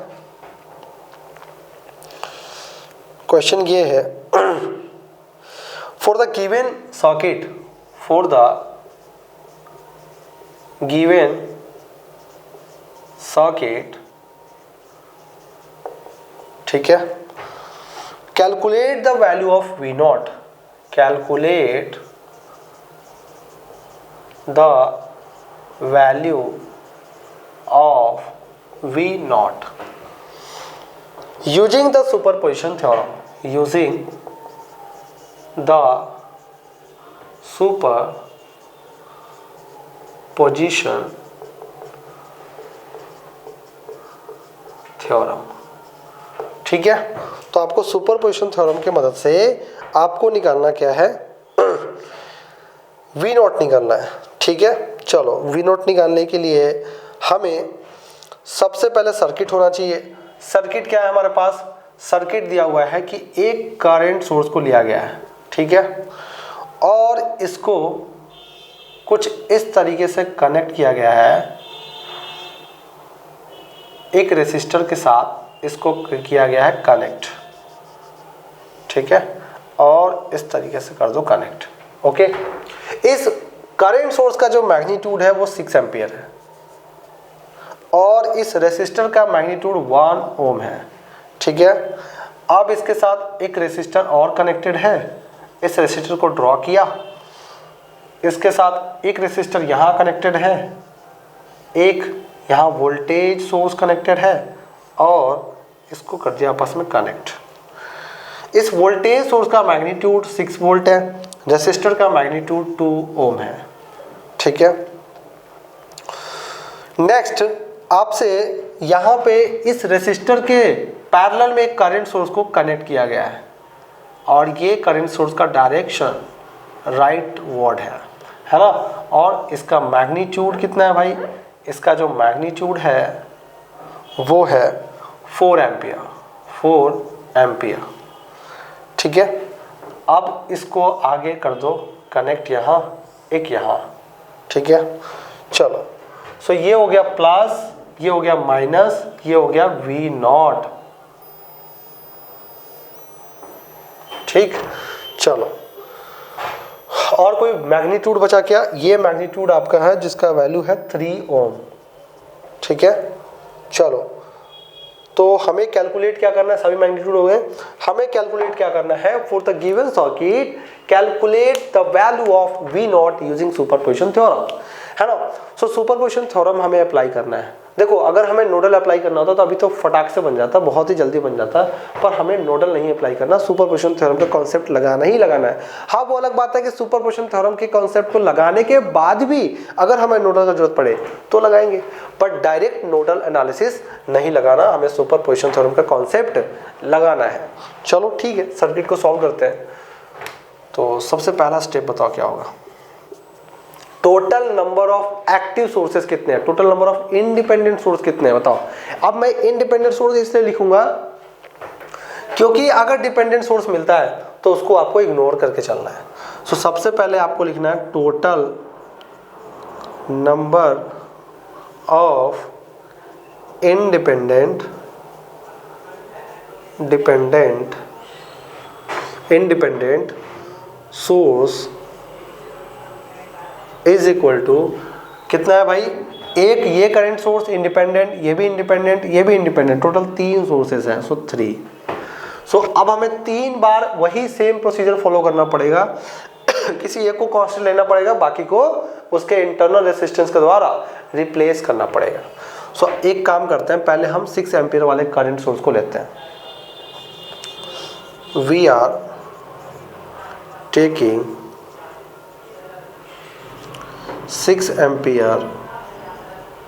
क्वेश्चन ये है, for the given circuit, for the given circuit, ठीक है, calculate the value of V nought, calculate the value of V naught using the superposition theorem, using the superposition theorem, ठीक है। तो आपको सुपरपोजिशन थ्योरम की मदद से आपको निकालना क्या है, वी नॉट निकालना है, ठीक है। चलो वी नॉट निकालने के लिए हमें सबसे पहले सर्किट होना चाहिए। सर्किट क्या है हमारे पास, सर्किट दिया हुआ है कि एक करंट सोर्स को लिया गया है, ठीक है, और इसको कुछ इस तरीके से कनेक्ट किया गया है, एक रेसिस्टर के साथ इसको किया गया है कनेक्ट, ठीक है, और इस तरीके से कर दो कनेक्ट, ओके। इस करंट सोर्स का जो मैग्नीट्यूड है वो 6 एम्पियर है और इस रेसिस्टर का मैग्नीट्यूड 1 ओम है, ठीक है। अब इसके साथ एक रेसिस्टर और कनेक्टेड है, इस रेसिस्टर को ड्रॉ किया, इसके साथ एक रेसिस्टर यहाँ कनेक्टेड है, एक यहाँ वोल्टेज सोर्स कनेक्टेड है और इसको कर दिया आपस में कनेक्ट। इस वोल्टेज सोर्स का मैग्नीट्यूड 6 वोल्ट है, रेसिस्टर का मैग्नीट्यूड 2 ओम है, ठीक है। नेक्स्ट आपसे यहाँ पे इस रेसिस्टर के पैरेलल में एक करंट सोर्स को कनेक्ट किया गया है और ये करंट सोर्स का डायरेक्शन राइट वर्ड है ना, और इसका मैग्नीट्यूड कितना है भाई, इसका जो मैग्नीट्यूड है वो है 4 एम्पियर, 4 एम्पियर, ठीक है। अब इसको आगे कर दो कनेक्ट, यहाँ एक यहाँ, ठीक है। चलो सो ये हो गया प्लस, ये हो गया माइनस, ये हो गया वी नॉट, ठीक। चलो और कोई मैग्नीट्यूड बचा क्या, ये मैग्नीट्यूड आपका है जिसका वैल्यू है 3 ओम, ठीक है। चलो तो हमें कैलकुलेट क्या करना है, सभी मैग्नीट्यूड हो गए, हमें कैलकुलेट क्या करना है, for the given circuit calculate the value of V nought using superposition theorem, है ना। सो सुपरपोजिशन थ्योरम हमें अप्लाई करना है। देखो अगर हमें नोडल अप्लाई करना होता तो अभी तो फटाक से बन जाता, बहुत ही जल्दी बन जाता, पर हमें नोडल नहीं अप्लाई करना, सुपरपोजिशन थ्योरम का कॉन्सेप्ट लगाना ही लगाना है। हाँ वो अलग बात है कि सुपरपोजिशन थ्योरम के कॉन्सेप्ट को लगाने के बाद भी अगर हमें नोडल का जरूरत पड़े तो लगाएंगे, पर डायरेक्ट नोडल एनालिसिस नहीं लगाना, हमें सुपरपोजिशन थ्योरम का कॉन्सेप्ट लगाना है। चलो ठीक है, सर्किट को सॉल्व करते हैं। तो सबसे पहला स्टेप बताओ क्या होगा, total number of active sources कितने हैं, total number of independent source कितने हैं बताओ। अब मैं इंडिपेंडेंट सोर्स इसलिए लिखूंगा क्योंकि अगर डिपेंडेंट सोर्स मिलता है तो उसको आपको इग्नोर करके चलना है। सो सबसे पहले आपको लिखना है total number of independent source is equal to कितना है भाई, एक ये करंट सोर्स इंडिपेंडेंट, ये भी इंडिपेंडेंट, ये भी इंडिपेंडेंट, टोटल 3 सोर्सेस हैं, सो 3। सो अब हमें 3 बार वही सेम प्रोसीजर फॉलो करना पड़ेगा किसी एक को कांस्टेंट लेना पड़ेगा, बाकी को उसके इंटरनल रेसिस्टेंस के द्वारा रिप्लेस करना पड़ेगा। सो एक काम करते हैं, पहले हम 6 एम्पियर वाले करंट सोर्स को लेते हैं। We are taking 6 ampere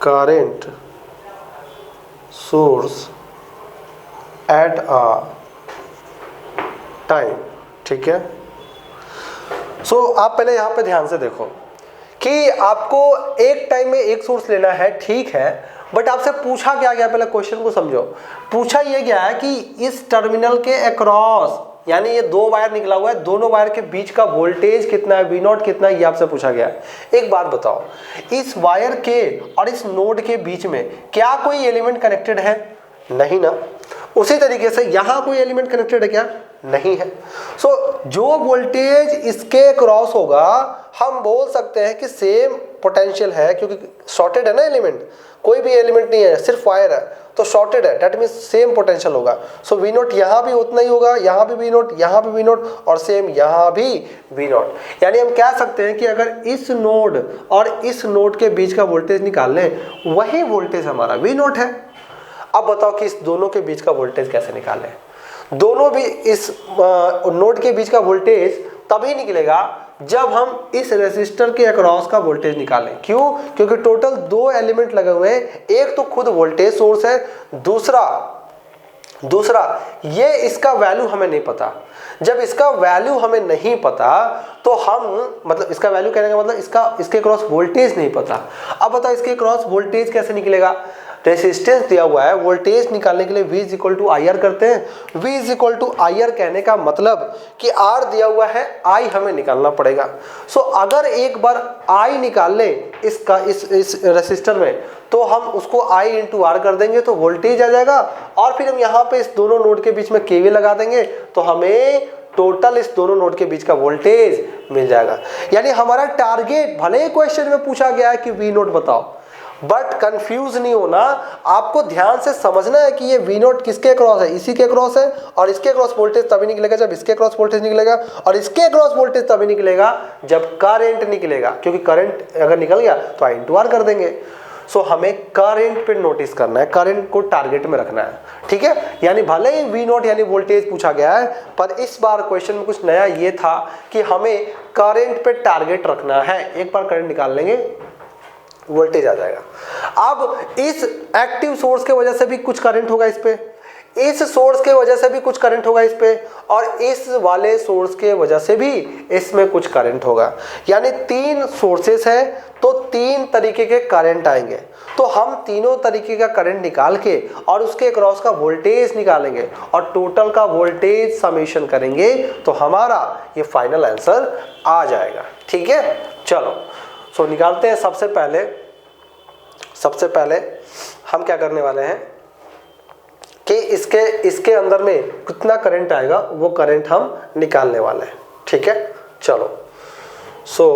current source at a time, ठीक है। सो आप पहले यहाँ पे ध्यान से देखो कि आपको एक टाइम में एक सोर्स लेना है, ठीक है, बट आपसे पूछा क्या गया, पहले क्वेश्चन को समझो। पूछा यह गया है कि इस टर्मिनल के अक्रॉस, यानी ये 2 वायर निकला हुआ है, दोनों वायर के बीच का वोल्टेज कितना है, वी नॉट कितना है, ये आपसे पूछा गया है। एक बात बताओ, इस वायर के और इस नोड के बीच में क्या कोई एलिमेंट कनेक्टेड है? नहीं ना। उसी तरीके से यहां कोई एलिमेंट कनेक्टेड है क्या? नहीं है। सो जो वोल्टेज इसके क्रॉस होगा, हम बोल सकते हैं कि सेम पोटेंशियल है, क्योंकि शॉर्टेड है ना एलिमेंट, कोई भी एलिमेंट नहीं है, सिर्फ वायर है, तो शॉर्टेड है, दैट मीन्स सेम पोटेंशियल होगा। सो वी नोट यहाँ भी उतना ही होगा, यहाँ भी वी नोट, यहाँ भी वी नोट, और सेम यहाँ भी वी नोट। यानी हम कह सकते हैं कि अगर इस नोड और इस नोड के बीच का वोल्टेज निकाल लें, वही वोल्टेज हमारा वी नोट है। अब बताओ कि इस दोनों के बीच का वोल्टेज कैसे निकालें? दोनों भी इस नोड के बीच का वोल्टेज तभी निकलेगा जब हम इस रेसिस्टर के अक्रॉस का वोल्टेज निकालें। क्यों? क्योंकि टोटल 2 एलिमेंट लगे हुए हैं, एक तो खुद वोल्टेज सोर्स है, दूसरा ये इसका वैल्यू हमें नहीं पता। जब इसका वैल्यू हमें नहीं पता तो हम, मतलब इसका वैल्यू कहने का मतलब इसके क्रॉस वोल्टेज नहीं पता। अब बताओ इसके क्रॉस वोल्टेज कैसे निकलेगा? रेसिस्टेंस दिया हुआ है, वोल्टेज निकालने के लिए V = IR करते हैं। V = IR कहने का मतलब कि R दिया हुआ है, I हमें निकालना पड़ेगा। सो अगर एक बार I निकाल ले इसका इस रेसिस्टर में, तो हम उसको I × R कर देंगे तो वोल्टेज आ जाएगा, और फिर हम यहाँ पे इस दोनों नोड के बीच में KVL लगा देंगे तो हमें टोटल इस दोनों नोड के बीच का वोल्टेज मिल जाएगा। यानी हमारा टारगेट, भले ही क्वेश्चन में पूछा गया है कि V नोट बताओ, बट कंफ्यूज नहीं होना, आपको ध्यान से समझना है कि ये वी नोट किसके क्रॉस है, इसी के क्रॉस है, और इसके क्रॉस वोल्टेज तभी निकलेगा जब इसके क्रॉस वोल्टेज निकलेगा, और इसके क्रॉस वोल्टेज तभी निकलेगा जब करंट निकलेगा, क्योंकि करंट अगर निकल गया तो I × R कर देंगे। सो हमें करंट पे नोटिस करना है, करंट को टारगेट में रखना है, ठीक है। यानी भले ही वी नोट यानी वोल्टेज पूछा गया है, पर इस बार क्वेश्चन में कुछ नया ये था कि हमें करंट पे टारगेट रखना है। एक बार करंट निकाल लेंगे, वोल्टेज आ जाएगा। अब इस एक्टिव सोर्स के वजह से भी कुछ करंट होगा इस पे, इस सोर्स के वजह से भी कुछ करंट होगा इस पे, और इस वाले सोर्स के वजह से भी इसमें कुछ करंट होगा। यानी 3 सोर्सेस है तो 3 तरीके के करंट आएंगे। तो हम तीनों तरीके का करंट निकाल के और उसके क्रॉस का वोल्टेज निकालेंगे और टोटल का वोल्टेज समेशन करेंगे तो हमारा ये फाइनल आंसर आ जाएगा, ठीक है। चलो सो निकालते हैं। सबसे पहले हम क्या करने वाले हैं कि इसके अंदर में कितना करंट आएगा वो करंट हम निकालने वाले हैं, ठीक है। चलो so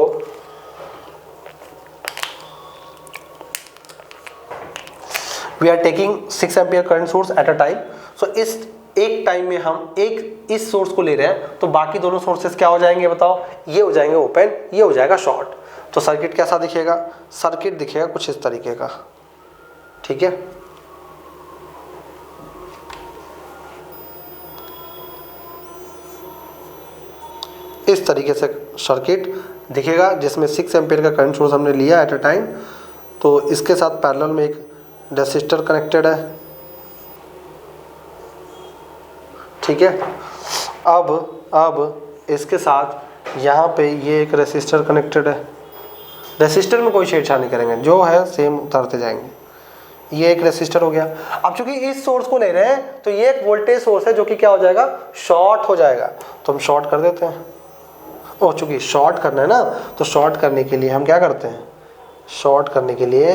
we are taking 6 ampere current source at a time. So इस एक टाइम में हम इस सोर्स को ले रहे हैं, तो बाकी दोनों सोर्सेस क्या हो जाएंगे बताओ? ये हो जाएंगे ओपन, ये हो जाएगा शॉर्ट। तो सर्किट कैसा दिखेगा? सर्किट दिखेगा कुछ इस तरीके का, ठीक है। इस तरीके से सर्किट दिखेगा जिसमें 6 एम्पीयर का करंट सोर्स हमने लिया एट अ टाइम। तो इसके साथ पैरेलल में एक रेसिस्टर कनेक्टेड है, ठीक है। अब इसके साथ यहाँ पे ये एक रेसिस्टर कनेक्टेड है। रेसिस्टर में कोई छेड़छाड़ नहीं करेंगे, जो है सेम उतारते जाएंगे। ये एक रेसिस्टर हो गया। अब चूंकि इस सोर्स को ले रहे हैं तो ये एक वोल्टेज सोर्स है जो कि क्या हो जाएगा? शॉर्ट हो जाएगा। तो हम शॉर्ट कर देते हैं। चूंकि शॉर्ट करना है ना, तो शॉर्ट करने के लिए हम क्या करते हैं? शॉर्ट करने के लिए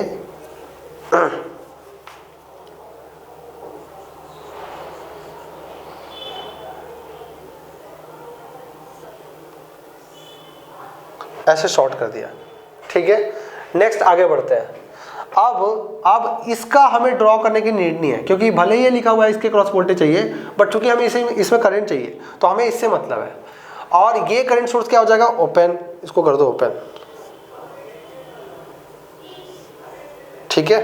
ऐसे शॉर्ट कर दिया, ठीक है। नेक्स्ट आगे बढ़ते हैं। अब इसका हमें ड्रॉ करने की नीड नहीं है, क्योंकि भले ही ये लिखा हुआ है इसके क्रॉस वोल्टेज चाहिए, बट चूंकि हमें इसमें करंट चाहिए तो हमें इससे मतलब है। और ये करंट सोर्स क्या हो जाएगा, ओपन, इसको कर दो ओपन, ठीक है।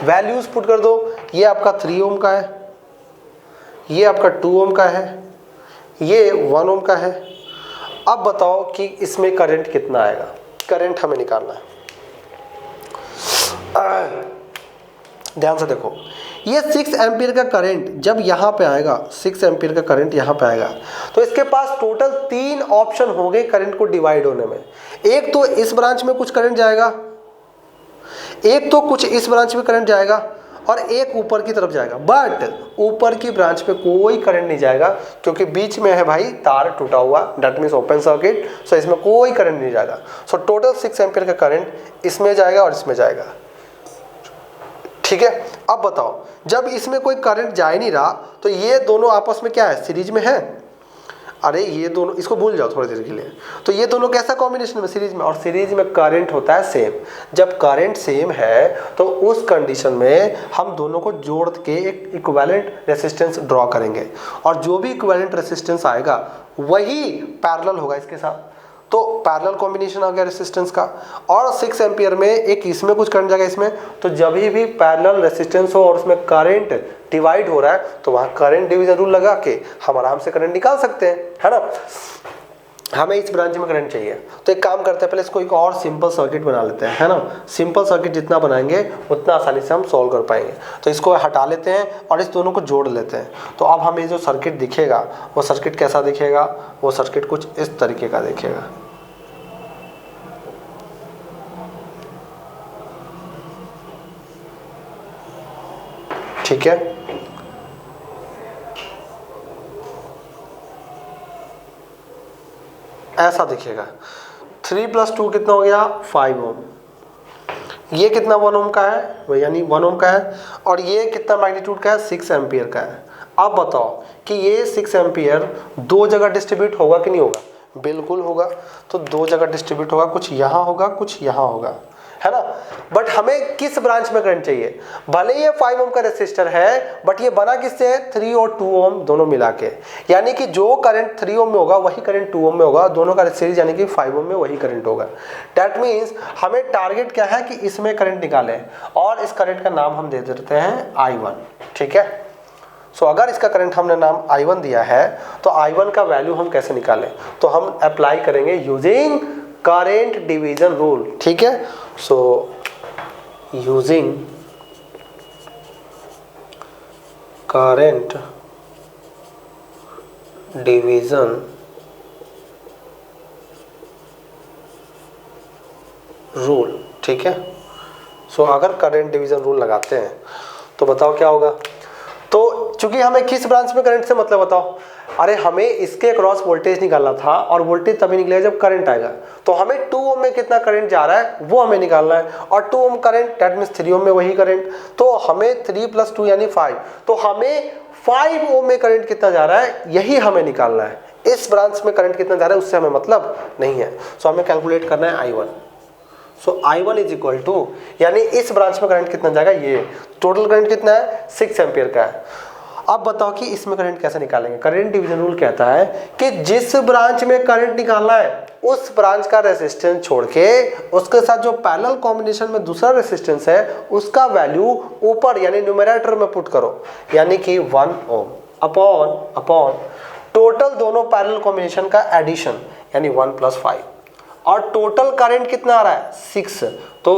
वैल्यूज पुट कर दो, ये आपका 3 ओम का है, ये आपका 2 ओम का है, ये 1 ओम का है। अब बताओ कि इसमें करंट कितना आएगा, करंट हमें निकालना है। ध्यान से देखो, ये 6 एम्पीयर का करंट जब यहाँ पे आएगा, 6 एम्पीयर का करंट यहाँ पे आएगा, तो इसके पास टोटल 3 ऑप्शन होंगे करंट को डिवाइड होने में। एक तो इस ब्रांच में कुछ करंट जाएगा, एक तो कुछ इस ब्रांच में करंट जाएगा, और एक ऊपर की तरफ जाएगा। बट ऊपर की ब्रांच पे कोई करंट नहीं जाएगा, क्योंकि बीच में है भाई तार टूटा हुआ, दैट मीन्स ओपन सर्किट, सो इसमें कोई करंट नहीं जाएगा। सो टोटल 6 एम्पीयर का करंट इसमें जाएगा और इसमें जाएगा, ठीक है। अब बताओ, जब इसमें कोई करंट जा ही नहीं रहा तो ये दोनों आपस में क्या है, सीरीज में है। अरे ये दोनों, इसको भूल जाओ थोड़ी देर के लिए। तो ये दोनों कैसा कॉम्बिनेशन में, सीरीज में, और सीरीज में करंट होता है सेम। जब करंट सेम है तो उस कंडीशन में हम दोनों को जोड़ के एक इक्विवेलेंट रेसिस्टेंस ड्रॉ करेंगे, और जो भी इक्विवेलेंट रेसिस्टेंस आएगा वही पैरेलल होगा इसके साथ। तो पैरेलल कॉम्बिनेशन आ गया रेसिस्टेंस का। और 6 एम्पीयर में एक इसमें कुछ करंट जाएगा इसमें, तो जब भी पैरेलल रेसिस्टेंस हो और उसमें करंट डिवाइड हो रहा है तो वहां करंट डिवीजन रूल लगा के हम आराम से करंट निकाल सकते हैं, है ना। हमें इस ब्रांच में करंट चाहिए, तो एक काम करते हैं, पहले इसको एक और सिंपल सर्किट बना लेते हैं, है ना। सिंपल सर्किट जितना बनाएंगे उतना आसानी से हम सॉल्व कर पाएंगे। तो इसको हटा लेते हैं और इस दोनों को जोड़ लेते हैं। तो अब हमें जो सर्किट दिखेगा वो सर्किट कैसा दिखेगा, वो सर्किट कुछ इस तरीके का दिखेगा, ठीक है। ऐसा दिखेगा। 3 + 2 कितना हो गया, 5 ओम। ये कितना 1 ओम का है, वो यानी 1 ओम का है। और ये कितना मैग्नीट्यूड का है, 6 एम्पीयर का है। अब बताओ कि ये 6 एम्पीयर 2 जगह डिस्ट्रीब्यूट होगा कि नहीं होगा, बिल्कुल होगा। तो 2 जगह डिस्ट्रीब्यूट होगा, कुछ यहाँ होगा कुछ यहाँ होगा, है ना। बट हमें किस ब्रांच में करंट चाहिए, भले ये 5 ओम का रेसिस्टर है बट ये बना किससे है, 3 और 2 ओम दोनों मिला के। यानी कि जो करंट 3 ओम में होगा वही करंट 2 ओम में होगा, दोनों का सीरीज यानी कि 5 ओम में वही करंट होगा। दैट मीन्स हमें टारगेट क्या है कि इसमें करंट निकालें, और इस करंट का नाम हम दे देते हैं I1, ठीक है। सो अगर इसका करंट हमने नाम I1 दिया है तो I1 का वैल्यू हम कैसे निकालें, तो हम अप्लाई करेंगे यूजिंग करंट डिवीजन रूल, ठीक है। So using current division rule, ठीक है। सो अगर करंट डिवीजन रूल लगाते हैं तो बताओ क्या होगा। तो चूंकि हमें किस ब्रांच में करंट से मतलब बताओ, अरे हमें इसके क्रॉस वोल्टेज निकालना था, और वोल्टेज तभी निकलेगा जब करंट आएगा। तो हमें 2 ओम में कितना करंट जा रहा है वो हमें निकालना है, और 2 ओम करंट दैट मींस 3 ओम में वही करंट। तो हमें 3 + 2 यानी 5, तो हमें 5 ओम में करंट कितना जा रहा है यही हमें निकालना है। इस ब्रांच में करंट कितना जा रहा है उससे हमें मतलब नहीं है। सो हमें कैलकुलेट करना है I1। सो I1 = यानी इस ब्रांच में करंट कितना जाएगा, ये टोटल करंट कितना है, 6 एम्पीयर का है। अब बताओ कि इसमें करंट कैसे निकालेंगे। करंट डिवीजन रूल कहता है कि जिस ब्रांच में करंट निकालना है उस ब्रांच का रेसिस्टेंस छोड़ के उसके साथ जो पैरेलल कॉम्बिनेशन में दूसरा रेसिस्टेंस है उसका वैल्यू ऊपर यानी न्यूमरेटर में पुट करो, यानी कि 1 ओम अपॉन टोटल दोनों पैरेलल कॉम्बिनेशन का एडिशन यानी 1 + 5, और टोटल करंट कितना आ रहा है 6, तो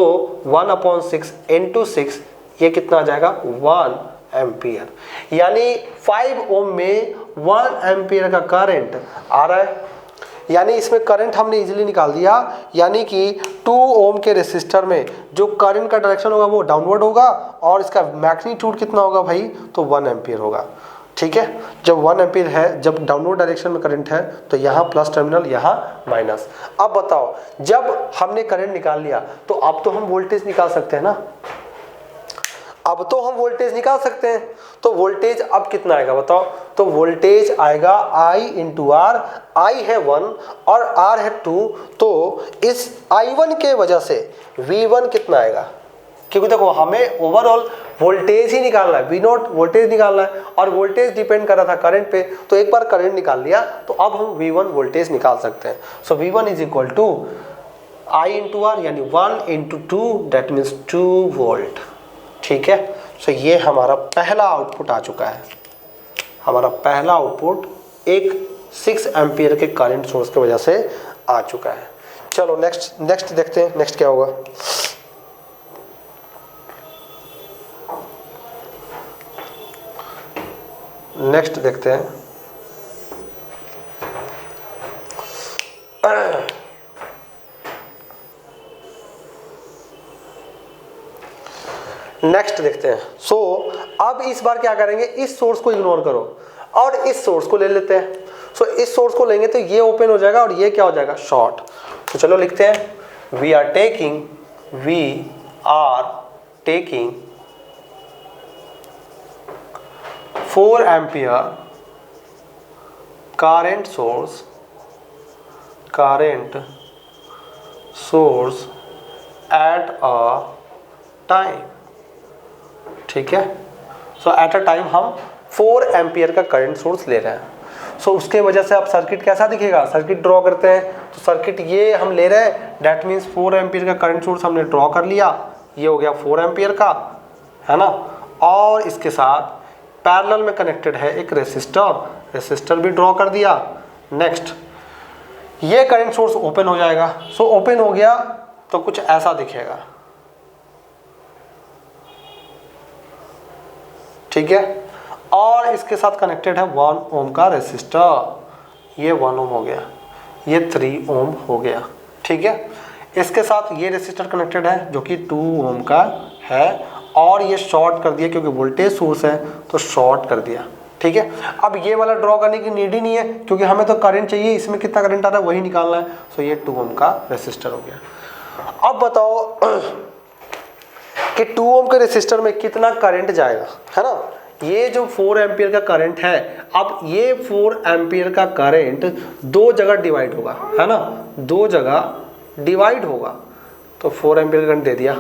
1/6 × 6 ये कितना आ जाएगा 1 एम्पियर। यानी 5 ओम में 1 एम्पियर का करंट आ रहा है। यानी इसमें करंट हमने इजीली निकाल दिया, यानी कि 2 ओम के रेसिस्टर में जो करंट का डायरेक्शन होगा वो डाउनवर्ड होगा, और इसका मैग्नीट्यूड कितना होगा भाई, तो 1 एम्पियर होगा, ठीक है। जब 1 एम्पियर है, जब डाउनवर्ड डायरेक्शन में करंट है तो यहाँ प्लस टर्मिनल यहाँ माइनस। अब बताओ जब हमने करंट निकाल लिया तो अब तो हम वोल्टेज निकाल सकते हैं ना। अब तो हम वोल्टेज निकाल सकते हैं, तो वोल्टेज अब कितना आएगा बताओ, तो वोल्टेज आएगा I इंटू आर, I है 1 और R है 2, तो इस I1 के वजह से V1 कितना आएगा, क्योंकि देखो हमें ओवरऑल वोल्टेज ही निकालना है, V0 वोल्टेज निकालना है और वोल्टेज डिपेंड कर रहा था करंट पे, तो एक बार करंट निकाल लिया तो अब हम V1 वोल्टेज निकाल सकते हैं। So V1 is equal to I into R यानी 1 इंटू 2 दैट मीन्स 2 वोल्ट। ठीक है, सो ये हमारा पहला आउटपुट आ चुका है। हमारा पहला आउटपुट एक 6 एम्पियर के करंट सोर्स की वजह से आ चुका है। चलो नेक्स्ट देखते हैं, नेक्स्ट क्या होगा। नेक्स्ट देखते हैं, नेक्स्ट देखते हैं। सो अब इस बार क्या करेंगे, इस सोर्स को इग्नोर करो और इस सोर्स को ले लेते हैं। सो इस सोर्स को लेंगे तो ये ओपन हो जाएगा और ये क्या हो जाएगा, शॉर्ट। तो चलो लिखते हैं we are taking 4 ampere current source at a time। ठीक है, सो एट अ टाइम हम 4 एम्पियर का करंट सोर्स ले रहे हैं। सो उसके वजह से अब सर्किट कैसा दिखेगा, सर्किट ड्रॉ करते हैं। तो सर्किट ये हम ले रहे हैं, दैट मीन्स 4 एम्पियर का करंट सोर्स हमने ड्रॉ कर लिया, ये हो गया 4 एम्पियर का, है ना। और इसके साथ पैरेलल में कनेक्टेड है एक रेसिस्टर भी ड्रॉ कर दिया। नेक्स्ट ये करंट सोर्स ओपन हो जाएगा। सो ओपन हो गया तो कुछ ऐसा दिखेगा। ठीक है, और इसके साथ कनेक्टेड है 1 ओम का रेसिस्टर, ये 1 ओम हो गया, ये 3 ओम हो गया। ठीक है, इसके साथ ये रेसिस्टर कनेक्टेड है जो कि 2 ओम का है और ये शॉर्ट कर दिया क्योंकि वोल्टेज सोर्स है तो शॉर्ट कर दिया। ठीक है, अब ये वाला ड्रॉ करने की नीड ही नहीं है क्योंकि हमें तो करंट चाहिए, इसमें कितना करंट आ रहा है वही निकालना है। सो ये 2 ओम का रेसिस्टर हो गया। अब बताओ कि 2 ओम के रेसिस्टर में कितना करंट जाएगा, है ना। ये जो 4 एम्पियर का करंट है, अब ये 4 एम्पियर का करंट 2 जगह डिवाइड होगा, है ना, 2 जगह डिवाइड होगा। तो 4 एम्पियर का करंट दे दिया।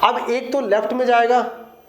अब एक तो लेफ्ट में जाएगा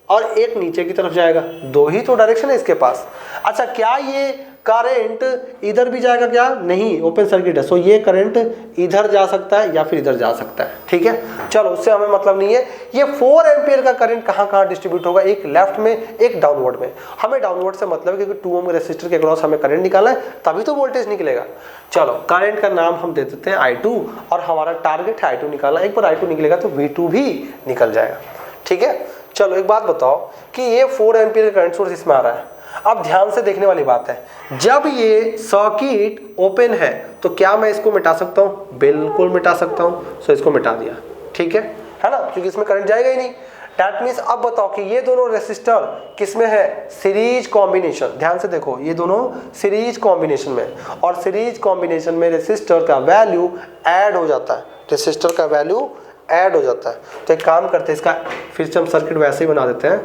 और एक नीचे की तरफ जाएगा, 2 ही तो डायरेक्शन है इसके पास। अच्छा, क्या ये करंट इधर भी जाएगा क्या, नहीं, ओपन सर्किट है। सो ये करंट इधर जा सकता है या फिर इधर जा सकता है। ठीक है, चलो उससे हमें मतलब नहीं है। ये 4 एम्पियर का करंट कहाँ डिस्ट्रीब्यूट होगा, एक लेफ्ट में एक डाउनवर्ड में। हमें डाउनवर्ड से मतलब है क्योंकि 2 ओम रेसिस्टर के अक्रॉस हमें करंट निकालना है, तभी तो वोल्टेज निकलेगा। चलो करंट का नाम हम दे देते हैं I2 और हमारा टारगेट है I2 निकालना। एक बार I2 निकलेगा तो V2 भी निकल जाएगा। ठीक है, चलो एक बात बताओ कि ये 4 एम्पियर का करंट सोर्स इसमें आ रहा है। अब ध्यान से देखने वाली बात है, जब ये सर्किट ओपन है तो क्या मैं इसको मिटा सकता हूँ, बिल्कुल मिटा सकता हूँ। सो इसको मिटा दिया। ठीक है ना, क्योंकि इसमें करंट जाएगा ही नहीं। दैट मीन्स अब बताओ कि ये दोनों रेसिस्टर किसमें है, सीरीज कॉम्बिनेशन। ध्यान से देखो, ये दोनों सीरीज कॉम्बिनेशन में, और सीरीज कॉम्बिनेशन में रेसिस्टर का वैल्यू ऐड हो जाता है, रेसिस्टर का वैल्यू ऐड हो जाता है। तो एक काम करते हैं, इसका फिर से हम सर्किट वैसे ही बना देते हैं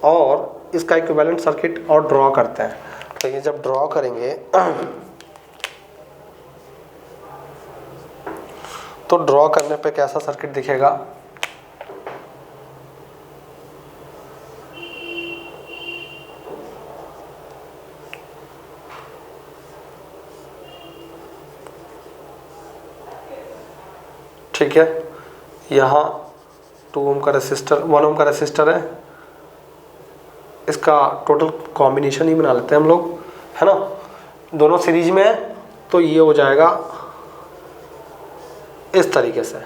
और इसका इक्विवेलेंट सर्किट और ड्रॉ करते हैं। तो ये जब ड्रॉ करेंगे तो ड्रॉ करने पे कैसा सर्किट दिखेगा, ठीक है। यहाँ 2 ओम का रेसिस्टर, 1 ओम का रेसिस्टर है, इसका टोटल कॉम्बिनेशन ही बना लेते हैं हम लोग, है ना। दोनों सीरीज में है तो ये हो जाएगा इस तरीके से।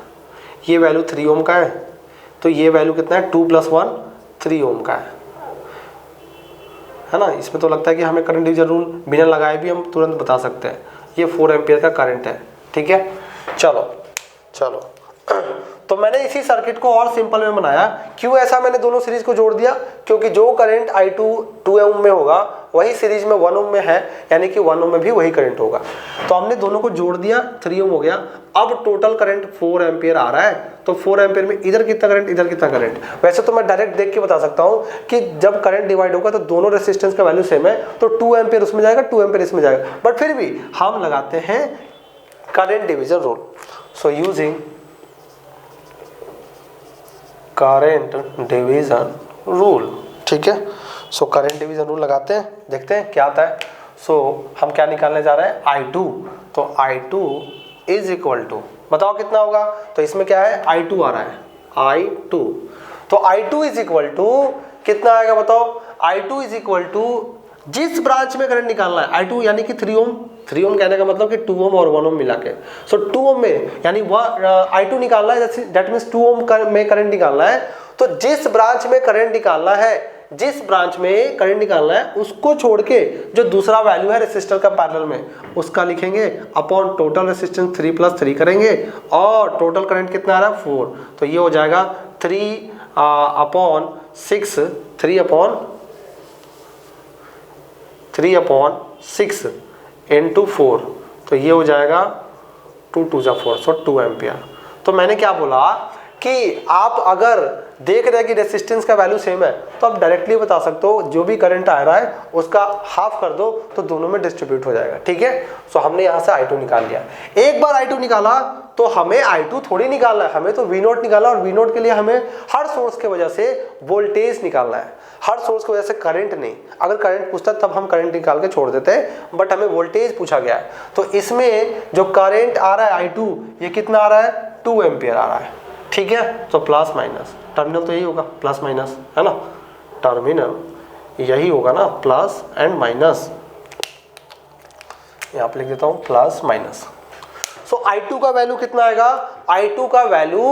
ये वैल्यू 3 ओम का है तो ये वैल्यू कितना है, 2 + 1 3 ओम का है ना। इसमें तो लगता है कि हमें करंट डिवीजन रूल बिना लगाए भी हम तुरंत बता सकते हैं। ये 4 एम्पियर का करंट है। ठीक है, चलो तो मैंने इसी सर्किट को और सिंपल में बनाया। क्यों ऐसा मैंने दोनों सीरीज को जोड़ दिया? क्योंकि जो करंट I2 2 ओम में होगा वही सीरीज में 1 ओम में है, यानी कि 1 ओम में भी वही करंट होगा। तो हमने दोनों को जोड़ दिया, 3 ओम हो गया। अब टोटल करंट 4 एम्पियर आ रहा है, तो 4 एम्पियर में इधर कितना करंट, इधर कितना करंट। वैसे तो मैं डायरेक्ट देख के बता सकता हूँ कि जब करंट डिवाइड होगा तो दोनों रेसिस्टेंस का वैल्यू सेम है, तो 2 एम्पियर उसमें जाएगा, 2 एम्पियर इसमें जाएगा। बट फिर भी हम लगाते हैं current division rule. So using current division rule, ठीक है। सो करंट डिवीजन रूल लगाते हैं, देखते हैं क्या आता है। सो हम क्या निकालने जा रहे हैं, I2। तो I2 इज इक्वल टू, बताओ कितना होगा। तो इसमें क्या है, I2 आ रहा है, I2। तो I2 इज इक्वल टू कितना आएगा बताओ। I2 इज इक्वल टू जिस ब्रांच में करंट निकालना है, I2 यानी कि 3 ओम। 3 ओम कहने का मतलब कि 2 ओम और 1 ओम मिला के। सो 2 ओम में यानी I2 निकालना है, दैट मीन्स 2 ओम में करंट निकालना है। तो जिस ब्रांच में करंट निकालना है, जिस ब्रांच में करंट निकालना है उसको छोड़ के जो दूसरा वैल्यू है रेसिस्टर का पैरेलल में, उसका लिखेंगे अपॉन टोटल रेसिस्टेंस 3 + 3 करेंगे, और टोटल करंट कितना आ रहा है 4। तो ये हो जाएगा 3/6, 3/6 इंटू 4। तो ये हो जाएगा 2 × 2 = 4, सो 2 एम्पियर। तो मैंने क्या बोला कि आप अगर देख रहे हैं कि रेसिस्टेंस का वैल्यू सेम है, तो आप डायरेक्टली बता सकते हो जो भी करंट आ रहा है उसका हाफ कर दो, तो दोनों में डिस्ट्रीब्यूट हो जाएगा, ठीक है। सो हमने यहाँ से I2 निकाल लिया। एक बार I2 निकाला तो हमें I2 थोड़ी निकालना है, हमें तो V0 निकालना, और V0 के लिए हमें हर सोर्स के वजह से वोल्टेज निकालना है, हर सोर्स की वजह से करंट नहीं। अगर करंट पूछता तब हम करंट निकाल के छोड़ देते हैं, बट हमें वोल्टेज पूछा गया है। तो इसमें जो करंट आ रहा है I2, ये कितना आ रहा है, 2 एम्पियर आ रहा है, ठीक है। तो प्लस माइनस, टर्मिनल तो यही होगा, प्लस माइनस है ना, टर्मिनल यही होगा ना, प्लस एंड माइनस। यहाँ पे लिख देता हूँ प्लस माइनस। सो I2 का वैल्यू कितना आएगा, I2 का वैल्यू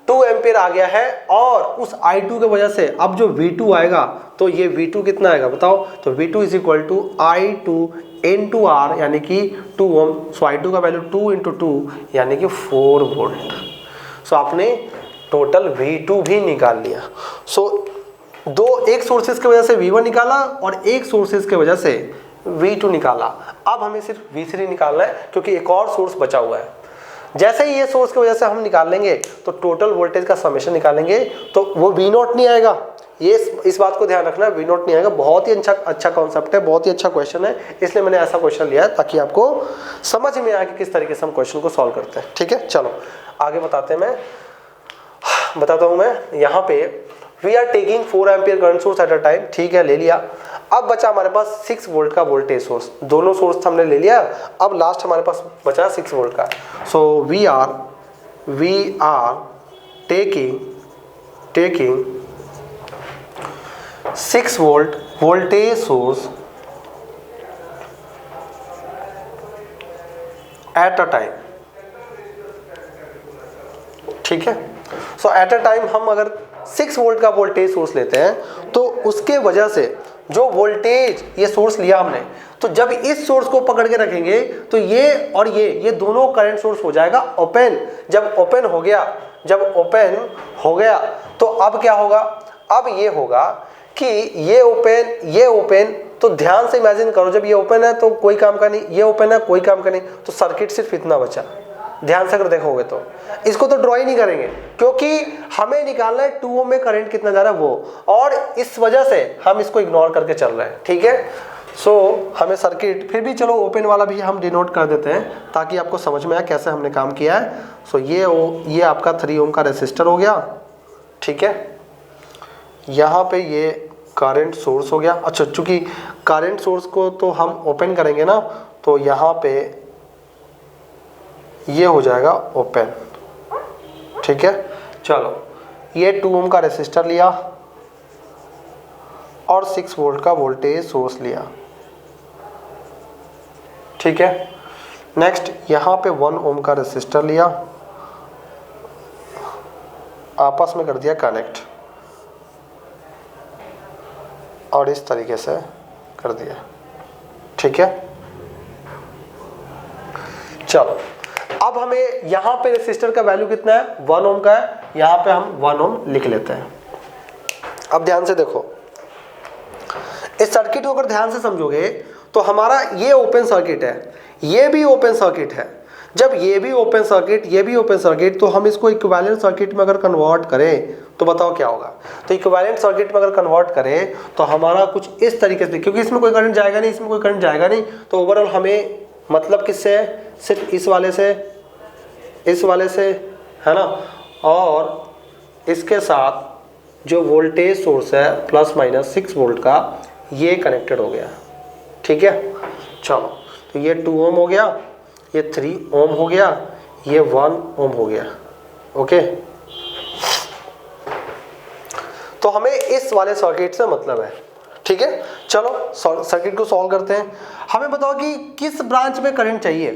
2 एम्पियर आ गया है, और उस I2 की वजह से अब जो V2 आएगा, तो ये V2 कितना आएगा बताओ। तो V2 is equal to I2 into R, यानी कि 2 ओम। सो I2 का वैल्यू 2 × 2 यानी कि 4 वोल्ट। सो आपने टोटल V2 भी निकाल लिया। सो एक सोर्सेज की वजह से V1 निकाला और एक सोर्सेज की वजह से V2 निकाला। अब हमें सिर्फ V3 निकालना है, क्योंकि एक और सोर्स बचा हुआ है। जैसे ही ये सोर्स की वजह से हम निकाल लेंगे तो टोटल वोल्टेज का समेशन निकालेंगे, तो वो V0 नहीं आएगा। ये इस बात को ध्यान रखना, V0 नहीं आएगा। बहुत ही अच्छा कॉन्सेप्ट है, बहुत ही अच्छा क्वेश्चन है, इसलिए मैंने ऐसा क्वेश्चन लिया है ताकि आपको समझ में आए कि किस तरीके से हम क्वेश्चन को सॉल्व करते हैं, ठीक है। चलो आगे बताता हूँ मैं। यहाँ पे we are taking 4 ampere current source at a time, ठीक है, ले लिया। अब बचा हमारे पास 6 वोल्ट का वोल्टेज सोर्स, दोनों सोर्स हमने ले लिया। अब लास्ट हमारे पास बचा 6 वोल्ट का। So we are taking 6 volt voltage source at a time, ठीक है। सो एट अ टाइम हम अगर 6 वोल्ट का वोल्टेज सोर्स लेते हैं, तो उसके वजह से जो वोल्टेज ये सोर्स लिया हमने, तो जब इस सोर्स को पकड़ के रखेंगे तो ये और ये दोनों करंट सोर्स हो जाएगा ओपन। जब ओपन हो गया तो अब क्या होगा, अब ये होगा कि ये ओपन, तो ध्यान से इमेजिन करो, जब ये ओपन है तो कोई काम का नहीं, ये ओपन है कोई काम का नहीं, तो सर्किट सिर्फ इतना बचा। ध्यान से अगर देखोगे तो इसको तो ड्रॉ ही नहीं करेंगे, क्योंकि हमें निकालना है 2 ओम में करंट कितना जा रहा है वो, और इस वजह से हम इसको इग्नोर करके चल रहे हैं, ठीक है। सो हमें सर्किट फिर भी, चलो ओपन वाला भी हम डिनोट कर देते हैं ताकि आपको समझ में आए कैसे हमने काम किया है। सो ये आपका 3 ओम का रेसिस्टर हो गया, ठीक है। यहाँ पे ये करंट सोर्स हो गया। अच्छा, चूंकि करंट सोर्स को तो हम ओपन करेंगे ना, तो यहाँ पे ये हो जाएगा ओपन, ठीक है। चलो ये 2 ओम का रेसिस्टर लिया और 6 वोल्ट का वोल्टेज सोर्स लिया, ठीक है। नेक्स्ट यहाँ पे 1 ओम का रेसिस्टर लिया, आपस में कर दिया कनेक्ट, और इस तरीके से कर दिया, ठीक है। चलो अब हमें यहाँ पे रेसिस्टर का वैल्यू कितना है, 1 ओम का है, यहाँ पे हम 1 ओम लिख लेते हैं। अब ध्यान से देखो, इस सर्किट को अगर ध्यान से समझोगे तो हमारा ये ओपन सर्किट है, ये भी ओपन सर्किट है। जब ये भी ओपन सर्किट, ये भी ओपन सर्किट, तो हम इसको इक्विवेलेंट सर्किट में अगर कन्वर्ट करें तो बताओ क्या होगा। तो इक्विवेलेंट सर्किट में अगर कन्वर्ट करें तो हमारा कुछ इस तरीके से, क्योंकि इसमें कोई करंट जाएगा नहीं, इसमें कोई करंट जाएगा नहीं, तो ओवरऑल हमें मतलब किससे है, सिर्फ इस वाले से, इस वाले से, है ना, और इसके साथ जो वोल्टेज सोर्स है ±6 वोल्ट का, ये कनेक्टेड हो गया। ठीक है, चलो, तो ये 2 ओम हो गया, ये 3 ओम हो गया, ये 1 ओम हो गया। ओके, तो हमें इस वाले सर्किट से मतलब है। ठीक है, चलो सर्किट को सॉल्व करते हैं। हमें बताओ कि किस ब्रांच में करंट चाहिए।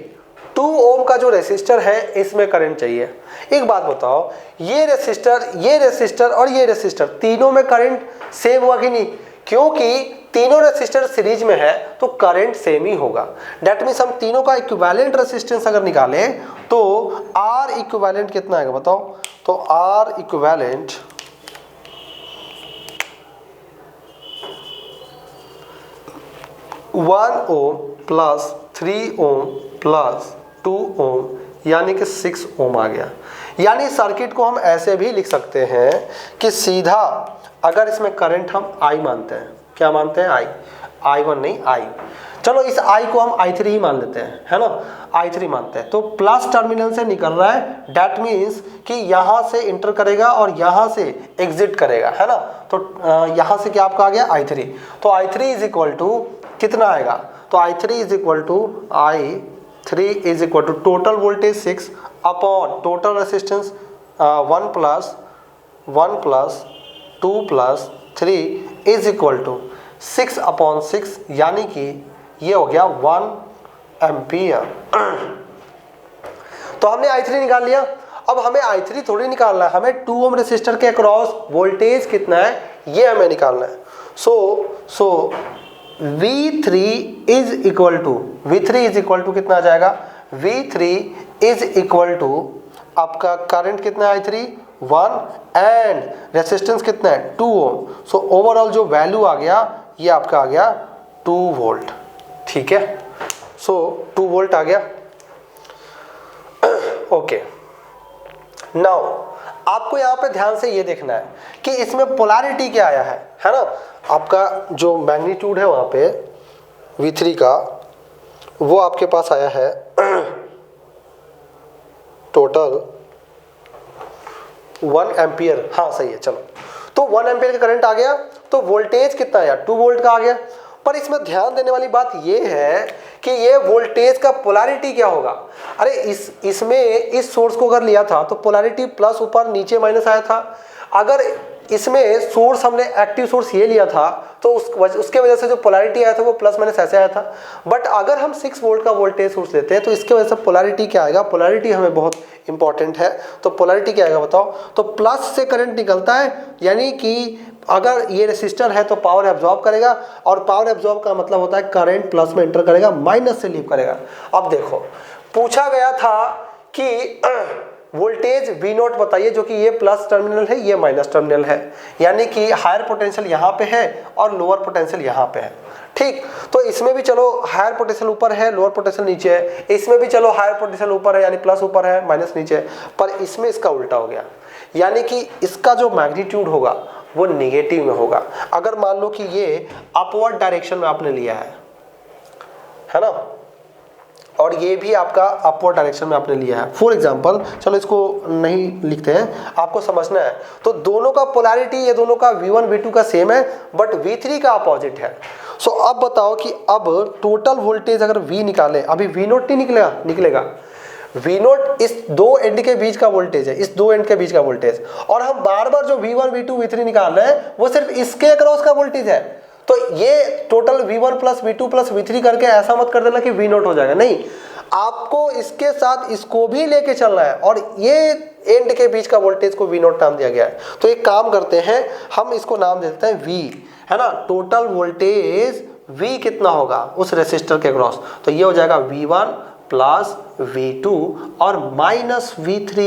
2 ओम का जो रेसिस्टर है इसमें करंट चाहिए। एक बात बताओ, ये रेसिस्टर और ये रेसिस्टर तीनों में करंट सेम हुआ कि नहीं? क्योंकि तीनों रेसिस्टर सीरीज में है तो करंट सेम ही होगा। डेट मीन्स हम तीनों का इक्विवेलेंट रेसिस्टेंस अगर निकालें तो R इक्विवेलेंट कितना आएगा बताओ। तो R equivalent 1 ohm plus 3 ohm plus 2 ओम यानी कि 6 ओम आ गया। यानी सर्किट को हम ऐसे भी लिख सकते हैं कि सीधा अगर इसमें करंट हम I मानते हैं, क्या मानते हैं, I1 नहीं I, चलो इस I को हम I3 ही मान लेते हैं, है ना, I3 मानते हैं। तो प्लस टर्मिनल से निकल रहा है, डेट मीन्स कि यहाँ से इंटर करेगा और यहाँ से एग्जिट करेगा, है ना। तो यहाँ से क्या आपका आ गया I3। तो I3 इज इक्वल टू कितना आएगा, तो I3 is equal to total voltage 6 upon total resistance 1 plus 2 plus 3 is equal to 6/6, यानी कि ये हो गया 1 एम्पियर। तो हमने I3 निकाल लिया। अब हमें I3 थोड़ी निकालना है, हमें 2 ओम रेसिस्टर के अक्रॉस वोल्टेज कितना है ये हमें निकालना है। सो V3 इज इक्वल टू कितना आ जाएगा, V3 इज इक्वल टू आपका करंट कितना है I3 1 एंड रेसिस्टेंस कितना है 2 ओम। सो ओवरऑल जो वैल्यू आ गया ये आपका आ गया 2 वोल्ट। ठीक है, सो 2 वोल्ट आ गया। ओके, नाउ आपको यहाँ पे ध्यान से ये देखना है कि इसमें पोलैरिटी क्या आया है ना। आपका जो मैग्नीट्यूड है वहाँ पे V3 का वो आपके पास आया है टोटल 1 एम्पियर। हाँ सही है, चलो, तो 1 एम्पियर का करंट आ गया, तो वोल्टेज कितना आया 2 वोल्ट का आ गया। पर इसमें ध्यान देने वाली बात ये है कि ये वोल्टेज का पोलैरिटी क्या होगा। अरे इसमें इस सोर्स को अगर लिया था तो पोलैरिटी प्लस ऊपर नीचे माइनस आया था। अगर इसमें सोर्स हमने एक्टिव सोर्स ये लिया था तो उसके वजह से जो पोलैरिटी आया था वो प्लस माइनस ऐसे आया था। बट अगर हम 6 वोल्ट का वोल्टेज सोर्स लेते हैं तो इसके वजह से पोलैरिटी क्या आएगा, पोलैरिटी हमें बहुत इंपॉर्टेंट है। तो पोलैरिटी क्या आएगा बताओ, तो प्लस से करंट निकलता है, यानी कि अगर ये रेसिस्टर है तो पावर एब्जॉर्ब करेगा, और पावर एब्जॉर्ब का मतलब होता है करंट प्लस में एंटर करेगा, माइनस से लीव करेगा। अब देखो पूछा गया था कि वोल्टेज V0 बताइए, जो कि ये प्लस टर्मिनल है ये माइनस टर्मिनल है, यानी कि हायर पोटेंशियल यहाँ पे है और लोअर पोटेंशियल यहाँ पे है। ठीक, तो इसमें भी चलो हायर पोटेंशियल ऊपर है लोअर पोटेंशियल नीचे है, इसमें भी चलो हायर पोटेंशियल ऊपर है यानी प्लस ऊपर है माइनस नीचे है, पर इसमें इसका उल्टा हो गया, यानी कि इसका जो मैग्नीट्यूड होगा वो निगेटिव में होगा। अगर मान लो कि ये अपवर्ड डायरेक्शन में आपने लिया है ना, और ये भी आपका अपवर्ड डायरेक्शन में आपने लिया है, फॉर एग्जांपल, चलो इसको नहीं लिखते हैं, आपको समझना है। तो दोनों का पोलैरिटी, ये दोनों का V1 V2 का सेम है, बट V3 का अपोजिट है। सो अब बताओ कि अब टोटल वोल्टेज अगर V निकाले, अभी V0 नहीं निकलेगा। V0 इस दो एंड के बीच का वोल्टेज है, इस दो एंड के बीच का वोल्टेज, और हम बार बार जो V1 V2 V3 निकाल रहे हैं वो सिर्फ इसके अक्रॉस का वोल्टेज है। तो ये total V1 plus V2 plus V3 करके ऐसा मत कर देना कि V0 हो जाएगा, नहीं, आपको इसके साथ इसको भी लेके चलना है, और ये एंड के बीच का वोल्टेज को V0 नाम दिया गया है। तो एक काम करते हैं, हम इसको नाम देते हैं V, है ना, टोटल वोल्टेज V कितना होगा उस रेसिस्टर के अक्रॉस, तो ये हो जाएगा V1 प्लस V2 और माइनस V3।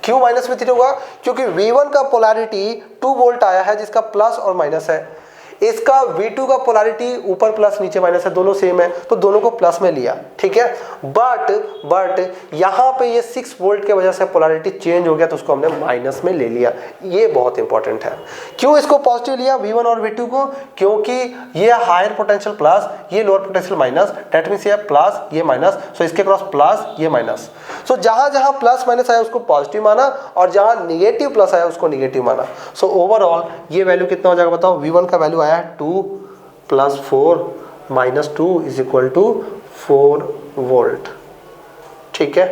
क्यों माइनस V3 होगा? क्योंकि V1 का पोलैरिटी 2 वोल्ट आया है जिसका प्लस और माइनस है, इसका V2 का पोलैरिटी ऊपर प्लस नीचे माइनस है, दोनों सेम है तो दोनों को प्लस में लिया, ठीक है। बट यहाँ पे ये 6 वोल्ट के वजह से पोलैरिटी चेंज हो गया तो उसको हमने माइनस में ले लिया। ये बहुत इंपॉर्टेंट है। क्यों इसको पॉजिटिव लिया V1 और V2 को? क्योंकि ये हायर पोटेंशियल प्लस, ये lower potential minus, that means ये प्लस ये माइनस, सो इसके क्रॉस प्लस ये माइनस। सो जहां जहां प्लस माइनस आया उसको पॉजिटिव माना और जहां निगेटिव प्लस आया उसको निगेटिव माना। सो ओवरऑल ये वैल्यू कितना हो जाएगा बताओ? V1 का वैल्यू आया है 2 + 4 - 2 = 4 वोल्ट, ठीक है।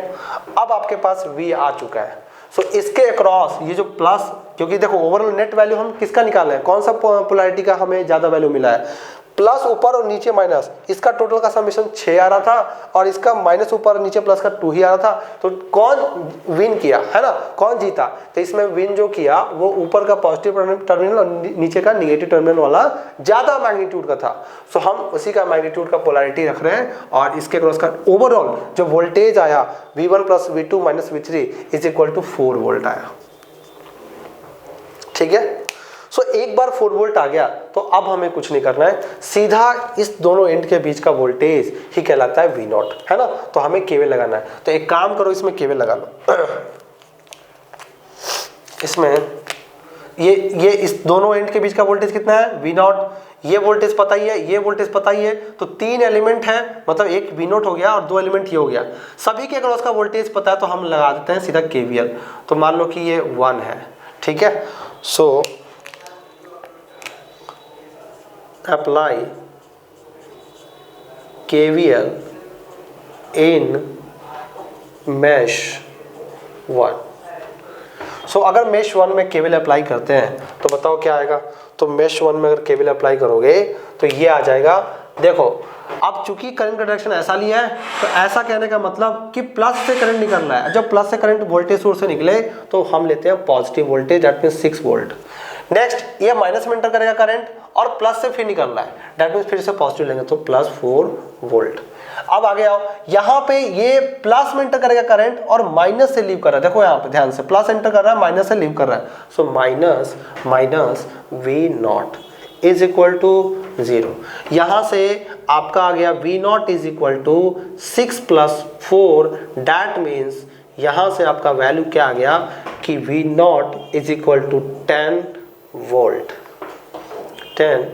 अब आपके पास V आ चुका है। सो इसके अक्रॉस ये जो प्लस, क्योंकि देखो ओवरऑल नेट वैल्यू हम किसका निकाल रहे हैं, कौन सा पोलैरिटी का हमें ज्यादा वैल्यू मिला है, प्लस ऊपर और नीचे माइनस, इसका टोटल का समेशन 6 आ रहा था और इसका माइनस ऊपर नीचे प्लस का 2 ही आ रहा था। तो कौन विन किया, है ना, कौन जीता? तो इसमें विन जो किया वो ऊपर का पॉजिटिव टर्मिनल और नीचे का निगेटिव टर्मिनल वाला ज्यादा मैग्नीट्यूड का था। सो हम उसी का मैग्नीट्यूड का पोलैरिटी रख रहे हैं और इसके क्रॉस का ओवरऑल जो वोल्टेज आया V1 + V2 - V3 = 4 वोल्ट आया, ठीक है। सो एक बार 4 वोल्ट आ गया तो अब हमें कुछ नहीं करना है, सीधा इस दोनों एंड के बीच का वोल्टेज ही कहलाता है V0, है ना। तो हमें केवल लगाना है। तो एक काम करो, इसमें केवल लगा लो। इसमें ये इस दोनों एंड के बीच का वोल्टेज कितना है? V0। ये वोल्टेज पता ही है, ये वोल्टेज पता ही है, तो 3 एलिमेंट है, मतलब एक V0 हो गया और 2 एलिमेंट ये हो गया। सभी के अक्रॉस का वोल्टेज पता है तो हम लगा देते हैं सीधा KVL। तो मान लो कि ये 1 है, ठीक है। सो apply KVL in mesh 1। सो अगर मेश 1 में KVL अप्लाई करते हैं तो बताओ क्या आएगा? तो मेश 1 में अगर KVL अप्लाई करोगे तो ये आ जाएगा। देखो अब चूंकि करंट का डायरेक्शन ऐसा लिया है तो ऐसा कहने का मतलब कि प्लस से करंट निकल रहा है। जब प्लस से करंट वोल्टेज सोर्स से निकले तो हम लेते हैं positive voltage, that means 6 volt. Next ये माइनस में एंटर करेगा करंट और प्लस से फिर निकल रहा है, दैट मींस फिर से पॉजिटिव लेंगे तो +4 वोल्ट। अब आगे आओ, यहाँ पे ये प्लस में एंटर करेगा करंट और माइनस से लीव कर रहा है। देखो यहाँ पे ध्यान से, प्लस एंटर कर रहा है माइनस से लीव कर रहा है। So minus V0 = 0। यहाँ से आपका आ गया V0 = 6 + 4, दैट मीन्स यहाँ से आपका वैल्यू क्या आ गया कि V0 = 10 वोल्ट, 10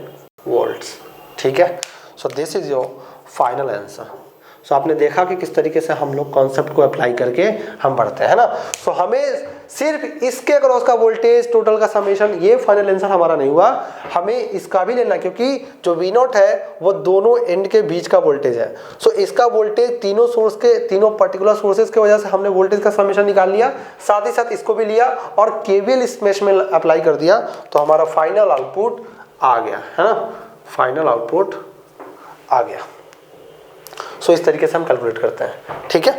वोल्ट्स, ठीक है। So this is your final answer. So आपने देखा कि किस तरीके से हम लोग कॉन्सेप्ट को अप्लाई करके हम बढ़ते हैं ना। सो हमें सिर्फ इसके अक्रॉस का वोल्टेज टोटल का समेशन, ये फाइनल आंसर हमारा नहीं हुआ, हमें इसका भी लेना, क्योंकि जो V0 है वो दोनों एंड के बीच का वोल्टेज है। सो इसका वोल्टेज तीनों सोर्स के, तीनों पर्टिकुलर सोर्सेज की वजह से हमने वोल्टेज का समेशन निकाल लिया, साथ ही साथ इसको भी लिया और KVL इस मेश में अप्लाई कर दिया तो हमारा फाइनल आउटपुट आ गया, है ना, फाइनल आउटपुट आ गया। सो इस तरीके से हम कैलकुलेट करते हैं, ठीक है।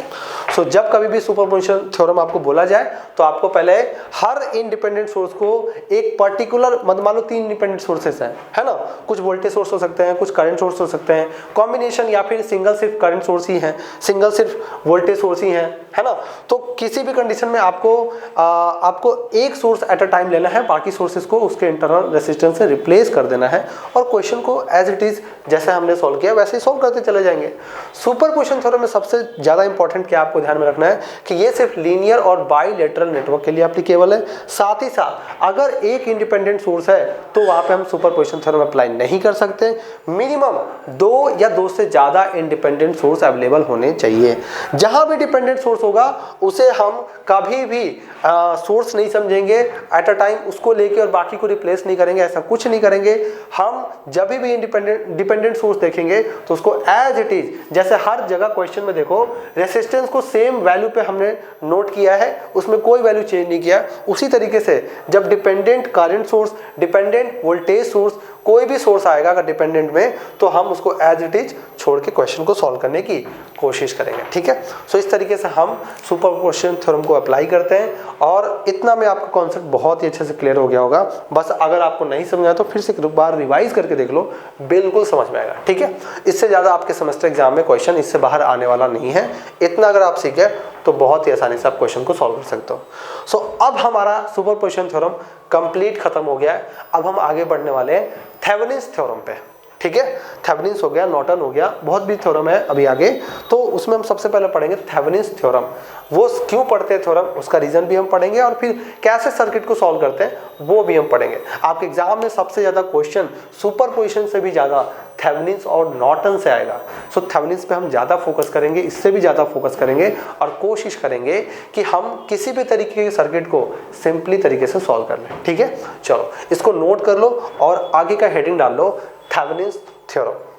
सो जब कभी भी सुपरपोजिशन थ्योरम आपको बोला जाए तो आपको पहले हर इंडिपेंडेंट सोर्स को एक पर्टिकुलर, मान लो 3 इंडिपेंडेंट सोर्सेस हैं, है ना, कुछ वोल्टेज सोर्स हो सकते हैं, कुछ करंट सोर्स हो सकते हैं, कॉम्बिनेशन या फिर सिंगल सिर्फ करंट सोर्स ही है, सिंगल सिर्फ वोल्टेज सोर्स ही है ना। तो किसी भी कंडीशन में आपको एक सोर्स एट अ टाइम लेना है, बाकी सोर्सेज को उसके इंटरनल रेसिस्टेंस से रिप्लेस कर देना है और क्वेश्चन को एज इट इज जैसे हमने सॉल्व किया वैसे ही सॉल्व करते चले जाएंगे। सुपरपोजिशन थ्योरम में सबसे ज्यादा इंपॉर्टेंट क्या आपको ध्यान में रखना है कि ये सिर्फ लीनियर और बाइलेटरल नेटवर्क के लिए एप्लीकेबल है। साथ ही साथ अगर एक इंडिपेंडेंट सोर्स है तो वहां पे हम सुपरपोजिशन थ्योरम अप्लाई नहीं कर सकते, मिनिमम 2 या 2 से ज्यादा इंडिपेंडेंट सोर्स अवेलेबल होने चाहिए। जहां भी डिपेंडेंट सोर्स होगा उसे हम कभी भी सोर्स नहीं समझेंगे एट अ टाइम, उसको लेके और बाकी को रिप्लेस नहीं करेंगे, ऐसा कुछ नहीं करेंगे। हम जब भी डिपेंडेंट सोर्स देखेंगे तो उसको एज इट इज, जैसे हर जगह क्वेश्चन में देखो रेसिस्टेंस को सेम वैल्यू पे हमने नोट किया है, उसमें कोई वैल्यू चेंज नहीं किया, उसी तरीके से जब dependent current source, dependent voltage source कोई भी सोर्स आएगा अगर डिपेंडेंट में तो हम उसको एज इट इज छोड़ के क्वेश्चन को सॉल्व करने की कोशिश करेंगे, ठीक है। सो इस तरीके से हम सुपरपोजिशन थ्योरम को अप्लाई करते हैं और इतना में आपका कॉन्सेप्ट बहुत ही अच्छे से क्लियर हो गया होगा। बस अगर आपको नहीं समझ आया तो फिर से एक बार रिवाइज करके देख लो, बिल्कुल समझ में आएगा, ठीक है। इससे ज़्यादा आपके सेमेस्टर एग्जाम में क्वेश्चन इससे बाहर आने वाला नहीं है। इतना अगर आप सीखे तो बहुत ही आसानी से आप क्वेश्चन को सॉल्व कर सकते हो। सो अब हमारा सुपरपोजिशन थ्योरम कंप्लीट खत्म हो गया है। अब हम आगे बढ़ने वाले हैं थेवेनिन्स थ्योरम पे, ठीक है। थेवेनिन्स हो गया, नॉर्टन हो गया, बहुत भी थ्योरम है अभी आगे, तो उसमें हम सबसे पहले पढ़ेंगे थेवेनिन्स थ्योरम। वो क्यों पढ़ते हैं थ्योरम, उसका रीजन भी हम पढ़ेंगे और फिर कैसे सर्किट को सॉल्व करते हैं वो भी हम पढ़ेंगे। आपके एग्जाम में सबसे ज्यादा क्वेश्चन सुपरपोजिशन से भी ज्यादा थेवेनिन्स और नॉर्टन से आएगा। सो थेवेनिन्स पे हम ज्यादा फोकस करेंगे, इससे भी ज्यादा फोकस करेंगे और कोशिश करेंगे कि हम किसी भी तरीके के सर्किट को सिंपली तरीके से सॉल्व कर लें, ठीक है। चलो इसको नोट कर लो और आगे का हेडिंग डाल लो, थेवेनिन्स थ्योरम।